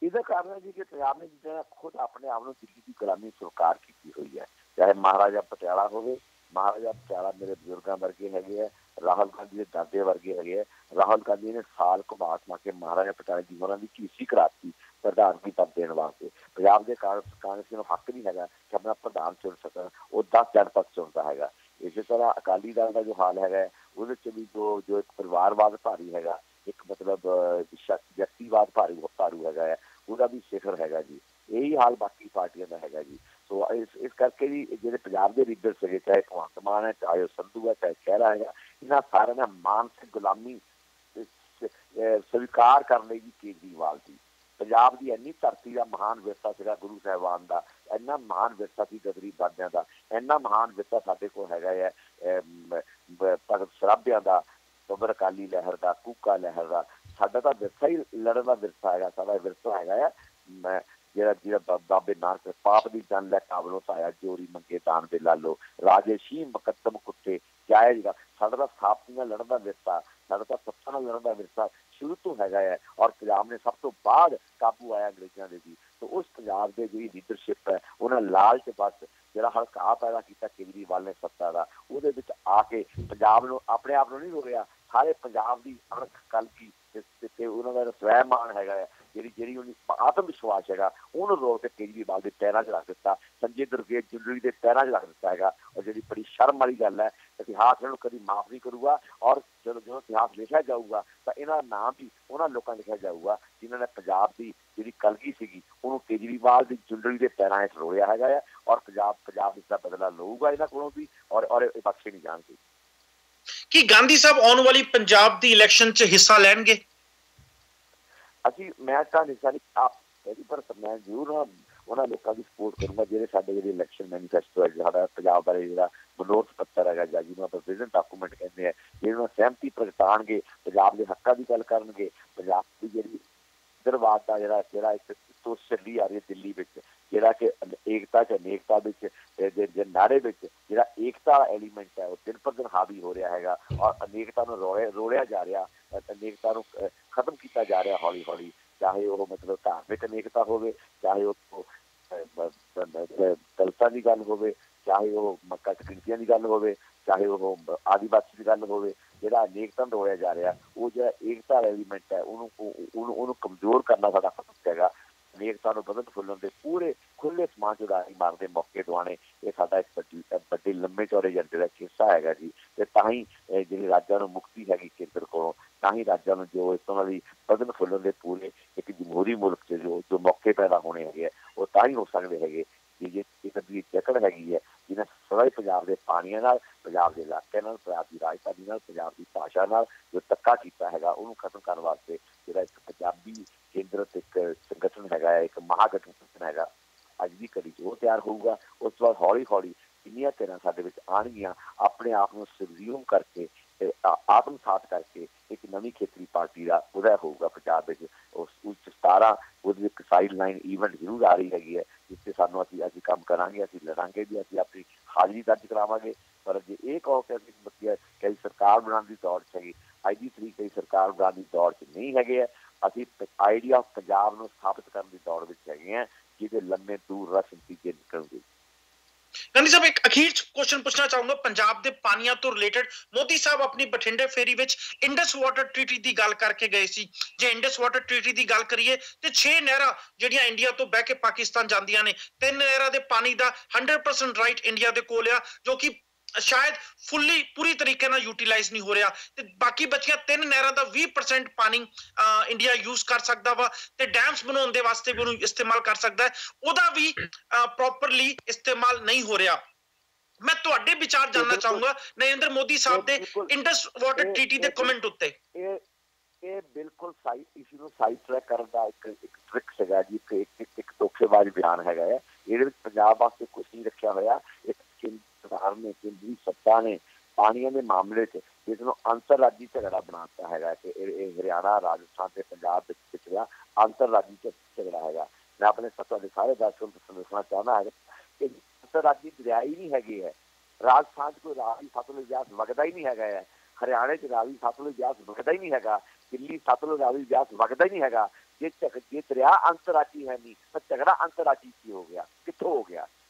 ਇਹਦਾ ਕਾਰਨ ਹੈ ਜੀ ਕਿ ਪੰਜਾਬ ਨੇ ਜਿਹੜਾ ਖੁਦ ਆਪਣੇ ਆਪ ਨੂੰ ਦਿੱਲੀ ਦੀ ਗੁਲਾਮੀ ਸਵੀਕਾਰ ਕੀਤੀ ਹੋਈ ਹੈ। ਚਾਹੇ ਮਹਾਰਾਜਾ ਪਟਿਆਲਾ ਹੋਵੇ, ਮਹਾਰਾਜਾ ਪਟਿਆਲਾ ਮੇਰੇ ਬਜ਼ੁਰਗਾਂ ਵਰਗੇ ਹੈਗੇ ਆ, ਰਾਹੁਲ ਗਾਂਧੀ ਦੇ ਦਾਦੇ ਵਰਗੇ ਹੈਗੇ ਆ। ਰਾਹੁਲ ਗਾਂਧੀ ਨੇ ਸਾਲ ਘੁਮਾ ਘੁਮਾ ਕੇ ਮਹਾਰਾਜਾ ਪਟਿਆਲਾ ਜੀ ਹੋਰਾਂ ਦੀ ਝੀਸੀ ਕਰਾਤੀ ਪ੍ਰਧਾਨਗੀ ਪਦ ਦੇਣ ਵਾਸਤੇ। ਪੰਜਾਬ ਦੇ ਕਾਂਗਰਸੀ ਨੂੰ ਹੱਕ ਨਹੀਂ ਹੈਗਾ ਕਿ ਆਪਣਾ ਪ੍ਰਧਾਨ ਚੁਣ ਸਕਣ, ਉਹ 10 ਜਨਪਦ ਚੁਣਦਾ ਹੈਗਾ। ਇਸੇ ਤਰ੍ਹਾਂ ਅਕਾਲੀ ਦਲ ਦਾ ਜੋ ਹਾਲ ਹੈਗਾ ਉਹਦੇ 'ਚ ਵੀ ਜੋ ਇੱਕ ਪਰਿਵਾਰਵਾਦ ਭਾਰੀ ਹੈਗਾ, ਇੱਕ ਮਤਲਬ ਵਿਅਕਤੀਵਾਦ ਭਾਰੂ ਹੈਗਾ ਹੈ, ਉਹਦਾ ਵੀ ਸਿਖਰ ਹੈਗਾ ਜੀ। ਇਹੀ ਹਾਲ ਬਾਕੀ ਪਾਰਟੀਆਂ ਦਾ ਹੈਗਾ ਜੀ। ਸੋ ਇਸ ਕਰਕੇ ਵੀ ਜਿਹੜੇ ਪੰਜਾਬ ਦੇ ਲੀਡਰ ਸੀਗੇ, ਚਾਹੇ ਭਗਵੰਤ ਮਾਨ ਹੈ, ਚਾਹੇ ਉਹ ਸੰਧੂ ਹੈ, ਚਾਹੇ ਖਹਿਰਾ ਹੈਗਾ, ਇਹਨਾਂ ਸਾਰਿਆਂ ਨੇ ਮਾਨਸਿਕ ਗੁਲਾਮੀ ਸਵੀਕਾਰ ਕਰ ਲਈ ਜੀ ਕੇਜਰੀਵਾਲ ਦੀ। ਪੰਜਾਬ ਦੀ ਇੰਨੀ ਧਰਤੀ ਦਾ ਮਹਾਨ ਵਿਰਸਾ ਸੀਗਾ, ਗੁਰੂ ਸਾਹਿਬਾਨ ਦਾ ਇੰਨਾ ਮਹਾਨ ਵਿਰਸਾ ਸੀ, ਗਦਰੀ ਬਾਬਿਆਂ ਦਾ ਇੰਨਾ ਮਹਾਨ ਵਿਰਸਾ ਸਾਡੇ ਕੋਲ ਹੈਗਾ ਹੈ, ਭਗਤ ਸਰਾਭਿਆਂ ਦਾ, ਬੱਬਰ ਅਕਾਲੀ ਲਹਿਰ ਦਾ, ਕੂਕਾ ਲਹਿਰ ਦਾ। ਸਾਡਾ ਤਾਂ ਵਿਰਸਾ ਹੀ ਲੜਨ ਦਾ ਵਿਰਸਾ ਹੈਗਾ, ਸਾਡਾ ਵਿਰਸਾ ਹੈਗਾ ਹੈ ਜਿਹੜਾ ਬਾਬੇ ਨਾਨਕ ਪਾਪ ਦੀ ਜਨ ਲੈ ਕਾਬਲੋਂ ਧਾਇਆ, ਜੋਰੀ ਮੰਗੇ ਦਾਨ ਦੇ ਲਾਲੋ, ਰਾਜੇ ਸ਼ੀਹ ਮੁਕੱਦਮ ਕੁੱਤੇ ਜਾਇਜ਼। ਸਾਡਾ ਤਾਂ ਸਥਾਪਤੀ ਨਾਲ ਲੜਨ ਦਾ ਵਿਰਸਾ, ਸਾਡਾ ਤਾਂ ਸੱਤਾ ਨਾਲ ਲੜਨ ਦਾ ਵਿਰਸਾ ਸ਼ੁਰੂ ਤੋਂ ਹੈਗਾ ਹੈ, ਔਰ ਪੰਜਾਬ ਨੇ ਸਭ ਤੋਂ ਬਾਅਦ ਕਾਬੂ ਆਇਆ ਅੰਗਰੇਜ਼ਾਂ ਦੇ ਵੀ। ਤਾਂ ਉਸ ਪੰਜਾਬ ਦੇ ਜਿਹੜੀ ਲੀਡਰਸ਼ਿਪ ਹੈ, ਉਹਨਾਂ ਲਾਲਚ ਬਸ ਜਿਹੜਾ ਹਲਕਾ ਪੈਦਾ ਕੀਤਾ ਕੇਜਰੀਵਾਲ ਨੇ ਸੱਤਾ ਦਾ, ਉਹਦੇ ਵਿੱਚ ਆ ਕੇ ਪੰਜਾਬ ਨੂੰ ਆਪਣੇ ਆਪ ਨੂੰ ਨਹੀਂ ਰੋਕਿਆ, ਸਾਰੇ ਪੰਜਾਬ ਦੀ ਅਣਖ ਕਲਕੀ ਤੇ ਉਹਨਾਂ ਦਾ ਸਵੈਮਾਨ ਹੈਗਾ ਹੈ, ਜਿਹੜੀ ਉਹਦੀ ਆਤਮ ਵਿਸ਼ਵਾਸ ਹੈਗਾ, ਉਹਨੂੰ ਰੋਕ ਕੇ ਕੇਜਰੀਵਾਲ ਦੇ ਪੈਰਾਂ 'ਚ ਰੱਖ ਦਿੱਤਾ, ਸੰਜੇ ਦੁਰਗੇਸ਼ ਜੁੰਡਲੀ ਦੇ ਪੈਰਾਂ 'ਚ ਰੱਖ ਦਿੱਤਾ ਹੈਗਾ। ਔਰ ਜਿਹੜੀ ਬੜੀ ਸ਼ਰਮ ਵਾਲੀ ਗੱਲ ਹੈ, ਇਤਿਹਾਸ ਇਹਨਾਂ ਨੂੰ ਕਦੀ ਮਾਫ਼ ਨਹੀਂ ਕਰੂਗਾ। ਔਰ ਜਦੋਂ ਇਤਿਹਾਸ ਲਿਖਿਆ ਜਾਊਗਾ ਤਾਂ ਇਹਨਾਂ ਦਾ ਨਾਮ ਵੀ ਉਹਨਾਂ ਲੋਕਾਂ ਲਿਖਿਆ ਜਾਊਗਾ ਜਿਨ੍ਹਾਂ ਨੇ ਪੰਜਾਬ ਦੀ ਜਿਹੜੀ ਕਲਗੀ ਸੀਗੀ ਉਹਨੂੰ ਕੇਜਰੀਵਾਲ ਦੀ ਜੁੰਡਲੀ ਦੇ ਪੈਰਾਂ 'ਚ ਰੋਲਿਆ ਹੈਗਾ ਹੈ। ਔਰ ਪੰਜਾਬ ਇਸ ਦਾ ਬਦਲਾ ਲਊਗਾ ਇਹਨਾਂ ਕੋਲੋਂ ਵੀ, ਔਰ ਇਹ ਬਖਸ਼ੇ ਨਹੀਂ ਜਾਣਗੇ। ਕੀ ਗਾਂਧੀ ਸਾਹਿਬ ਆਉਣ ਵਾਲੀ ਪੰਜਾਬ ਦੀ ਇਲੈਕਸ਼ਨ 'ਚ ਹਿੱਸਾ ਲੈਣਗੇ? ਮੈਂ ਤਾਂ ਹਿੱਸਾ ਨਹੀਂ ਆਪ ਕਹੀ, ਪਰ ਮੈਂ ਜ਼ਰੂਰ ਉਹਨਾਂ ਲੋਕਾਂ ਦੀ ਸਪੋਰਟ ਕਰੂੰਗਾ ਜਿਹੜੇ ਇਲੈਕਸ਼ਨ ਮੈਨੀਫੈਸਟੋ ਹੈ, ਸਾਡਾ ਪੰਜਾਬ ਬਾਰੇ ਜਿਹੜਾ ਮਨੋਰਥ ਪੱਤਰ ਹੈਗਾ ਜਾਂ ਜਿਹਨੂੰ ਆਪਾਂ ਵਿਜ਼ਨ ਡਾਕੂਮੈਂਟ ਕਹਿੰਦੇ ਆ, ਜਿਹਨਾਂ ਨਾਲ ਸਹਿਮਤੀ ਪ੍ਰਗਟਾਉਣਗੇ, ਪੰਜਾਬ ਦੇ ਹੱਕਾਂ ਦੀ ਗੱਲ ਕਰਨਗੇ, ਪੰਜਾਬ ਦੀ ਜਿਹੜੀ ਇੱਧਰਵਾਦ ਦਾ ਜਿਹੜਾ ਇੱਕ ਤੋਂ ਚੱਲੀ ਆ ਰਹੀ ਹੈ ਦਿੱਲੀ ਵਿੱਚ, ਜਿਹੜਾ ਕਿ ਏਕਤਾ 'ਚ ਅਨੇਕਤਾ ਵਿੱਚ ਨਾਰੇ ਵਿੱਚ ਜਿਹੜਾ ਏਕਤਾ ਐਲੀਮੈਂਟ ਹੈ ਉਹ ਦਿਨ ਪਰ ਦਿਨ ਹਾਵੀ ਹੋ ਰਿਹਾ ਹੈਗਾ, ਔਰ ਅਨੇਕਤਾ ਨੂੰ ਰੋੜਿਆ ਜਾ ਰਿਹਾ, ਅਨੇਕਤਾ ਨੂੰ ਖਤਮ ਕੀਤਾ ਜਾ ਰਿਹਾ ਹੌਲੀ ਹੌਲੀ। ਚਾਹੇ ਉਹ ਮਤਲਬ ਧਾਰਮਿਕ ਅਨੇਕਤਾ ਹੋਵੇ, ਚਾਹੇ ਉਹ ਦਲਿਤਾਂ ਦੀ ਗੱਲ ਹੋਵੇ, ਚਾਹੇ ਉਹ ਘੱਟ ਗਿਣਤੀਆਂ ਦੀ ਗੱਲ ਹੋਵੇ, ਚਾਹੇ ਉਹ ਆਦੀਵਾਸੀ ਦੀ ਗੱਲ ਹੋਵੇ, ਜਿਹੜਾ ਅਨੇਕਤਾ ਨੂੰ ਰੋੜਿਆ ਜਾ ਰਿਹਾ, ਉਹ ਜਿਹੜਾ ਏਕਤਾ ਐਲੀਮੈਂਟ ਹੈ ਉਹਨੂੰ ਕਮਜ਼ੋਰ ਕਰਨਾ ਸਾਡਾ ਫਰਜ਼ ਹੈਗਾ। ਅਨੇਕਤਾ ਨੂੰ ਵਧਣ ਫੁੱਲਣ ਦੇ ਪੂਰੇ ਖੁੱਲ੍ਹੇ ਸਮਾਜ ਚ ਉਡਾਰੀ ਮਾਰਨ ਦੇ ਮੌਕੇ ਦਿਵਾਉਣੇ, ਇਹ ਸਾਡਾ ਇੱਕ ਵੱਡੇ ਲੰਮੇ ਚੌੜੇ ਏਜੰਡੇ ਦਾ ਇੱਕ ਹਿੱਸਾ ਹੈਗਾ ਜੀ। ਤੇ ਤਾਂ ਹੀ ਜਿਹੜੀ ਰਾਜਾਂ ਨੂੰ ਮੁਕਤੀ ਹੈਗੀ ਕੇਂਦਰ ਕੋਲੋਂ, ਤਾਂ ਹੀ ਰਾਜਾਂ ਨੂੰ ਜੋ ਇਸ ਤਰ੍ਹਾਂ ਦੀ ਵਧਣ ਫੁੱਲਣ ਦੇ ਪੂਰੇ ਇੱਕ ਜਮਹੂਰੀ ਮੁਲਕ 'ਚ ਜੋ ਮੌਕੇ ਪੈਦਾ ਹੋਣੇ ਹੈਗੇ ਆ, ਉਹ ਤਾਂ ਹੀ ਹੋ ਸਕਦੇ ਹੈਗੇ ਜੇ ਇੱਕ ਦੀ ਜਕੜ ਹੈਗੀ ਹੈ ਜਿਹਨੇ ਸਦਾ ਹੀ ਪੰਜਾਬ ਦੇ ਪਾਣੀਆਂ ਨਾਲ, ਪੰਜਾਬ ਦੇ ਇਲਾਕਿਆਂ ਨਾਲ, ਪੰਜਾਬ ਦੀ ਰਾਜਧਾਨੀ ਨਾਲ, ਪੰਜਾਬ ਦੀ ਭਾਸ਼ਾ ਨਾਲ ਜੋ ਧੱਕਾ ਕੀਤਾ ਹੈਗਾ, ਉਹਨੂੰ ਖਤਮ ਕਰਨ ਵਾਸਤੇ ਜਿਹੜਾ ਇੱਕ ਪੰਜਾਬੀ ਕੇਂਦਰਿਤ ਇੱਕ ਸੰਗਠਨ ਹੈਗਾ ਹੈ, ਇੱਕ ਮਹਾਗਠਬੰਧਨ ਹੈਗਾ, ਅੱਜ ਦੀ ਘੜੀ 'ਚ ਉਹ ਤਿਆਰ ਹੋਊਗਾ। ਉਸ ਤੋਂ ਬਾਅਦ ਹੌਲੀ ਹੌਲੀ ਕਿੰਨੀਆਂ ਧਿਰਾਂ ਸਾਡੇ ਵਿੱਚ ਆਉਣਗੀਆਂ, ਆਪਣੇ ਆਪ ਨੂੰ ਸਬਜ਼ਿਊਮ ਕਰਕੇ, ਆਤਮਸਾਤ ਕਰਕੇ ਇੱਕ ਨਵੀਂ ਖੇਤਰੀ ਪਾਰਟੀ ਦਾ ਉਦੈ ਹੋਊਗਾ ਪੰਜਾਬ ਵਿੱਚ। ਉਸ 17 ਉਹਦੀ ਇੱਕ ਸਾਈਡ ਲਾਈਨ ਈਵੈਂਟ ਜ਼ਰੂਰ ਆ ਰਹੀ ਹੈਗੀ ਹੈ, ਜਿੱਥੇ ਸਾਨੂੰ ਅਸੀਂ ਕੰਮ ਕਰਾਂਗੇ, ਅਸੀਂ ਲੜਾਂਗੇ ਵੀ, ਅਸੀਂ ਆਪਣੀ ਹਾਜ਼ਰੀ ਦਰਜ ਕਰਾਵਾਂਗੇ। ਪਰ ਜੇ ਇਹ ਕਹੋ ਕਿ ਅਸੀਂ ਕਈ ਸਰਕਾਰ ਬਣਾਉਣ ਦੀ ਦੌੜ 'ਚ ਹੈਗੀ, ਅੱਜ ਦੀ ਤਰੀਕ ਕਈ ਸਰਕਾਰ ਬਣਾਉਣ ਦੀ ਦੌੜ 'ਚ ਨਹੀਂ ਹੈਗੇ ਆ, ਅਸੀਂ ਆਈਡੀਆ ਆਫ ਪੰਜਾਬ ਨੂੰ ਸਥਾਪਿਤ ਕਰਨ ਦੀ ਦੌੜ ਵਿੱਚ ਹੈਗੇ ਹਾਂ, ਜਿਹਦੇ ਲੰਮੇ ਦੂਰ ਰਸ ਨਤੀਜੇ ਨਿਕਲਣਗੇ। गांधी साहब एक अखीर क्वेश्चन पूछना चाहूंगा पंजाब ਦੇ ਪਾਣੀਆਂ ਤੋਂ ਰਿਲੇਟਡ ਮੋਦੀ ਸਾਹਿਬ ਆਪਣੀ ਬਠਿੰਡੇ ਫੇਰੀ ਵਿੱਚ ਇੰਡਸ ਵਾਟਰ ਟ੍ਰੀਟੀ ਦੀ ਗੱਲ ਕਰਕੇ ਗਏ ਸੀ ਜੇ ਇੰਡਸ ਵਾਟਰ ਟ੍ਰੀਟੀ ਦੀ ਗੱਲ ਕਰੀਏ ਤੇ 6 ਨਹਿਰਾਂ ਜਿਹੜੀਆਂ ਇੰਡੀਆ ਤੋਂ ਬਹਿ ਕੇ ਪਾਕਿਸਤਾਨ ਜਾਂਦੀਆਂ ਨੇ 3 ਨਹਿਰਾਂ ਦੇ ਪਾਣੀ ਦਾ 100% ਰਾਈਟ ਇੰਡੀਆ ਦੇ ਕੋਲ ਆ ਜੋ ਕਿ शायद फुल्ली पूरी तरीके ਨਾਲ यूटिलाइज नहीं हो रहा ਤੇ ਬਾਕੀ ਬਚੀਆਂ 3 ਨਹਿਰਾਂ ਦਾ 20% ਪਾਣੀ ਇੰਡੀਆ ਯੂਜ਼ ਕਰ ਸਕਦਾ ਵਾ ਤੇ ਡੈਮਸ ਬਣਾਉਣ ਦੇ ਵਾਸਤੇ ਵੀ ਉਹਨੂੰ ਇਸਤੇਮਾਲ ਕਰ ਸਕਦਾ ਹੈ ਉਹਦਾ ਵੀ ਪ੍ਰੋਪਰਲੀ ਇਸਤੇਮਾਲ ਨਹੀਂ ਹੋ ਰਿਹਾ मैं ਤੁਹਾਡੇ ਵਿਚਾਰ ਜਾਨਣਾ ਚਾਹੂੰਗਾ ਨਰਿੰਦਰ ਮੋਦੀ ਸਾਹਿਬ ਦੇ ਇੰਡਸ ਵਾਟਰ ਟ੍ਰੀਟੀ ਦੇ ਕਮੈਂਟ ਉੱਤੇ ਇਹ ਬਿਲਕੁਲ ਸਾਈ ਇਸ ਨੂੰ ਸਾਈਡ ਟਰੈਕ ਕਰਨ ਦਾ ਇੱਕ ਟ੍ਰਿਕ ਹੈਗਾ ਜੀ ਇੱਕ ਧੋਖੇਬਾਜ਼ ਬਿਆਨ ਹੈਗਾ ਹੈ ਇਹਦੇ ਵਿੱਚ ਪੰਜਾਬ ਵਾਸਤੇ ਕੁਝ ਨਹੀਂ ਰੱਖਿਆ ਹੋਇਆ ਸਰਕਾਰ ਨੇ ਕੇਂਦਰੀ ਸੱਤਾ ਨੇ ਪਾਣੀਆਂ ਦੇ ਮਾਮਲੇ 'ਚ ਇਸ ਨੂੰ ਅੰਤਰਰਾਜੀ ਝਗੜਾ ਬਣਾਤਾ ਹੈਗਾ ਕਿ ਇਹ ਹਰਿਆਣਾ ਰਾਜਸਥਾਨ ਤੇ ਪੰਜਾਬ ਵਿੱਚ ਪਿਛੜਾ ਅੰਤਰਰਾਜੀ ਝਗੜਾ ਹੈਗਾ ਮੈਂ ਆਪਣੇ ਸੱਤਾ ਦੇ ਸਾਰੇ ਦਰਸ਼ਕਾਂ ਨੂੰ ਦੱਸਣਾ ਚਾਹੁੰਦਾ ਹਾਂ ਕਿ ਅੰਤਰਰਾਜੀ ਦਰਿਆ ਹੀ ਨਹੀਂ ਹੈਗੇ ਹੈ ਰਾਜਸਥਾਨ 'ਚ ਕੋਈ ਰਾਵੀ ਸਤਲੁਜ ਬਿਆਸ ਵਗਦਾ ਹੀ ਨਹੀਂ ਹੈਗਾ ਹੈ ਹਰਿਆਣੇ 'ਚ ਰਾਵੀ ਸਤਲੁਜ ਬਿਆਸ ਵਗਦਾ ਹੀ ਨਹੀਂ ਹੈਗਾ ਦਿੱਲੀ ਸਤਲੁਜ ਰਾਵੀ ਬਿਆਸ ਵਗਦਾ ਹੀ ਨਹੀਂ ਹੈਗਾ ਜੇ ਦਰਿਆ ਅੰਤਰਰਾਜੀ ਹੈ ਨਹੀਂ ਤਾਂ ਝਗੜਾ ਅੰਤਰਰਾਜੀ ਕੀ ਹੋ ਗਿਆ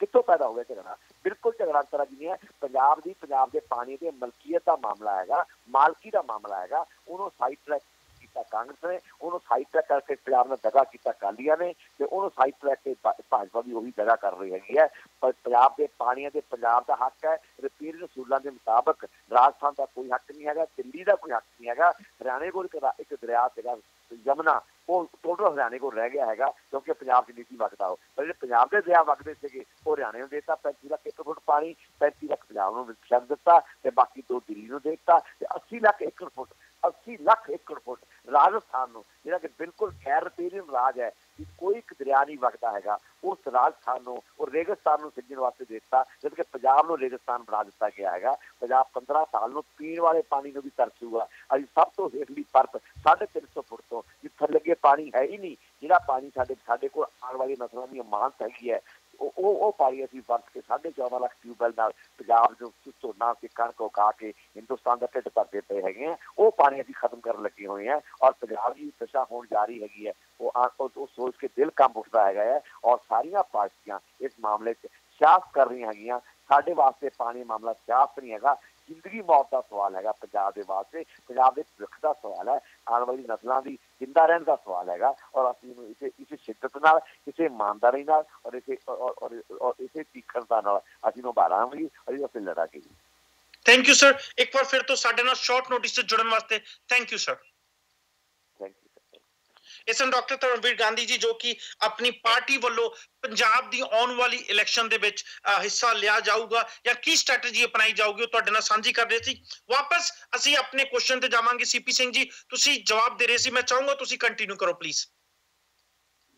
ਕਿੱਥੋਂ ਪੈਦਾ ਹੋ ਗਿਆ ਝਗੜਾ ਬਿਲਕੁਲ ਝਗੜਾ ਅੰਤਰਰਾਜੀ ਨਹੀਂ ਹੈ ਪੰਜਾਬ ਦੇ ਪਾਣੀ ਦੇ ਮਲਕੀਅਤ ਦਾ ਮਾਮਲਾ ਹੈਗਾ ਮਾਲਕੀ ਦਾ ਮਾਮਲਾ ਹੈਗਾ ਉਹਨੂੰ ਸਾਈਡ ਟਰੈਕ ਕੀਤਾ ਕਾਂਗਰਸ ਨੇ ਉਹਨੂੰ ਸਾਈਡ ਟਰੈਕ ਕਰਕੇ ਪੰਜਾਬ ਨਾਲ ਦਗਾ ਕੀਤਾ ਅਕਾਲੀਆਂ ਨੇ ਤੇ ਉਹਨੂੰ ਸਾਈਡ ਟਰੈਕ ਤੇ ਭਾਜਪਾ ਵੀ ਉਹੀ ਦਗਾ ਕਰ ਰਹੀ ਹੈਗੀ ਹੈ ਪਰ ਪੰਜਾਬ ਦੇ ਪਾਣੀਆਂ ਦੇ ਪੰਜਾਬ ਦਾ ਹੱਕ ਹੈ ਰਿਪੇਅਰ ਅਸੂਲਾਂ ਦੇ ਮੁਤਾਬਕ ਰਾਜਸਥਾਨ ਦਾ ਕੋਈ ਹੱਕ ਨਹੀਂ ਹੈਗਾ ਦਿੱਲੀ ਦਾ ਕੋਈ ਹੱਕ ਨਹੀਂ ਹੈਗਾ ਹਰਿਆਣੇ ਕੋਲ ਇੱਕ ਦਰਿਆ ਸੀਗਾ ਯਮੁਨਾ ਉਹ ਟੋਟਲ ਹਰਿਆਣੇ ਕੋਲ ਰਹਿ ਗਿਆ ਹੈਗਾ ਕਿਉਂਕਿ ਪੰਜਾਬ 'ਚ ਨੀਤੀ ਵਗਦਾ ਉਹ ਪਰ ਜਿਹੜੇ ਪੰਜਾਬ ਦੇ ਦਰਿਆ ਵਗਦੇ ਸੀਗੇ ਉਹ ਹਰਿਆਣੇ ਨੂੰ ਦੇਤਾ 35 ਲੱਖ 1 ਫੁੱਟ ਪਾਣੀ 35 ਲੱਖ ਪੰਜਾਬ ਨੂੰ ਛੱਡ ਦਿੱਤਾ ਤੇ ਬਾਕੀ 2 ਦਿੱਲੀ ਨੂੰ ਦੇ ਦਿੱਤਾ ਤੇ 80 ਲੱਖ ਏਕੜ ਫੁੱਟ ਰਾਜਸਥਾਨ ਨੂੰ ਜਿਹੜਾ ਕਿ ਬਿਲਕੁਲ ਗੈਰ ਰਿਪੇਰੀਅਨ ਰਾਜ ਹੈ ਕਿ ਕੋਈ ਇੱਕ ਦਰਿਆ ਨਹੀਂ ਵਗਦਾ ਹੈਗਾ ਉਸ ਰਾਜਸਥਾਨ ਨੂੰ ਉਹ ਰੇਗਿਸਤਾਨ ਨੂੰ ਸਿੱਝਣ ਵਾਸਤੇ ਦੇ ਦਿੱਤਾ ਜਦ ਕਿ ਪੰਜਾਬ ਨੂੰ ਰੇਗਿਸਤਾਨ ਬਣਾ ਦਿੱਤਾ ਗਿਆ ਹੈਗਾ ਪੰਜਾਬ 15 ਸਾਲ ਨੂੰ ਪੀਣ ਵਾਲੇ ਪਾਣੀ ਨੂੰ ਵੀ ਤਰਸੂਗਾ ਅਸੀਂ ਸਭ ਤੋਂ ਹੇਠਲੀ ਪਰਤ 350 ਫੁੱਟ ਤੋਂ ਜਿੱਥੇ ਲੱਗੇ ਪਾਣੀ ਹੈ ਹੀ ਨਹੀਂ ਜਿਹੜਾ ਪਾਣੀ ਸਾਡੇ ਕੋਲ ਆਉਣ ਵਾਲੀ ਨਸਲਾਂ ਦੀ ਅਮਾਨਤ ਹੈਗੀ ਹੈ ਉਹ ਪਾਣੀ ਅਸੀਂ ਵਰਤ ਕੇ 14.5 ਲੱਖ ਟਿਊਬਵੈਲ ਨਾਲ ਪੰਜਾਬ ਜੋ ਝੋਨਾ ਤੇ ਕਣਕ ਉਗਾ ਕੇ ਹਿੰਦੁਸਤਾਨ ਦਾ ਢਿੱਡ ਭਰਦੇ ਪਏ ਹੈਗੇ ਆ ਉਹ ਪਾਣੀ ਅਸੀਂ ਖਤਮ ਕਰਨ ਲੱਗੇ ਹੋਏ ਆ ਔਰ ਪੰਜਾਬ ਦੀ ਦਸ਼ਾ ਹੋਣ ਜਾ ਰਹੀ ਹੈਗੀ ਹੈ ਉਹ ਸੋਚ ਕੇ ਦਿਲ ਕੰਬ ਉੱਠਦਾ ਹੈਗਾ ਹੈ ਔਰ ਸਾਰੀਆਂ ਪਾਰਟੀਆਂ ਇਸ ਮਾਮਲੇ 'ਚ ਸਿਆਸਤ ਕਰ ਰਹੀਆਂ ਹੈਗੀਆਂ ਸਾਡੇ ਵਾਸਤੇ ਪਾਣੀ ਮਾਮਲਾ ਸਿਆਸਤ ਨਹੀਂ ਹੈਗਾ ਜ਼ਿੰਦਗੀ ਮੌਤ ਦਾ ਸਵਾਲ ਹੈਗਾ ਪੰਜਾਬ ਦੇ ਵਾਸਤੇ ਪੰਜਾਬ ਦੇ ਭਵਿੱਖ ਦਾ ਸਵਾਲ ਹੈ ਆਉਣ ਵਾਲੀ ਨਸਲਾਂ ਦੀ ਜ਼ਿੰਦਾ ਰਹਿਣ ਦਾ ਸਵਾਲ ਹੈਗਾ ਔਰ ਅਸੀਂ ਇਹਨੂੰ ਇਸੇ ਸ਼ਿੱਦਤ ਨਾਲ ਇਸੇ ਇਮਾਨਦਾਰੀ ਨਾਲ ਔਰ ਇਸੇ ਤੀਖਰਤਾ ਨਾਲ ਅਸੀਂ ਨਿਭਾਵਾਂਗੇ ਔਰ ਅਸੀਂ ਲੜਾਂਗੇ ਥੈਂਕ ਯੂ ਸਰ ਇੱਕ ਵਾਰ ਫਿਰ ਤੋਂ ਸਾਡੇ ਨਾਲ ਸ਼ਾਰਟ ਨੋਟਿਸ ਤੇ ਜੁੜਨ ਵਾਸਤੇ ਥੈਂਕ ਯੂ ਸਰ ਇਸ ਨੂੰ ਡਾਕਟਰ ਧਰਮਵੀਰ ਗਾਂਧੀ ਜੀ ਜੋ ਕਿ ਆਪਣੀ ਪਾਰਟੀ ਵੱਲੋਂ ਪੰਜਾਬ ਦੀ ਆਉਣ ਵਾਲੀ ਇਲੈਕਸ਼ਨ ਦੇ ਵਿੱਚ ਹਿੱਸਾ ਲਿਆ ਜਾਊਗਾ ਜਾਂ ਕੀ ਸਟ੍ਰੈਟਜੀ ਅਪਣਾਈ ਜਾਊਗੀ ਉਹ ਤੁਹਾਡੇ ਨਾਲ ਸਾਂਝੀ ਕਰ ਰਹੇ ਸੀ ਵਾਪਸ ਅਸੀਂ ਆਪਣੇ ਕੁਐਸਚਨ ਤੇ ਜਾਵਾਂਗੇ ਸੀਪੀ ਸਿੰਘ ਜੀ ਤੁਸੀਂ ਜਵਾਬ ਦੇ ਰਹੇ ਸੀ ਮੈਂ ਚਾਹੂੰਗਾ ਤੁਸੀਂ ਕੰਟੀਨਿਊ ਕਰੋ ਪਲੀਜ਼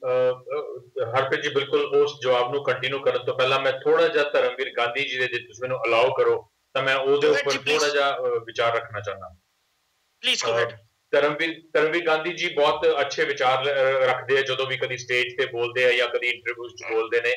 ਹਰਪ੍ਰੀਤ ਜੀ ਬਿਲਕੁਲ ਉਸ ਜਵਾਬ ਨੂੰ ਕੰਟੀਨਿਊ ਕਰਨ ਤੋਂ ਪਹਿਲਾਂ ਮੈਂ ਥੋੜਾ ਜਿਹਾ ਧਰਮਵੀਰ ਗਾਂਧੀ ਜੀ ਦੇ ਜੇ ਤੁਸੀਂ ਮੈਨੂੰ ਅਲਾਉ ਕਰੋ ਤਾਂ ਮੈਂ ਉਹਦੇ ਉੱਪਰ ਥੋੜਾ ਜਿਹਾ ਵਿਚਾਰ ਰੱਖਣਾ ਚਾਹੁੰਦਾ please go ahead Dharamvir Gandhi ji ਬਹੁਤ ਅੱਛੇ ਵਿਚਾਰ ਰੱਖਦੇ ਆ ਜਦੋਂ ਵੀ ਕਦੀ ਸਟੇਜ ਤੇ ਬੋਲਦੇ ਆ ਜਾਂ ਕਦੀ ਇੰਟਰਵਿਊਜ਼ 'ਚ ਬੋਲਦੇ ਨੇ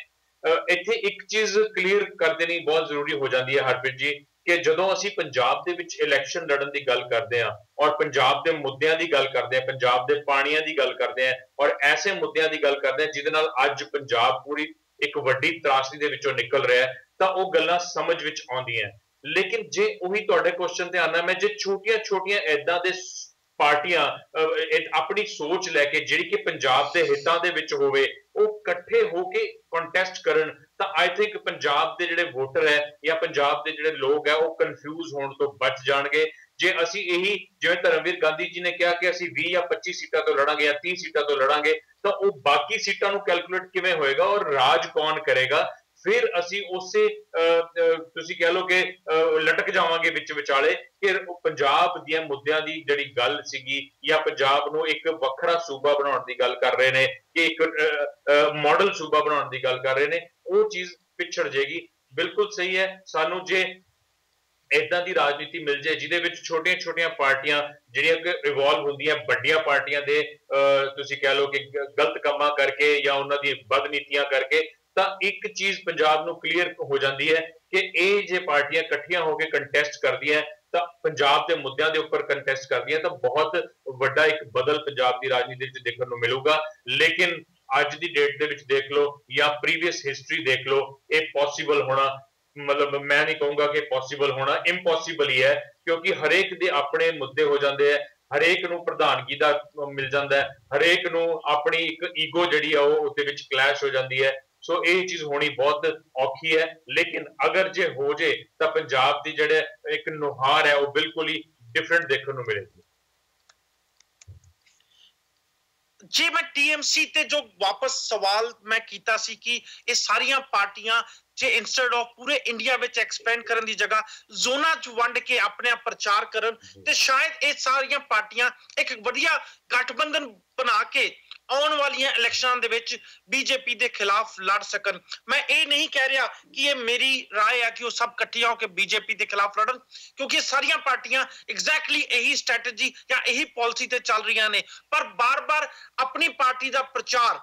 ਇੱਥੇ ਇੱਕ ਚੀਜ਼ ਕਲੀਅਰ ਕਰ ਦੇਣੀ ਬਹੁਤ ਜ਼ਰੂਰੀ ਹੋ ਜਾਂਦੀ ਹੈ ਹਰਪ੍ਰੀਤ ਜੀ ਕਿ ਜਦੋਂ ਅਸੀਂ ਪੰਜਾਬ ਦੇ ਵਿੱਚ ਇਲੈਕਸ਼ਨ ਲੜਨ ਦੀ ਗੱਲ ਕਰਦੇ ਹਾਂ ਔਰ ਪੰਜਾਬ ਦੇ ਮੁੱਦਿਆਂ ਦੀ ਗੱਲ ਕਰਦੇ ਹਾਂ ਪੰਜਾਬ ਦੇ ਪਾਣੀਆਂ ਦੀ ਗੱਲ ਕਰਦੇ ਹਾਂ ਔਰ ਐਸੇ ਮੁੱਦਿਆਂ ਦੀ ਗੱਲ ਕਰਦੇ ਹਾਂ ਜਿਹਦੇ ਨਾਲ ਅੱਜ ਪੰਜਾਬ ਪੂਰੀ ਇੱਕ ਵੱਡੀ ਤਰਾਸਦੀ ਦੇ ਵਿੱਚੋਂ ਨਿਕਲ ਰਿਹਾ ਤਾਂ ਉਹ ਗੱਲਾਂ ਸਮਝ ਵਿੱਚ ਆਉਂਦੀਆਂ ਲੇਕਿਨ ਜੇ ਉਹੀ ਤੁਹਾਡੇ ਕੁਐਸਚਨ ਤੇ ਆਣਾ ਮੈਂ ਜੇ ਛੋਟੀਆਂ ਏਦਾਂ ਦੇ ਪਾਰਟੀਆਂ ਆਪਣੀ ਸੋਚ ਲੈ ਕੇ ਜਿਹੜੀ ਕਿ ਪੰਜਾਬ ਦੇ ਹਿੱਤਾਂ ਦੇ ਵਿੱਚ ਹੋਵੇ ਉਹ ਇਕੱਠੇ ਹੋ ਕੇ ਕੰਟੈਸਟ ਕਰਨ ਤਾਂ ਆਈ ਥਿੰਕ ਪੰਜਾਬ ਦੇ ਜਿਹੜੇ ਵੋਟਰ ਹੈ ਜਾਂ ਪੰਜਾਬ ਦੇ ਜਿਹੜੇ ਲੋਕ ਹੈ ਉਹ ਕਨਫਿਊਜ਼ ਹੋਣ ਤੋਂ ਬਚ ਜਾਣਗੇ ਜੇ ਅਸੀਂ ਇਹੀ ਜਿਵੇਂ ਧਰਮਵੀਰ ਗਾਂਧੀ ਜੀ ਨੇ ਕਿਹਾ ਕਿ ਅਸੀਂ 20 ਜਾਂ 25 ਸੀਟਾਂ ਤੋਂ ਲੜਾਂਗੇ ਜਾਂ 30 ਸੀਟਾਂ ਤੋਂ ਲੜਾਂਗੇ ਤਾਂ ਉਹ ਬਾਕੀ ਸੀਟਾਂ ਨੂੰ ਕੈਲਕੂਲੇਟ ਕਿਵੇਂ ਹੋਏਗਾ ਔਰ ਰਾਜ ਕੌਣ ਕਰੇਗਾ ਫਿਰ ਅਸੀਂ ਉਸੇ ਤੁਸੀਂ ਕਹਿ ਲਓ ਕਿ ਲਟਕ ਜਾਵਾਂਗੇ ਵਿੱਚ ਵਿਚਾਲੇ ਕਿ ਪੰਜਾਬ ਦੀਆਂ ਮੁੱਦਿਆਂ ਦੀ ਜਿਹੜੀ ਗੱਲ ਸੀਗੀ ਜਾਂ ਪੰਜਾਬ ਨੂੰ ਇੱਕ ਵੱਖਰਾ ਸੂਬਾ ਬਣਾਉਣ ਦੀ ਗੱਲ ਕਰ ਰਹੇ ਨੇ ਕਿ ਇੱਕ ਮਾਡਲ ਸੂਬਾ ਬਣਾਉਣ ਦੀ ਗੱਲ ਕਰ ਰਹੇ ਨੇ ਉਹ ਚੀਜ਼ ਪਿਛੜ ਜਾਏਗੀ ਬਿਲਕੁਲ ਸਹੀ ਹੈ ਸਾਨੂੰ ਜੇ ਏਦਾਂ ਦੀ ਰਾਜਨੀਤੀ ਮਿਲ ਜਾਏ ਜਿਹਦੇ ਵਿੱਚ ਛੋਟੀਆਂ ਪਾਰਟੀਆਂ ਜਿਹੜੀਆਂ ਕਿ ਇਵੋਲਵ ਹੁੰਦੀਆਂ ਵੱਡੀਆਂ ਪਾਰਟੀਆਂ ਦੇ ਤੁਸੀਂ ਕਹਿ ਲਓ ਕਿ ਗਲਤ ਕੰਮਾਂ ਕਰਕੇ ਜਾਂ ਉਹਨਾਂ ਦੀ ਬਦਨੀਤੀਆਂ ਕਰਕੇ ਤਾਂ ਇੱਕ ਚੀਜ਼ ਪੰਜਾਬ ਨੂੰ ਕਲੀਅਰ ਹੋ ਜਾਂਦੀ ਹੈ ਕਿ ਇਹ ਜੇ ਪਾਰਟੀਆਂ ਇਕੱਠੀਆਂ ਹੋ ਕੇ ਕੰਟੈਸਟ ਕਰਦੀਆਂ ਤਾਂ ਪੰਜਾਬ ਦੇ ਮੁੱਦਿਆਂ ਦੇ ਉੱਪਰ ਕੰਟੈਸਟ ਕਰਦੀਆਂ ਤਾਂ ਬਹੁਤ ਵੱਡਾ ਇੱਕ ਬਦਲ ਪੰਜਾਬ ਦੀ ਰਾਜਨੀਤੀ ਵਿੱਚ ਦੇਖਣ ਨੂੰ ਮਿਲੂਗਾ ਲੇਕਿਨ ਅੱਜ ਦੀ ਡੇਟ ਦੇ ਵਿੱਚ ਦੇਖ ਲਓ ਜਾਂ ਪ੍ਰੀਵੀਅਸ ਹਿਸਟਰੀ ਦੇਖ ਲਓ, ਇਹ ਪੋਸੀਬਲ ਹੋਣਾ, मतलब मैं नहीं कहूंगा कि पॉसिबल होना, इम्पॉसिबल ही है, क्योंकि हरेक दे अपने मुद्दे हो जाते हैं, हरेक नूं प्रधानगी दा मिल जाता है, हरेक नूं अपनी एक ईगो जिहड़ी आ उहदे विच क्लैश हो जाती है। सो ये चीज होनी बहुत औखी है, लेकिन अगर जे हो जाए तो पंजाब दी जिहड़े एक नुहार है वो बिल्कुल ही डिफरेंट देखने को मिलेगी। जे मैं टीएमसी ते जो वापस सवाल मैं कीता सी कि ये सारियां पार्टियां जे इंस्टेड ऑफ पूरे इंडिया विच एक्सपेंड करन दी जगह जोना च वंड के अपने आप प्रचार करन ते शायद ये सारियां पार्टियां एक बढ़िया गठबंधन बना के आने वाली इलेक्शन दे विच बीजेपी के खिलाफ लड़ सकन। मैं ये नहीं कह रहा कि ये मेरी राय है कि वो सब कट्ठियां होकर बीजेपी के खिलाफ लड़न, क्योंकि सारियां पार्टियां एग्जैक्टली यही स्ट्रैटेजी या यही पॉलिसी ते चल रही ने, पर बार बार अपनी पार्टी का प्रचार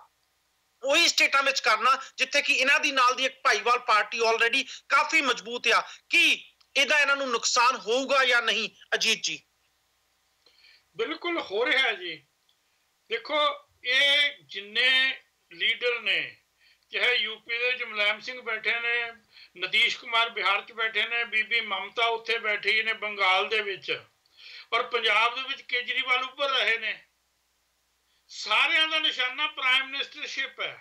वही स्टेटां विच करना जिथे कि इन्हां दी नाल दी एक भाईवाल पार्टी ऑलरेडी काफी मजबूत आ, कि इहदा इन्हां नूं नुकसान होऊगा या नहीं? अजीत जी। बिल्कुल हो रहा है जी। देखो ये जिन्ने लीडर ने, चाहे यूपी दे मुलायम सिंह बैठे ने, नीतीश कुमार बिहार च बैठे ने, बीबी ममता उत्थे बैठी ने बंगाल दे विच, और पंजाब दे विच केजरीवाल उभर रहे ने, सारियां दा निशाना प्राइम मिनिस्टरशिप है,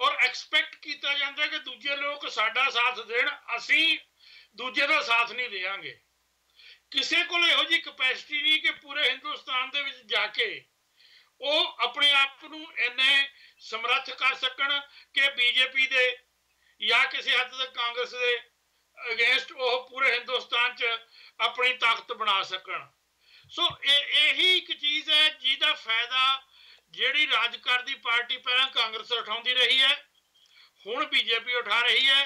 और एक्सपैक्ट किया जाता है कि दूजे लोग साडा साथ देण, असीं दूजे दा साथ नहीं देंगे। किसी को इहो जी कैपेसिटी नहीं कि पूरे हिंदुस्तान दे विच जाके वो अपने आप को इन्ने समर्थ कर सकन कि बीजेपी दे या किसी हद तक कांग्रेस दे अगेंस्ट वो पूरे हिंदुस्तान च अपनी ताकत बना सकन। सो यही एक चीज़ है जिसका फायदा जिहड़ी राजकर दी पार्टी पहला कांग्रेस उठाउंदी रही है, हुण बीजेपी उठा रही है,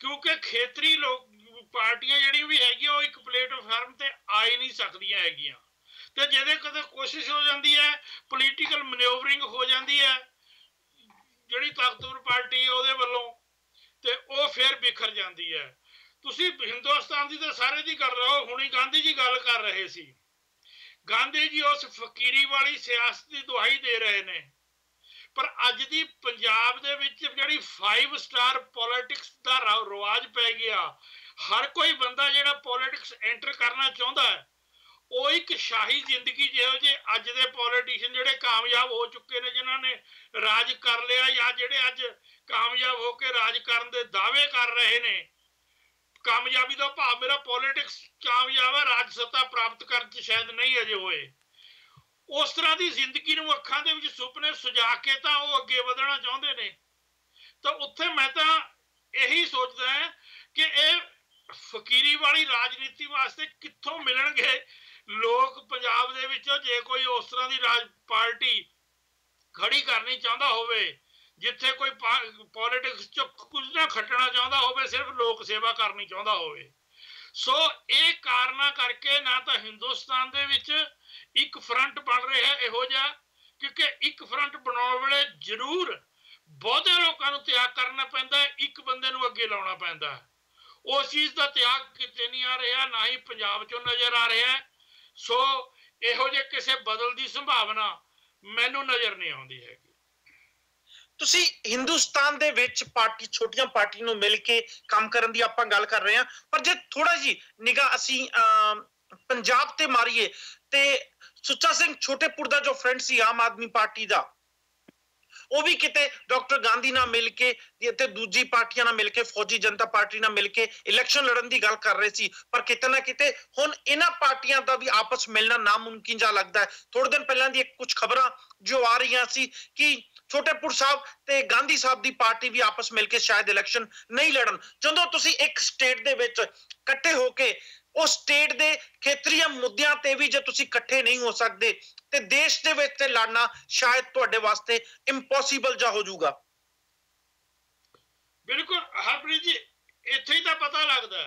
क्योंकि खेतरी लोग पार्टियां जिहड़ी भी हैगी वो एक प्लेटफार्म ते आ ही नहीं सकदियां हैगियां, ते जिहदे कदे कोशिश हो जाती है पोलीटिकल मनूवरिंग हो जाती है जिहड़ी ताकतवर पार्टी है उहदे वल्लों, ते वो फिर बिखर जाती है। तुसीं हिंदुस्तान की तो सारे दी कर रहे हो, हुणी गांधी जी गल कर रहे सी, गांधी जी उस फकीरी वाली सियासत की दुहाई दे रहे ने, पर अज दी पंजाब दे विच जिहड़ी 5 स्टार पॉलिटिक्स दा रिवाज पै गया, हर कोई बंदा जिहड़ा पॉलिटिक्स एंटर करना चाहुंदा है वो एक शाही जिंदगी जिहो जे अज दे पॉलिटिशियन जिहड़े कामयाब हो चुके ने, जिन्हां ने राज कर लिया या जिहड़े अज कामयाब होकर राज करन दे दावे कर रहे ने, कामयाबी का भाव मेरा पॉलिटिक्स कामयाब है, राज सत्ता प्राप्त करने शायद नहीं अजे होए, उस तरह की जिंदगी नूं अखां दे विच सुपने सजा के तां वो अगे वधना चाहुंदे ने। तो उत्थे मैं तां यही सोचदा है कि ये फकीरी वाली राजनीति वास्ते कित्थों मिलणगे लोग पंजाब दे विचों, जे कोई उस तरह की राज पार्टी खड़ी करनी चाहता होवे जिथे कोई पॉलिटिक्स च कुछ ना खटना चाहता होवे, सिर्फ लोक सेवा करनी चाहता होवे। सो ये कारणा करके ना तो हिंदुस्तान दे विच एक फ्रंट बन रहा है इहो जिहा, क्योंकि एक फ्रंट बनाने वेले जरूर बहुते लोगों को त्याग करना पैंदा है, एक बंदे नूं अगे लाउणा पैंदा है, उस चीज़ का त्याग किते नहीं आ रहा, ना ही पंजाब चों नज़र आ रहा है। सो इहो जे किसी बदल की संभावना मैनू नज़र नहीं आउंदी हैगी। तुसी हिंदुस्तान दे विच पार्टी छोटियां पार्टी नूं मिल के काम करन दी आपां गल कर रहे हैं, पर जे थोड़ा जी निगाह असी पंजाब ते मारीए ते सुच्चा सिंह छोटेपुर दा जो फ्रेंड सी आम आदमी पार्टी दा, वो भी किते डॉक्टर गांधी ना मिल के ते दूजी पार्टियां ना मिल के फौजी जनता पार्टी ना मिल के इलेक्शन लड़न दी गल कर रहे सी, पर किते ना किते हुण इन्हां पार्टियां दा भी आपस मिलना नामुमकिन जा लगदा है। थोड़े दिन पहलां दी कुछ खबरां जो आ रही सी कि छोटेपुर साहब ते गांधी साहब दी पार्टी भी आपस मिलके शायद इलेक्शन नहीं लड़न। जदों तुसी एक स्टेट दे विच इकट्ठे होके उस स्टेट दे खेतरी मुद्दियां ते भी जे तुसी इकट्ठे नहीं हो सकदे ते देश दे विच ते लड़ना शायद तुहाडे वास्ते इंपॉसिबल जा हो जाऊगा। बिल्कुल हरप्रीत जी, इत्थे ही तां पता लगदा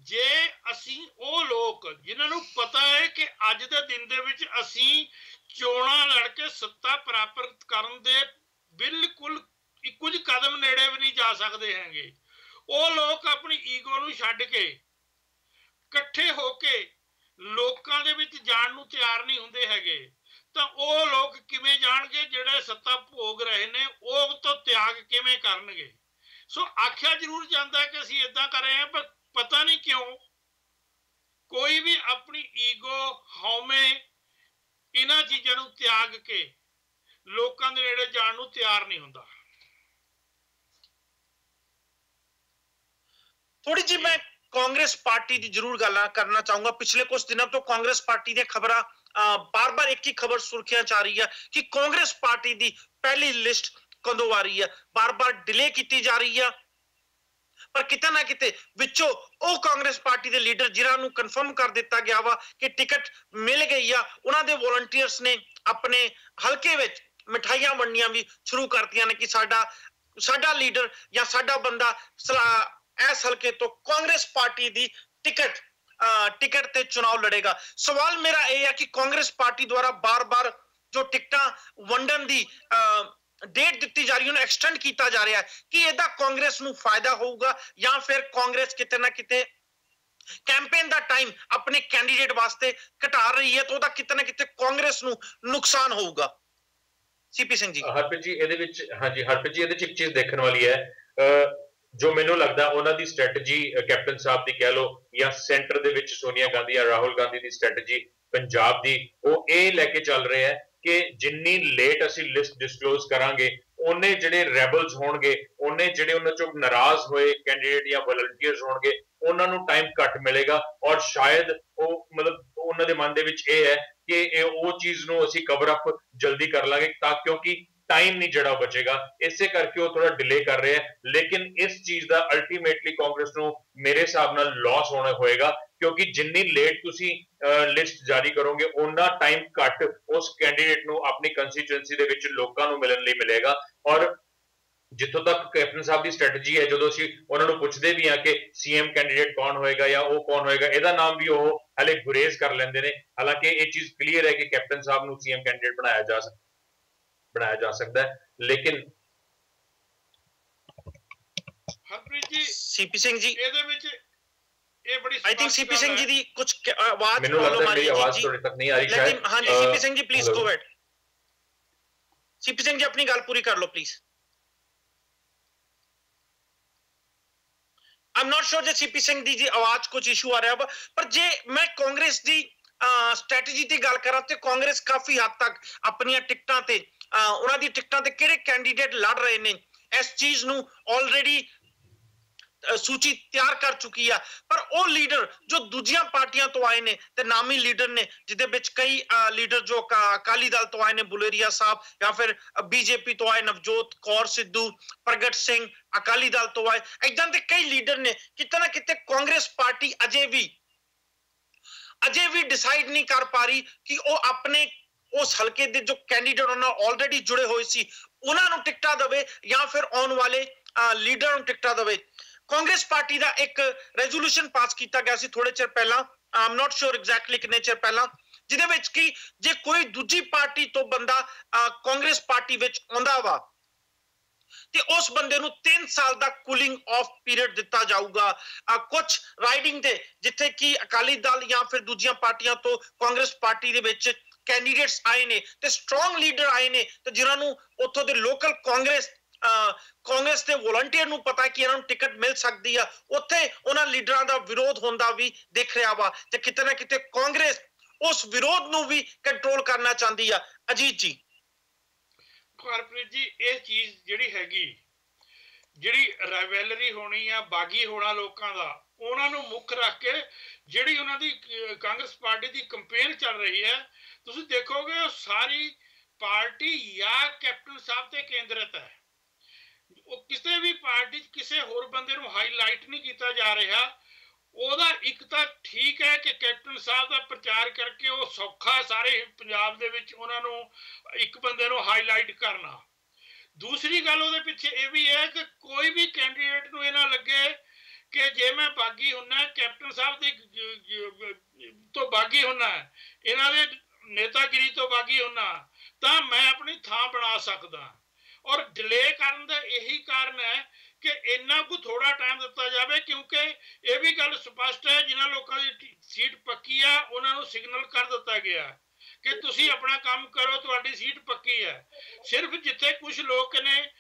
जे असी वो लोग जिन्हां नूं पता है कि अज दे दिन दे विच असी चोणां लड़ के सत्ता प्राप्त करन दे बिल्कुल कुछ कदम नेड़े भी नहीं जा सकते हैंगे, वो लोग अपनी ईगो नूं छड्ड के इकट्ठे होके लोकां दे विच जाण नूं तैयार नहीं हुंदे हैगे। ਤਾਂ ਉਹ ਲੋਕ ਕਿਵੇਂ ਜਾਣਗੇ ਜਿਹੜੇ ਸੱਤਾ ਭੋਗ ਰਹੇ ਨੇ, ਉਹ ਤੋਂ ਤਿਆਗ ਕਿਵੇਂ ਕਰਨਗੇ। ਸੋ ਆਖਿਆ ਜ਼ਰੂਰ ਜਾਂਦਾ ਕਿ ਅਸੀਂ ਇਦਾਂ ਕਰ ਰਹੇ ਹਾਂ, ਪਰ ਪਤਾ ਨਹੀਂ ਕਿਉਂ ਕੋਈ ਵੀ ਆਪਣੀ ਈਗੋ, ਹਉਮੈ, ਇਹਨਾਂ ਚੀਜ਼ਾਂ ਨੂੰ ਤਿਆਗ ਕੇ ਲੋਕਾਂ ਦੇ ਨੇੜੇ ਜਾਣ ਨੂੰ ਤਿਆਰ ਨਹੀਂ ਹੁੰਦਾ। थोड़ी जी मैं कांग्रेस पार्टी की जरूर गल करना चाहूंगा। पिछले कुछ दिनों तो कांग्रेस पार्टी दी खबरां बार बार एक ही खबर सुर्खियां च आ रही है कि कांग्रेस पार्टी की पहली लिस्ट कदों आ रही है, बार बार डिले की जा रही है। पर किते ना किते विचों ਉਹ कांग्रेस पार्टी के लीडर जिन्हां नूं कन्फर्म कर दिता गया वा कि टिकट मिल गई आ, उन्हां दे वॉलंटियर्स ने अपने हलके विच मिठाइयां वंडियां भी शुरू करतियां ने कि साडा लीडर या साडा बंदा इस हलके तो कांग्रेस पार्टी की टिकट ते चुनाव लड़ेगा। सवाल मेरा यह है कि कांग्रेस पार्टी द्वारा बार बार जो टिकटां वंडन दी डेट दी जा रही है, एक्सटेंड किया जा रहा है, कि ਇਹਦਾ कांग्रेस ਨੂੰ फायदा होगा या फिर कांग्रेस किते ना किते कैंपेन ਦਾ टाइम अपने कैंडीडेट वास्ते घटा रही है, तो ਉਹਦਾ किते ना किते कांग्रेस ਨੂੰ नुकसान होगा। सीपी सिंह जी। हरप्रीत जी ਇਹਦੇ ਵਿੱਚ ਹਾਂਜੀ ਹਰਪ੍ਰੀਤ ਜੀ ਇਹਦੇ ਚ ਇੱਕ ਚੀਜ਼ ਦੇਖਣ ਵਾਲੀ ਹੈ ਜੋ ਮੈਨੂੰ ਲੱਗਦਾ ਉਹਨਾਂ ਦੀ ਸਟ੍ਰੈਟਜੀ ਕੈਪਟਨ ਸਾਹਿਬ ਦੀ ਕਹਿ ਲਓ ਜਾਂ ਸੈਂਟਰ ਦੇ ਵਿੱਚ ਸੋਨੀਆ ਗਾਂਧੀ ਜਾਂ ਰਾਹੁਲ ਗਾਂਧੀ ਦੀ ਸਟ੍ਰੈਟਜੀ ਪੰਜਾਬ ਦੀ, ਉਹ ਇਹ ਲੈ ਕੇ ਚੱਲ ਰਹੇ ਹੈ ਕਿ ਜਿੰਨੀ ਲੇਟ ਅਸੀਂ ਲਿਸਟ ਡਿਸਕਲੋਜ਼ ਕਰਾਂਗੇ ਉਹਨੇ ਜਿਹੜੇ ਰੈਬਲਸ ਹੋਣਗੇ, ਉਹਨੇ ਜਿਹੜੇ ਉਹਨਾਂ ਚੋਂ ਨਾਰਾਜ਼ ਹੋਏ ਕੈਂਡੀਡੇਟ ਜਾਂ ਵਲੰਟੀਅਰਸ ਹੋਣਗੇ, ਉਹਨਾਂ ਨੂੰ ਟਾਈਮ ਘੱਟ ਮਿਲੇਗਾ ਔਰ ਸ਼ਾਇਦ ਉਹ ਮਤਲਬ ਉਹਨਾਂ ਦੇ ਮਨ ਦੇ ਵਿੱਚ ਇਹ ਹੈ ਕਿ ਇਹ ਉਹ ਚੀਜ਼ ਨੂੰ ਅਸੀਂ ਕਵਰ ਅਪ ਜਲਦੀ ਕਰ ਲਾਂਗੇ ਤਾਂ ਕਿਉਂਕਿ टाइम नहीं जड़ा बचेगा, इसे करके वो थोड़ा डिले कर रहे हैं। लेकिन इस चीज का अल्टीमेटली कांग्रेस को मेरे हिसाब नाल लॉस होना होएगा क्योंकि जिन्नी लेट तुसी लिस्ट जारी करोगे उन्ना टाइम घट उस कैंडीडेट को अपनी कंस्टिट्यूएंसी दे विच लोकां नूं मिलण लई मिलेगा। और जिथों तक कैप्टन साहब की स्ट्रैटेजी है, जो असीं उन्हां नूं पुछदे भी हां कि सीएम कैंडीडेट कौन होएगा या वो कौन होएगा, इहदा नाम भी वो हले गुरेज कर लैंदे ने। हालांकि ये चीज क्लीयर है कि कैप्टन साहब नूं सीएम कैंडीडेट बनाया जा सकता है, लेकिन हरप्रीत जी सीपी सिंह जी ਇਹਦੇ ਵਿੱਚ ਇਹ ਬੜੀ आई थिंक सीपी सिंह जी दी कुछ आवाज ਮੈਨੂੰ ਲੱਗਦਾ मेरी आवाज थोड़ी तक नहीं आ रही शायद। हां जी CP Singh ji please go ahead. CP Singh ji अपनी गल पूरी कर लो please. I am not sure जे सीपी सिंह दी जी आवाज कुछ इशू आ रहा है, पर जे मैं कांग्रेस दी स्ट्रैटेजी की गल करा तो कांग्रेस काफी हद तक अपनी टिकटां ते ਉਹਨਾਂ ਦੀ ਟਿਕਟਾਂ ਤੇ ਕਿਹੜੇ ਕੈਂਡੀਡੇਟ ਲੜ ਰਹੇ ਨੇ ਇਸ ਚੀਜ਼ ਨੂੰ ਆਲਰੇਡੀ ਸੂਚੀ ਤਿਆਰ ਕਰ ਚੁੱਕੀ ਆ। ਪਰ ਉਹ ਲੀਡਰ ਜੋ ਦੂਜੀਆਂ ਪਾਰਟੀਆਂ ਤੋਂ ਆਏ ਨੇ ਤੇ ਨਾਮੀ ਲੀਡਰ ਨੇ, ਜਿਹਦੇ ਵਿੱਚ ਕਈ ਲੀਡਰ ਜੋ ਅਕਾਲੀ ਦਲ ਤੋਂ ਆਏ ਨੇ, ਬੁਲੇਰੀਆ ਸਾਹਿਬ, ਜਾਂ ਫਿਰ ਬੀਜੇਪੀ ਤੋਂ ਆਏ ਨਵਜੋਤ ਕੌਰ ਸਿੱਧੂ, ਪ੍ਰਗਟ ਸਿੰਘ ਅਕਾਲੀ ਦਲ ਤੋਂ ਆਏ, ਇਦਾਂ ਦੇ ਕਈ ਲੀਡਰ ਨੇ। ਕਿਤੇ ਨਾ ਕਿਤੇ ਕਾਂਗਰਸ ਪਾਰਟੀ ਅਜੇ ਵੀ ਡਿਸਾਈਡ ਨਹੀਂ ਕਰ ਪਾ ਰਹੀ ਕਿ ਉਹ ਆਪਣੇ उस हल्के दे जो कैंडीडेट उन्होंने ऑलरेडी जुड़े हुए सी उन्होंने टिकटा देवे या फिर आने वाले लीडर टिकटा देवे। कांग्रेस पार्टी का एक रेजोल्यूशन पास किया गया सी थोड़े चिर पहला, आई एम नॉट श्योर एग्जैक्टली कितने चिर पहला, जिहदे विच कि जे कोई दूजी पार्टी तो बंदा कांग्रेस पार्टी विच आंदा वा ਤੇ ਉਸ ਬੰਦੇ ਨੂੰ 3 ਸਾਲ ਦਾ ਕੂਲਿੰਗ ਆਫ ਪੀਰੀਅਡ ਦਿੱਤਾ ਜਾਊਗਾ। ਕੁਝ ਰਾਈਡਿੰਗ ਤੇ ਜਿੱਥੇ ਕਿ ਅਕਾਲੀ ਦਲ ਜਾਂ ਫਿਰ ਦੂਜੀਆਂ ਪਾਰਟੀਆਂ ਤੋਂ ਕਾਂਗਰਸ ਪਾਰਟੀ ਦੇ ਵਿੱਚ ਕੈਂਡੀਡੇਟਸ ਆਏ ਨੇ ਤੇ ਸਟਰੋਂਗ ਲੀਡਰ ਆਏ ਨੇ ਤੇ ਜਿਨ੍ਹਾਂ ਨੂੰ ਉੱਥੋਂ ਦੇ ਲੋਕਲ ਕਾਂਗਰਸ ਦੇ ਵੋਲੰਟੀਅਰ ਨੂੰ ਪਤਾ ਕਿ ਇਹਨਾਂ ਨੂੰ ਟਿਕਟ ਮਿਲ ਸਕਦੀ ਆ, ਉੱਥੇ ਉਹਨਾਂ ਲੀਡਰਾਂ ਦਾ ਵਿਰੋਧ ਹੁੰਦਾ ਵੀ ਦਿਖ ਰਿਹਾ ਵਾ ਤੇ ਕਿਤੇ ਨਾ ਕਿਤੇ ਕਾਂਗਰਸ ਉਸ ਵਿਰੋਧ ਨੂੰ ਵੀ ਕੰਟਰੋਲ ਕਰਨਾ ਚਾਹੁੰਦੀ ਆ। ਅਜੀਤ ਜੀ। ਹਰਪ੍ਰੀਤ ਜੀ ਇਹ ਚੀਜ਼ ਜਿਹੜੀ ਹੈਗੀ, ਜਿਹੜੀ ਰਾਈਵਲਰੀ ਹੋਣੀ ਆ, ਬਾਗੀ ਹੋਣਾ ਲੋਕਾਂ ਦਾ, ਉਹਨਾਂ ਨੂੰ ਮੁੱਖ ਰੱਖ ਕੇ ਜਿਹੜੀ ਉਹਨਾਂ ਦੀ ਕਾਂਗਰਸ ਪਾਰਟੀ ਦੀ ਕੰਪੇਨ ਚੱਲ ਰਹੀ ਹੈ, ਤੁਸੀਂ ਦੇਖੋਗੇ ਉਹ ਸਾਰੀ ਪਾਰਟੀ ਜਾਂ ਕੈਪਟਨ ਸਾਹਿਬ ਤੇ ਕੇਂਦਰਿਤ ਹੈ। ਉਹ ਕਿਸੇ ਵੀ ਪਾਰਟੀ 'ਚ ਕਿਸੇ ਹੋਰ ਬੰਦੇ ਨੂੰ ਹਾਈਲਾਈਟ ਨਹੀਂ ਕੀਤਾ ਜਾ ਰਿਹਾ। ਉਹਦਾ ਇੱਕ ਤਾਂ ਠੀਕ ਹੈ ਕਿ ਕੈਪਟਨ ਸਾਹਿਬ ਦਾ ਪ੍ਰਚਾਰ ਕਰਕੇ ਉਹ ਸੌਖਾ ਸਾਰੇ ਪੰਜਾਬ ਦੇ ਵਿੱਚ ਉਹਨਾਂ ਨੂੰ ਇੱਕ ਬੰਦੇ ਨੂੰ ਹਾਈਲਾਈਟ ਕਰਨਾ। ਦੂਸਰੀ ਗੱਲ ਉਹਦੇ ਪਿੱਛੇ ਇਹ ਵੀ ਹੈ ਕਿ ਕੋਈ ਵੀ ਕੈਂਡੀਡੇਟ ਨੂੰ ਇਹ ਨਾ ਲੱਗੇ ਕਿ ਜੇ ਮੈਂ ਬਾਗੀ ਹੁੰਨਾ, ਕੈਪਟਨ ਸਾਹਿਬ ਦੀ ਤੋਂ ਬਾਗੀ ਹੁੰਨਾ, ਇਹਨਾਂ ਦੇ ਨੇਤਾਗਿਰੀ ਤੋਂ ਬਾਗੀ ਹੁੰਨਾ, ਤਾਂ ਮੈਂ ਆਪਣੀ ਥਾਂ ਬਣਾ ਸਕਦਾ। ਔਰ ਡਿਲੇ ਕਰਨ ਦਾ ਇਹੀ ਕਾਰਨ ਹੈ ਕਿ ਇੰਨਾ ਕੁ ਥੋੜਾ ਟਾਈਮ ਦਿੱਤਾ ਜਾਵੇ, ਕਿਉਂਕਿ ਇਹ ਵੀ ਗੱਲ ਸਪਸ਼ਟ ਹੈ ਜਿਨ੍ਹਾਂ ਲੋਕਾਂ ਦੀ ਸੀਟ ਪੱਕੀ ਆ ਉਹਨਾਂ ਨੂੰ ਸਿਗਨਲ ਕਰ ਦਿੱਤਾ ਗਿਆ ਕਿ ਤੁਸੀਂ ਆਪਣਾ ਕੰਮ ਕਰੋ, ਤੁਹਾਡੀ ਸੀਟ ਪੱਕੀ ਹੈ। ਸਿਰਫ ਜਿੱਥੇ ਕੁਝ ਲੋਕ ਨੇ,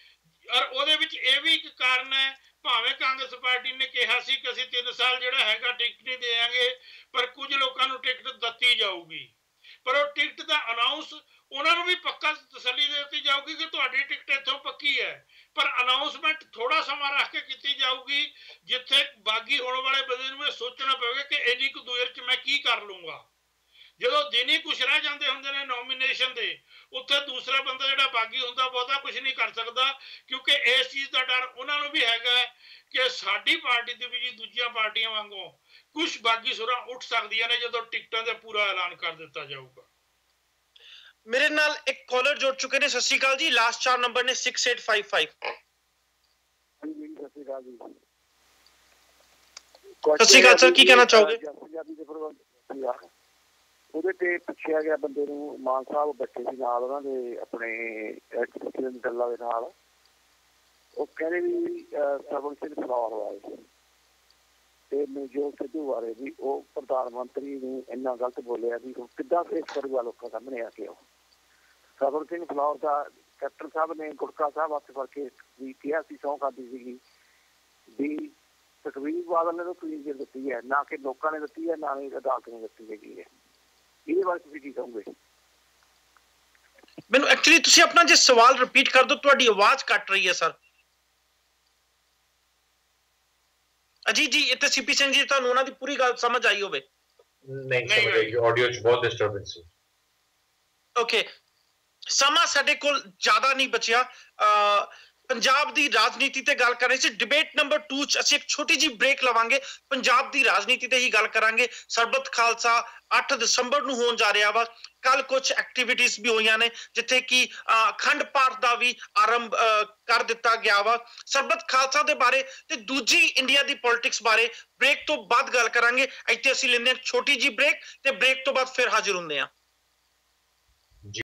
ਔਰ ਉਹਦੇ ਵਿੱਚ ਇਹ ਵੀ ਇੱਕ ਕਾਰਨ ਹੈ, ਭਾਵੇਂ ਕਾਂਗਰਸ ਪਾਰਟੀ ਨੇ ਕਿਹਾ ਸੀ ਕਿ ਅਸੀਂ 3 ਸਾਲ ਜਿਹੜਾ ਹੈਗਾ ਟਿਕਟ ਨਹੀਂ ਦੇਵਾਂਗੇ, ਪਰ ਕੁਝ ਲੋਕਾਂ ਨੂੰ ਟਿਕਟ ਦਿੱਤੀ ਜਾਊਗੀ। ਪਰ ਉਹ ਟਿਕਟ ਦਾ ਅਨਾਉਂਸ ਉਹਨਾਂ ਨੂੰ ਵੀ ਪੱਕਾ ਤਸੱਲੀ ਦੇ ਦਿੱਤੀ ਜਾਊਗੀ ਕਿ ਤੁਹਾਡੀ ਟਿਕਟ ਇੱਥੋਂ ਪੱਕੀ ਹੈ, ਪਰ ਅਨਾਉਂਸਮੈਂਟ ਥੋੜਾ ਸਮਾਂ ਰੱਖ ਕੇ ਕੀਤੀ ਜਾਊਗੀ, ਜਿੱਥੇ ਬਾਗੀ ਹੋਣ ਵਾਲੇ ਬੰਦੇ ਨੂੰ ਇਹ ਸੋਚਣਾ ਪਵੇਗਾ ਕਿ ਇੰਨੀ ਕੁ ਦੇਰ 'ਚ ਮੈਂ ਕੀ ਕਰ ਲੂੰਗਾ। ਜਦੋਂ ਦਿਨ ਹੀ ਕੁਛ ਰਹਿ ਜਾਂਦੇ ਹੁੰਦੇ ਨੇ ਨੋਮੀਨੇਸ਼ਨ ਦੇ, ਉੱਥੇ ਦੂਸਰਾ ਬੰਦਾ ਜਿਹੜਾ ਬਾਗੀ ਹੁੰਦਾ ਬਹੁਤਾ ਕੁਝ ਨਹੀਂ ਕਰ ਸਕਦਾ, ਕਿਉਂਕਿ ਇਸ ਚੀਜ਼ ਦਾ ਡਰ ਉਹਨਾਂ ਨੂੰ ਵੀ ਹੈਗਾ ਕਿ ਸਾਡੀ ਪਾਰਟੀ ਦੇ ਵੀ ਦੂਜੀਆਂ ਪਾਰਟੀਆਂ ਵਾਂਗੂ ਕੁਝ ਬਾਗੀ ਸੁਰਾਂ ਉੱਠ ਸਕਦੀਆਂ ਨੇ ਜਦੋਂ ਟਿਕਟਾਂ ਦਾ ਪੂਰਾ ਐਲਾਨ ਕਰ ਦਿੱਤਾ ਜਾਊਗਾ। ਮੇਰੇ ਨਾਲ ਇੱਕ ਕਾਲਰ ਜੁੜ ਚੁੱਕੇ ਨੇ। ਸਤਿ ਸ਼੍ਰੀ ਅਕਾਲ ਜੀ, ਲਾਸਟ 4 ਨੰਬਰ ਨੇ 6855। ਸਤਿ ਸ਼੍ਰੀ ਅਕਾਲ ਸਰ, ਕੀ ਕਹਿਣਾ ਚਾਹੋਗੇ? ਉਹਦੇ ਤੇ ਪੁੱਛਿਆ ਗਿਆ ਬੰਦੇ ਨੂੰ, ਮਾਨ ਸਾਹਿਬ ਬੱਚੇ ਸੀ ਨਾਲ ਉਹਨਾਂ ਦੇ ਆਪਣੇ ਗੱਲਾਂ ਦੇ ਨਾਲ, ਉਹ ਕਹਿੰਦੇ ਵੀ ਸਰਵਣ ਸਿੰਘ ਫਲੋਰ ਬਾਰੇ ਤੇ ਨਵਜੋਤ ਸਿੱਧੂ ਬਾਰੇ ਵੀ ਉਹ ਪ੍ਰਧਾਨ ਮੰਤਰੀ ਨੂੰ ਇੰਨਾ ਗਲਤ ਬੋਲਿਆ ਵੀ ਉਹ ਕਿੱਦਾਂ ਫੇਸ ਕਰੂਗਾ ਲੋਕਾਂ ਸਾਹਮਣੇ ਆ ਕੇ। ਉਹ ਸਰਵਣ ਸਿੰਘ ਫਲੋਰ ਦਾ ਕੈਪਟਨ ਸਾਹਿਬ ਨੇ ਗੁਟਕਾ ਸਾਹਿਬ ਹੱਥ ਫੜ ਕੇ ਵੀ ਕਿਹਾ ਸੀ, ਸਹੁੰ ਖਾਧੀ ਸੀਗੀ ਵੀ ਸੁਖਬੀਰ ਬਾਦਲ ਨੇ ਤਾਂ ਕਲੀਅਰ ਦਿੱਤੀ ਹੈ, ਨਾ ਕਿ ਲੋਕਾਂ ਨੇ ਦਿੱਤੀ ਹੈ, ਨਾ ਹੀ ਅਦਾਲਤ ਨੇ ਦਿੱਤੀ ਹੈਗੀ ਹੈ। ਇਹਦੇ ਬਾਰੇ ਤੁਸੀਂ ਕੀ ਕਹੋਗੇ? ਮੈਨੂੰ ਐਕਚੁਅਲੀ ਤੁਸੀਂ ਆਪਣਾ ਜੇ ਸਵਾਲ ਰਿਪੀਟ ਕਰ ਦਿਓ, ਤੁਹਾਡੀ ਆਵਾਜ਼ ਕੱਟ ਰਹੀ ਹੈ ਸਰ। ਅਜੀ ਜੀ, ਇੱਥੇ ਸੀਪੀ ਸਿੰਘ ਜੀ, ਤੁਹਾਨੂੰ ਉਹਨਾਂ ਦੀ ਪੂਰੀ ਗੱਲ ਸਮਝ ਆਈ ਹੋਵੇ? ਨਹੀਂ ਸਮਝ ਆਈ, ਆਡੀਓ 'ਚ ਬਹੁਤ ਡਿਸਟਰਬੈਂਸ ਸੀ। ਓਕੇ, ਸਮਾਂ ਸਾਡੇ ਕੋਲ ਜ਼ਿਆਦਾ ਨਹੀਂ ਬਚਿਆ। ਪੰਜਾਬ ਦੀ ਰਾਜਨੀਤੀ ਤੇ ਗੱਲ ਕਰ ਰਹੇ ਸੀ। ਡਿਬੇਟ ਨੰਬਰ 2 ਚ ਅਸੀਂ ਇੱਕ ਛੋਟੀ ਜਿਹੀ ਬ੍ਰੇਕ ਲਵਾਂਗੇ, ਪੰਜਾਬ ਦੀ ਰਾਜਨੀਤੀ ਤੇ ਹੀ ਗੱਲ ਕਰਾਂਗੇ। ਸਰਬੱਤ ਖਾਲਸਾ 8 ਦਸੰਬਰ ਨੂੰ ਹੋਣ ਜਾ ਰਿਹਾ ਵਾ। ਕੱਲ ਕੁਝ ਐਕਟੀਵਿਟੀਜ਼ ਵੀ ਹੋਈਆਂ ਨੇ, ਜਿੱਥੇ ਕਿ ਅਖੰਡ ਪਾਠ ਦਾ ਵੀ ਆਰੰਭ ਕਰ ਦਿੱਤਾ ਗਿਆ ਵਾ। ਸਰਬੱਤ ਖਾਲਸਾ ਦੇ ਬਾਰੇ ਤੇ ਦੂਜੀ ਇੰਡੀਆ ਦੀ ਪੋਲਿਟਿਕਸ ਬਾਰੇ ਬ੍ਰੇਕ ਤੋਂ ਬਾਅਦ ਗੱਲ ਕਰਾਂਗੇ। ਇੱਥੇ ਅਸੀਂ ਲੈਂਦੇ ਹਾਂ ਛੋਟੀ ਜਿਹੀ ਬ੍ਰੇਕ, ਤੇ ਬ੍ਰੇਕ ਤੋਂ ਬਾਅਦ ਫਿਰ ਹਾਜ਼ਰ ਹੁੰਦੇ ਹਾਂ।